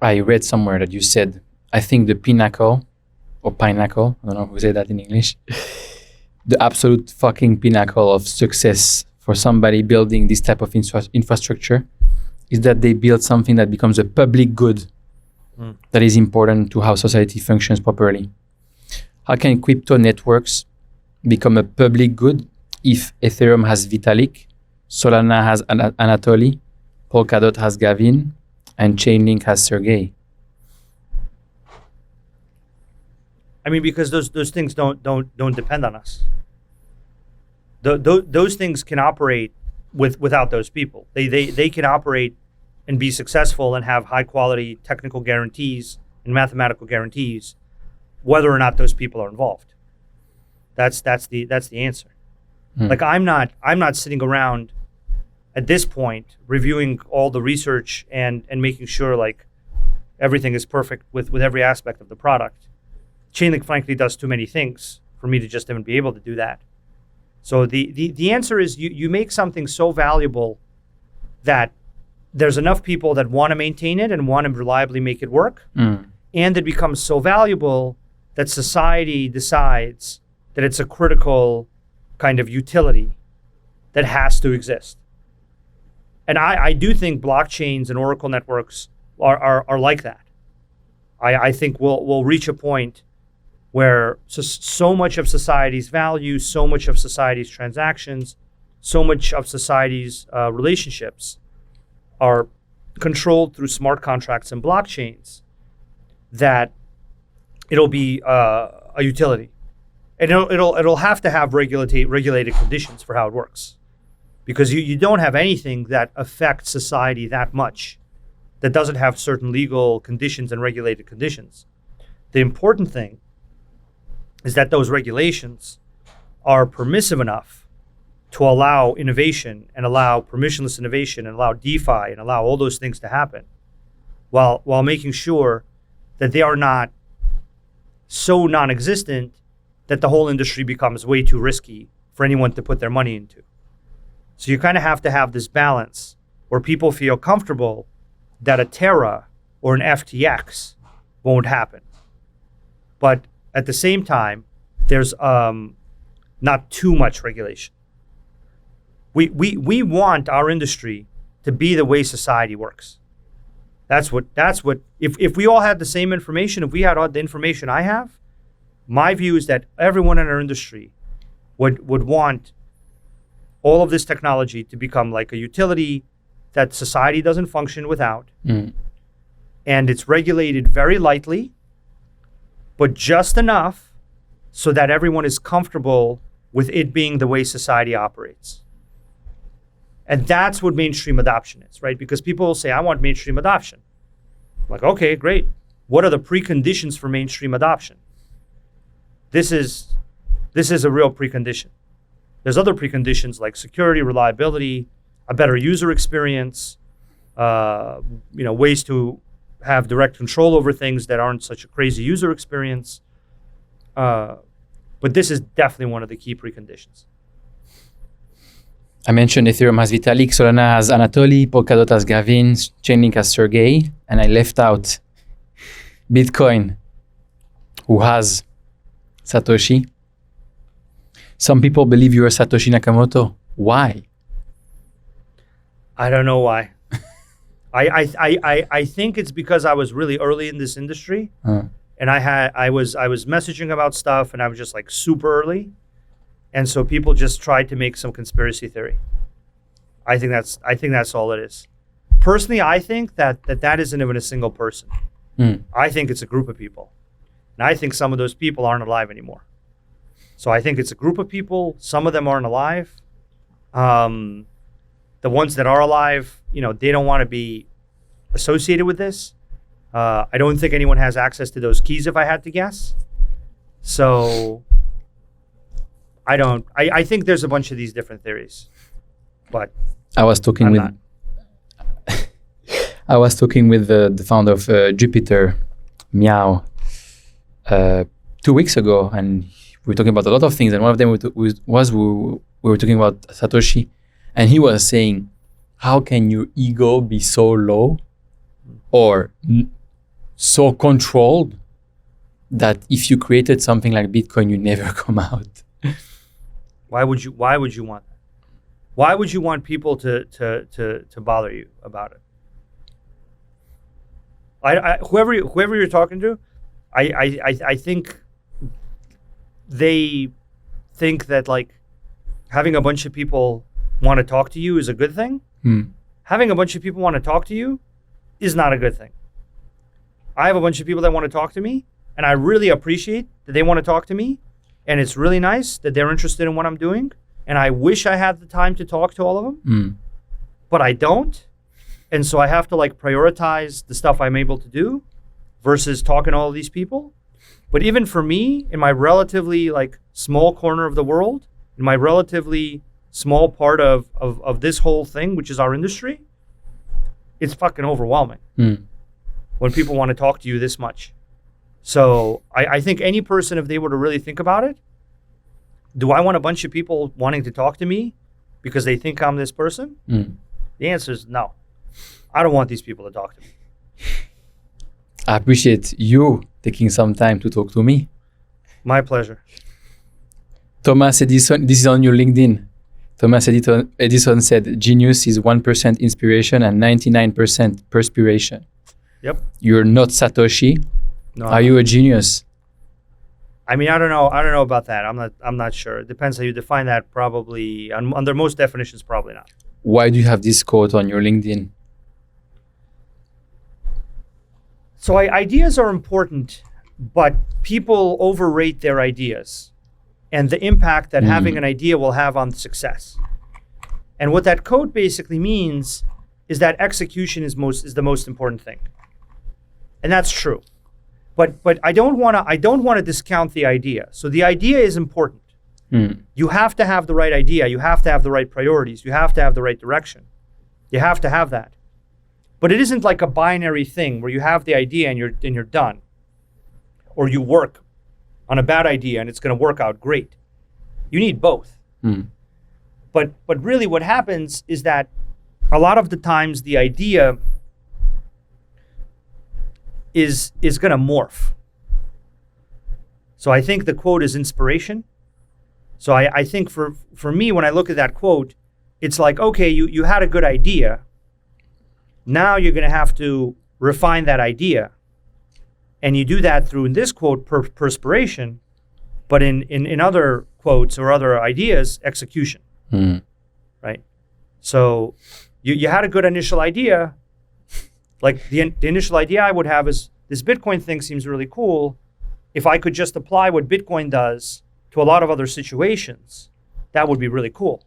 I read somewhere that you said, I think the pinnacle, or pineapple, I don't know who say that in English, the absolute fucking pinnacle of success for somebody building this type of infrastructure is that they build something that becomes a public good that is important to how society functions properly. How can crypto networks become a public good if Ethereum has Vitalik, Solana has Anatoly, Polkadot has Gavin, and Chainlink has Sergey? I mean, because those things don't depend on us. those things can operate without those people. They can operate and be successful and have high quality technical guarantees and mathematical guarantees, whether or not those people are involved. That's the answer. Like I'm not sitting around at this point reviewing all the research and making sure like everything is perfect with every aspect of the product. Chainlink frankly does too many things for me to just even be able to do that. So the answer is you make something so valuable that there's enough people that want to maintain it and want to reliably make it work. And it becomes so valuable that society decides that it's a critical kind of utility that has to exist. And I do think blockchains and Oracle networks are like that. I think we'll reach a point where so much of society's value, so much of society's transactions, so much of society's relationships are controlled through smart contracts and blockchains that it'll be a utility. And it'll have to have regulated conditions for how it works. Because you don't have anything that affects society that much that doesn't have certain legal conditions and regulated conditions. The important thing is that those regulations are permissive enough to allow innovation and allow permissionless innovation and allow DeFi and allow all those things to happen while making sure that they are not so non-existent that the whole industry becomes way too risky for anyone to put their money into. So you kind of have to have this balance where people feel comfortable that a Terra or an FTX won't happen. But at the same time, there's not too much regulation. We want our industry to be the way society works. That's what if we all had the same information, if we had all the information I have, my view is that everyone in our industry would want all of this technology to become like a utility that society doesn't function without. And it's regulated very lightly, but just enough so that everyone is comfortable with it being the way society operates. And that's what mainstream adoption is, right? Because people will say, I want mainstream adoption. I'm like, okay, great. What are the preconditions for mainstream adoption? This is a real precondition. There's other preconditions like security, reliability, a better user experience, ways to have direct control over things that aren't such a crazy user experience. But this is definitely one of the key preconditions. I mentioned Ethereum has Vitalik, Solana has Anatoly, Polkadot has Gavin, Chainlink has Sergey, and I left out Bitcoin, who has Satoshi. Some people believe you're Satoshi Nakamoto. Why? I don't know why. I think it's because I was really early in this industry, and I was messaging about stuff, and I was just like super early, and so people just tried to make some conspiracy theory. I think that's all it is. Personally, I think that isn't even a single person. I think it's a group of people, and I think some of those people aren't alive anymore. So I think it's a group of people. Some of them aren't alive. The ones that are alive, they don't want to be associated with this. I don't think anyone has access to those keys, if I had to guess. So I think there's a bunch of these different theories, but I was talking with the founder of Jupiter, Meow, 2 weeks ago, and we were talking about a lot of things, and one of them we were talking about Satoshi, and he was saying, how can your ego be so low or so controlled that if you created something like Bitcoin, you never come out? Why would you want that? Why would you want people to bother you about it? Whoever you're talking to, I think they think that like having a bunch of people want to talk to you is a good thing. Having a bunch of people want to talk to you is not a good thing. I have a bunch of people that want to talk to me, and I really appreciate that they want to talk to me, and it's really nice that they're interested in what I'm doing. and I wish I had the time to talk to all of them, but I don't. And so I have to like prioritize the stuff I'm able to do versus talking to all of these people. But even for me, in my relatively like small corner of the world, in my relatively small part of this whole thing, which is our industry, it's fucking overwhelming when people want to talk to you this much. So I think any person, if they were to really think about it, do I want a bunch of people wanting to talk to me because they think I'm this person? The answer is no. I don't want these people to talk to me. I appreciate you taking some time to talk to me. My pleasure. Thomas Edison, this is on your LinkedIn. Thomas Edison said, genius is 1% inspiration and 99% perspiration. Yep. You're not Satoshi. No, Are you a genius? I mean, I don't know about that. I'm not sure. It depends how you define that. Probably under most definitions, probably not. Why do you have this quote on your LinkedIn? So ideas are important, but people overrate their ideas and the impact that having an idea will have on success. And what that quote basically means is that execution is the most important thing. And that's true. But I don't want to discount the idea. So the idea is important. You have to have the right idea. You have to have the right priorities. You have to have the right direction. You have to have that. But it isn't like a binary thing where you have the idea and you're done. Or you work on a bad idea and it's going to work out great. You need both. But really what happens is that a lot of the times the idea is going to morph. So I think the quote is inspiration. So I think for me, when I look at that quote, it's like, okay, you had a good idea. Now you're going to have to refine that idea. And you do that through, in this quote, perspiration, but in other quotes or other ideas, execution, right? So you had a good initial idea. Like the initial idea I would have is, this Bitcoin thing seems really cool. If I could just apply what Bitcoin does to a lot of other situations, that would be really cool.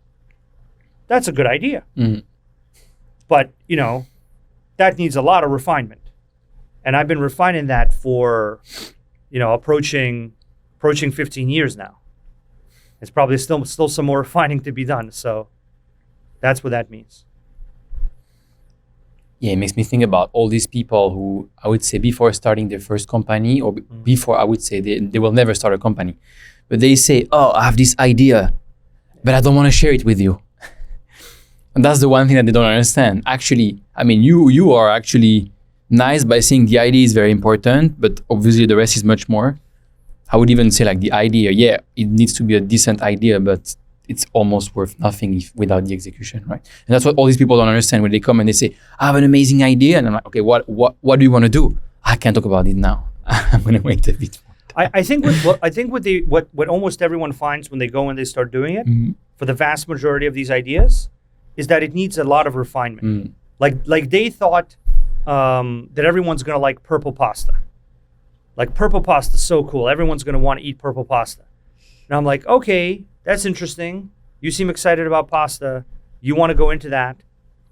That's a good idea. But, that needs a lot of refinement. And I've been refining that for, approaching 15 years now. It's probably still some more refining to be done. So that's what that means. Yeah, it makes me think about all these people who, I would say, before starting their first company, or before, I would say, they will never start a company. But they say, oh, I have this idea, but I don't want to share it with you. And that's the one thing that they don't understand. Actually, I mean, you are actually nice by saying the idea is very important, but obviously the rest is much more. I would even say like the idea, yeah, it needs to be a decent idea, but it's almost worth nothing without the execution, right? And that's what all these people don't understand when they come and they say, I have an amazing idea. And I'm like, okay, what do you want to do? I can't talk about it now. I'm going to wait a bit. I think what almost everyone finds when they go and they start doing it, for the vast majority of these ideas, is that it needs a lot of refinement. Like they thought that everyone's going to like purple pasta. Like purple pasta is so cool. Everyone's going to want to eat purple pasta. And I'm like, okay, that's interesting. You seem excited about pasta. You want to go into that.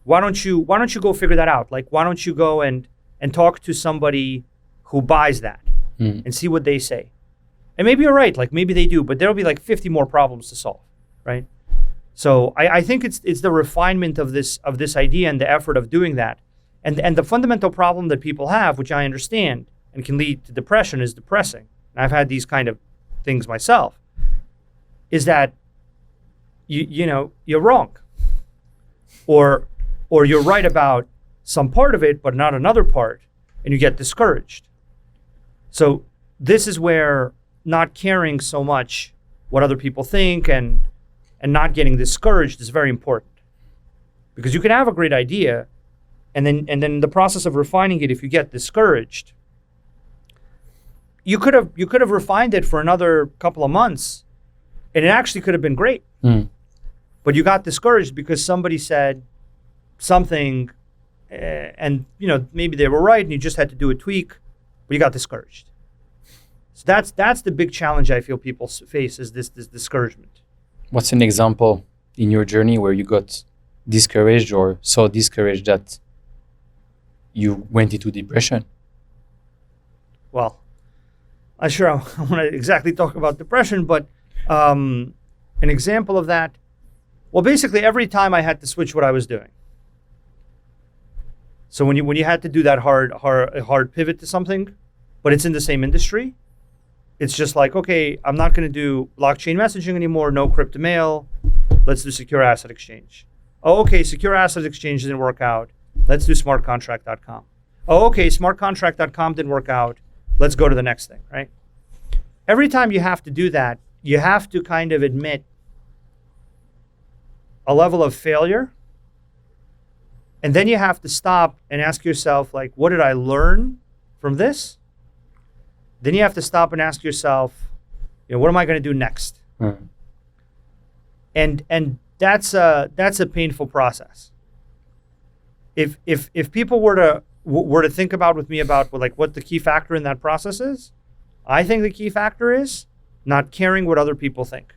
Why don't you go figure that out? Like, why don't you go and talk to somebody who buys that and see what they say? And maybe you're right. Like maybe they do, but there'll be like 50 more problems to solve, right? So I think it's the refinement of this idea and the effort of doing that. And the fundamental problem that people have, which I understand and can lead to depression, is depressing. And I've had these kind of things myself, is that you're wrong. Or you're right about some part of it, but not another part, and you get discouraged. So this is where not caring so much what other people think and not getting discouraged is very important. Because you can have a great idea, and then in the process of refining it, if you get discouraged, you could have refined it for another couple of months, and it actually could have been great. But you got discouraged because somebody said something, and maybe they were right, and you just had to do a tweak, but you got discouraged. So that's the big challenge I feel people face, is this discouragement. What's an example in your journey where you got discouraged or so discouraged that you went into depression? Well, I'm sure I want to exactly talk about depression, but an example of that, well, basically every time I had to switch what I was doing. So when you had to do that hard pivot to something, but it's in the same industry, it's just like, okay, I'm not going to do blockchain messaging anymore, no crypto mail, let's do secure asset exchange. Oh, okay, secure asset exchange didn't work out, let's do smartcontract.com. Oh, okay, smartcontract.com didn't work out, let's go to the next thing, right? Every time you have to do that, you have to kind of admit a level of failure. And then you have to stop and ask yourself, like, what did I learn from this? Then you have to stop and ask yourself, what am I going to do next? Mm. And that's a painful process. If people were to think about with me about what the key factor in that process is, I think the key factor is not caring what other people think.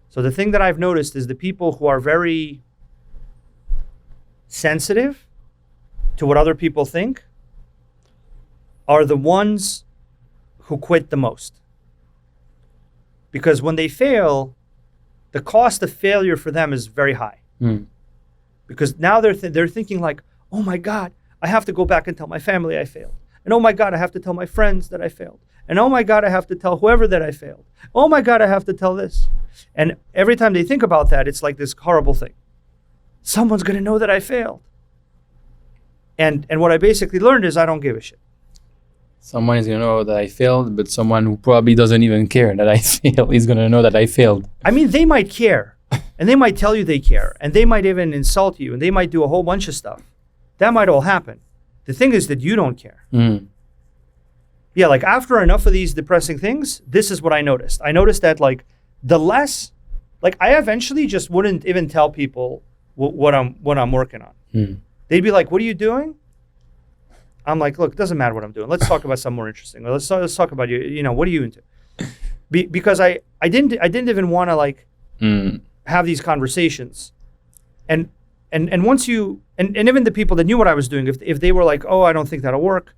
So the thing that I've noticed is the people who are very sensitive to what other people think are the ones who quit the most. Because when they fail, the cost of failure for them is very high. Mm. Because now they're thinking like, oh my God, I have to go back and tell my family I failed. And oh my God, I have to tell my friends that I failed. And oh my God, I have to tell whoever that I failed. Oh my God, I have to tell this. And every time they think about that, it's like this horrible thing. Someone's going to know that I failed. And what I basically learned is I don't give a shit. Someone is going to know that I failed, but someone who probably doesn't even care that I failed is going to know that I failed. I mean, they might care. And they might tell you they care. And they might even insult you. And they might do a whole bunch of stuff. That might all happen. The thing is that you don't care. Mm. Yeah, like after enough of these depressing things, this is what I noticed. I noticed that I eventually just wouldn't even tell people what I'm working on. Mm. They'd be like, what are you doing? I'm like, look, it doesn't matter what I'm doing. Let's talk about something more interesting. Or let's talk about you. What are you into? Because I didn't even want to have these conversations. And once you and even the people that knew what I was doing, if they were like, oh, I don't think that'll work,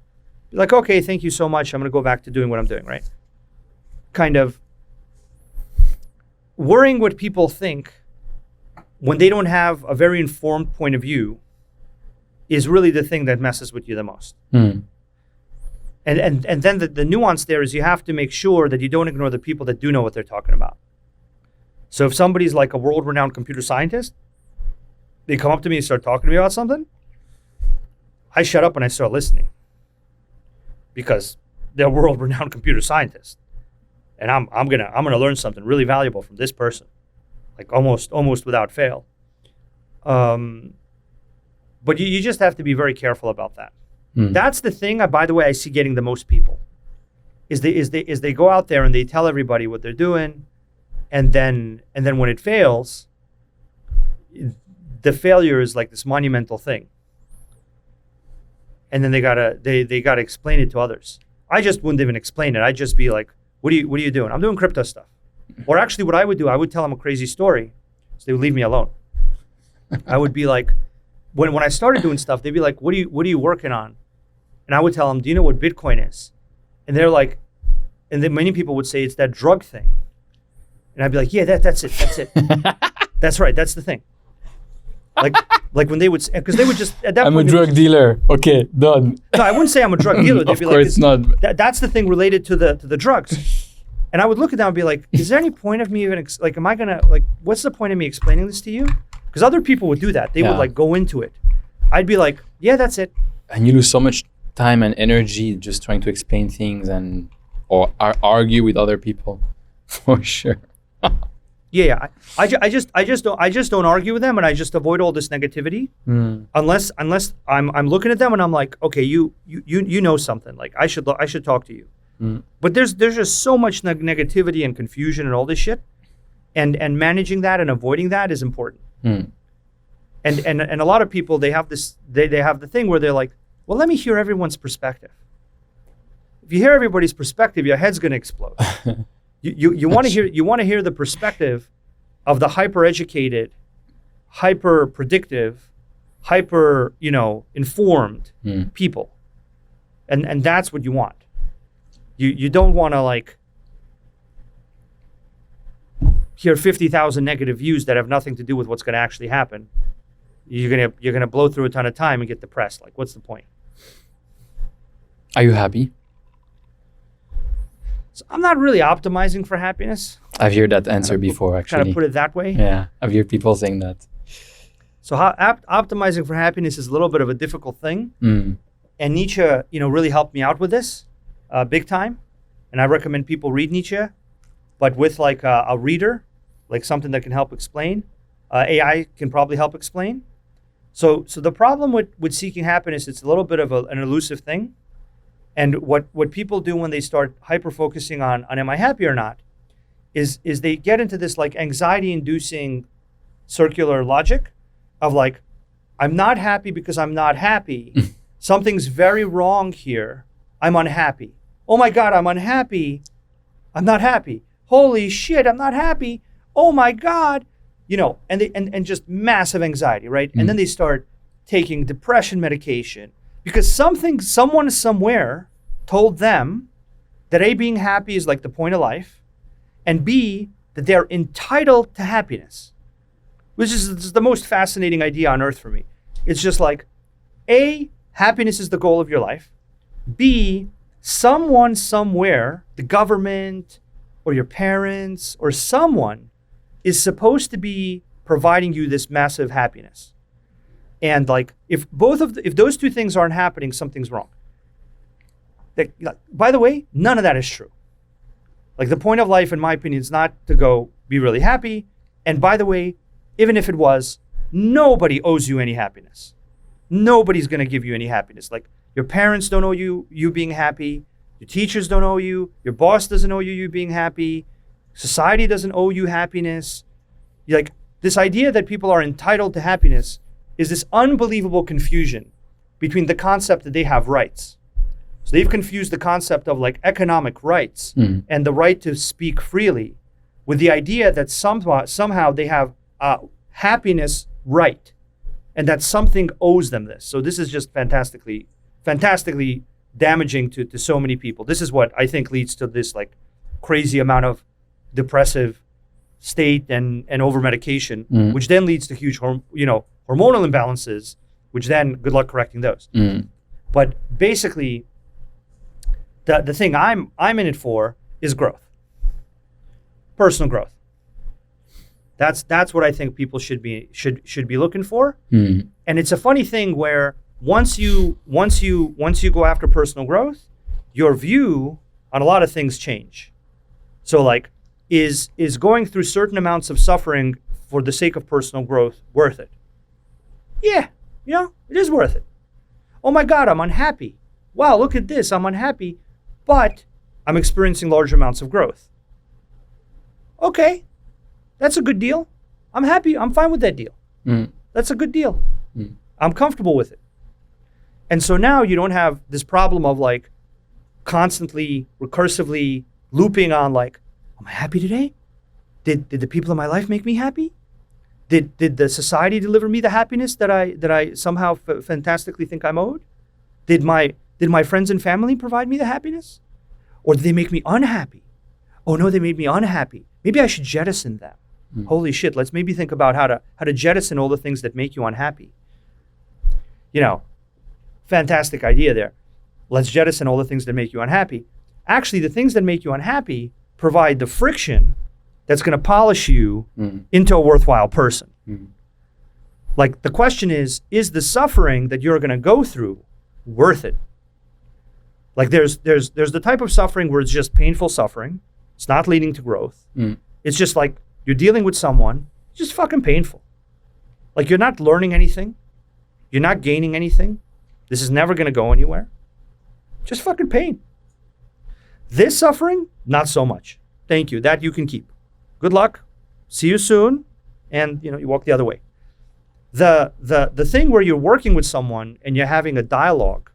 be like, okay, thank you so much. I'm gonna go back to doing what I'm doing, right? Kind of worrying what people think when they don't have a very informed point of view is really the thing that messes with you the most. Mm. And then the nuance there is you have to make sure that you don't ignore the people that do know what they're talking about. So if somebody's like a world-renowned computer scientist, they come up to me and start talking to me about something, I shut up and I start listening. Because they're world-renowned computer scientists. And I'm gonna learn something really valuable from this person. Like almost without fail. But you just have to be very careful about that. Mm. That's the thing, by the way, I see getting the most people. Is they go out there and they tell everybody what they're doing, and then when it fails, the failure is like this monumental thing. And then they gotta explain it to others. I just wouldn't even explain it. I'd just be like, what are you doing? I'm doing crypto stuff. Or actually what I would do, I would tell them a crazy story, so they would leave me alone. I would be like, when I started doing stuff, they'd be like, what are you working on? And I would tell them, do you know what Bitcoin is? And they're like, and then many people would say it's that drug thing. And I'd be like, yeah, that's it. That's right, that's the thing. Like when they would, because they would just, at that I'm point. a drug dealer. Okay, done. No, I wouldn't say I'm a drug dealer. They'd Of be course like, not. That's the thing related to the drugs. And I would look at them and be like, is there any point of me even, am I gonna, what's the point of me explaining this to you? Because other people would do that. They would go into it. I'd be like, yeah, that's it. And you lose so much time and energy just trying to explain things or argue with other people, for sure. Yeah. I just don't argue with them, and I just avoid all this negativity. Unless I'm looking at them and I'm like, okay, you know something. Like I should talk to you. But there's just so much negativity and confusion and all this shit, and managing that and avoiding that is important. And a lot of people, they have this, they have the thing where they're like, well, let me hear everyone's perspective. If you hear everybody's perspective, your head's going to explode. You want to hear the perspective of the hyper-educated, hyper-predictive, hyper, informed people. And that's what you want. You don't want to like hear 50,000 negative views that have nothing to do with what's going to actually happen. You're gonna blow through a ton of time and get depressed. Like, what's the point? Are you happy? So I'm not really optimizing for happiness. I've heard that answer before, actually. Kind of put it that way. Yeah, I've heard people saying that. So optimizing for happiness is a little bit of a difficult thing. And Nietzsche, really helped me out with this big time. And I recommend people read Nietzsche, but with like a reader, like something that can help explain. AI can probably help explain. So the problem with seeking happiness, it's a little bit of an elusive thing. And what people do when they start hyper-focusing on am I happy or not, is they get into this like anxiety-inducing circular logic of like, I'm not happy because I'm not happy. Something's very wrong here. I'm unhappy. Oh my God, I'm unhappy. I'm not happy. Holy shit, I'm not happy. Oh my God. And just massive anxiety, right? And then they start taking depression medication because someone somewhere told them that A, being happy is like the point of life, and B, that they're entitled to happiness, which is the most fascinating idea on earth for me. It's just like, A, happiness is the goal of your life. B, someone somewhere, the government or your parents or someone, is supposed to be providing you this massive happiness. And like, if those two things aren't happening, something's wrong. By the way, none of that is true. Like, the point of life, in my opinion, is not to go be really happy. And by the way, even if it was, nobody owes you any happiness. Nobody's gonna give you any happiness. Like, your parents don't owe you being happy. Your teachers don't owe you. Your boss doesn't owe you being happy. Society doesn't owe you happiness. Like, this idea that people are entitled to happiness is this unbelievable confusion between the concept that they have rights. So they've confused the concept of like economic rights and the right to speak freely with the idea that somehow they have a happiness right and that something owes them this. So this is just fantastically damaging to so many people. This is what I think leads to this like crazy amount of depressive state and over medication, which then leads to huge hormonal imbalances, which then good luck correcting those. But basically, the thing I'm in it for is growth, personal growth. That's what I think people should be looking for. And it's a funny thing where once you go after personal growth, your view on a lot of things change. So like, is going through certain amounts of suffering for the sake of personal growth worth it? Yeah, it is worth it. Oh my God, I'm unhappy. Wow, look at this, I'm unhappy, but I'm experiencing large amounts of growth. Okay, that's a good deal. I'm happy, I'm fine with that deal. That's a good deal. I'm comfortable with it. And so now you don't have this problem of like constantly, recursively looping on like, am I happy today? Did the people in my life make me happy? Did the society deliver me the happiness that I somehow fantastically think I'm owed? Did my friends and family provide me the happiness? Or did they make me unhappy? Oh no, they made me unhappy. Maybe I should jettison them. Holy shit, let's maybe think about how to jettison all the things that make you unhappy. Fantastic idea there. Let's jettison all the things that make you unhappy. Actually, the things that make you unhappy provide the friction that's going to polish you into a worthwhile person. Like, the question is the suffering that you're going to go through worth it? Like, there's the type of suffering where it's just painful suffering. It's not leading to growth. It's just like you're dealing with someone, just fucking painful. Like, you're not learning anything. You're not gaining anything. This is never going to go anywhere. Just fucking pain. This suffering, not so much. Thank you. That you can keep. Good luck. See you soon. And you walk the other way. The thing where you're working with someone and you're having a dialogue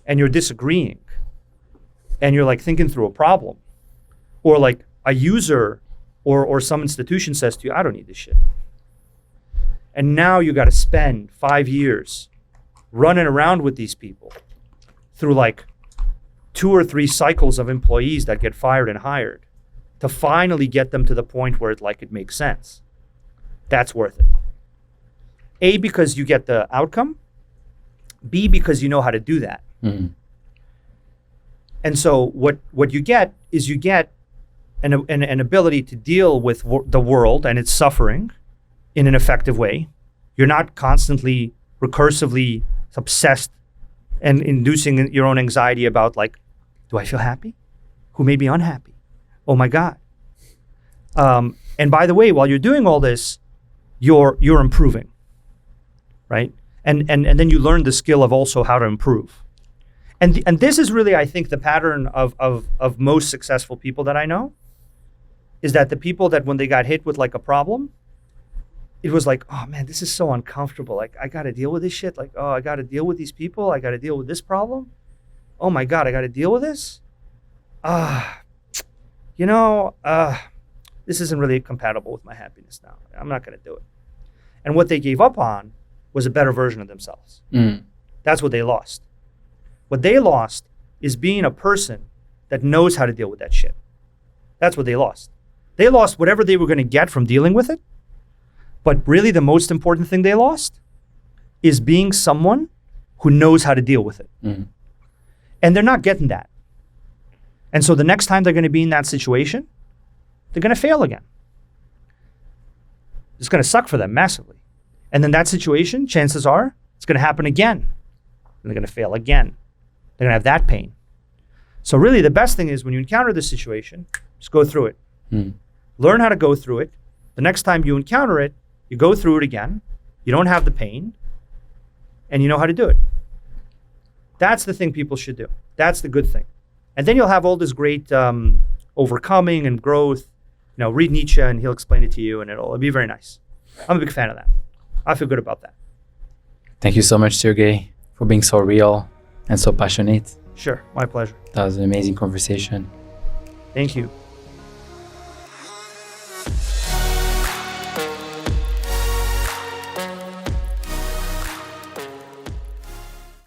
and you're disagreeing and you're like thinking through a problem, or like a user or some institution says to you, I don't need this shit. And now you got to spend 5 years running around with these people through like 2 or 3 cycles of employees that get fired and hired to finally get them to the point where it makes sense. That's worth it. A, because you get the outcome. B, because you know how to do that. Mm-hmm. And so what you get is you get an ability to deal with the world and its suffering in an effective way. You're not constantly recursively obsessed and inducing your own anxiety about like, do I feel happy? Who may be unhappy? Oh my God. And by the way, while you're doing all this, you're improving, right? And then you learn the skill of also how to improve. And this is really, I think, the pattern of most successful people that I know, is that the people that when they got hit with like a problem, it was like, oh man, this is so uncomfortable. Like, I got to deal with this shit. Like, oh, I got to deal with these people. I got to deal with this problem. Oh my God, I got to deal with this. This isn't really compatible with my happiness now. I'm not going to do it. And what they gave up on was a better version of themselves. Mm. That's what they lost. What they lost is being a person that knows how to deal with that shit. That's what they lost. They lost whatever they were going to get from dealing with it. But really the most important thing they lost is being someone who knows how to deal with it. Mm. And they're not getting that. And so the next time they're going to be in that situation, they're going to fail again. It's going to suck for them massively. And then that situation, chances are, it's going to happen again. And they're going to fail again. They're going to have that pain. So really the best thing is when you encounter this situation, just go through it. Mm. Learn how to go through it. The next time you encounter it, you go through it again. You don't have the pain. And you know how to do it. That's the thing people should do. That's the good thing. And then you'll have all this great overcoming and growth. You know, read Nietzsche and he'll explain it to you and it'll be very nice. I'm a big fan of that. I feel good about that. Thank you so much, Sergey, for being so real and so passionate. Sure, my pleasure. That was an amazing conversation. Thank you.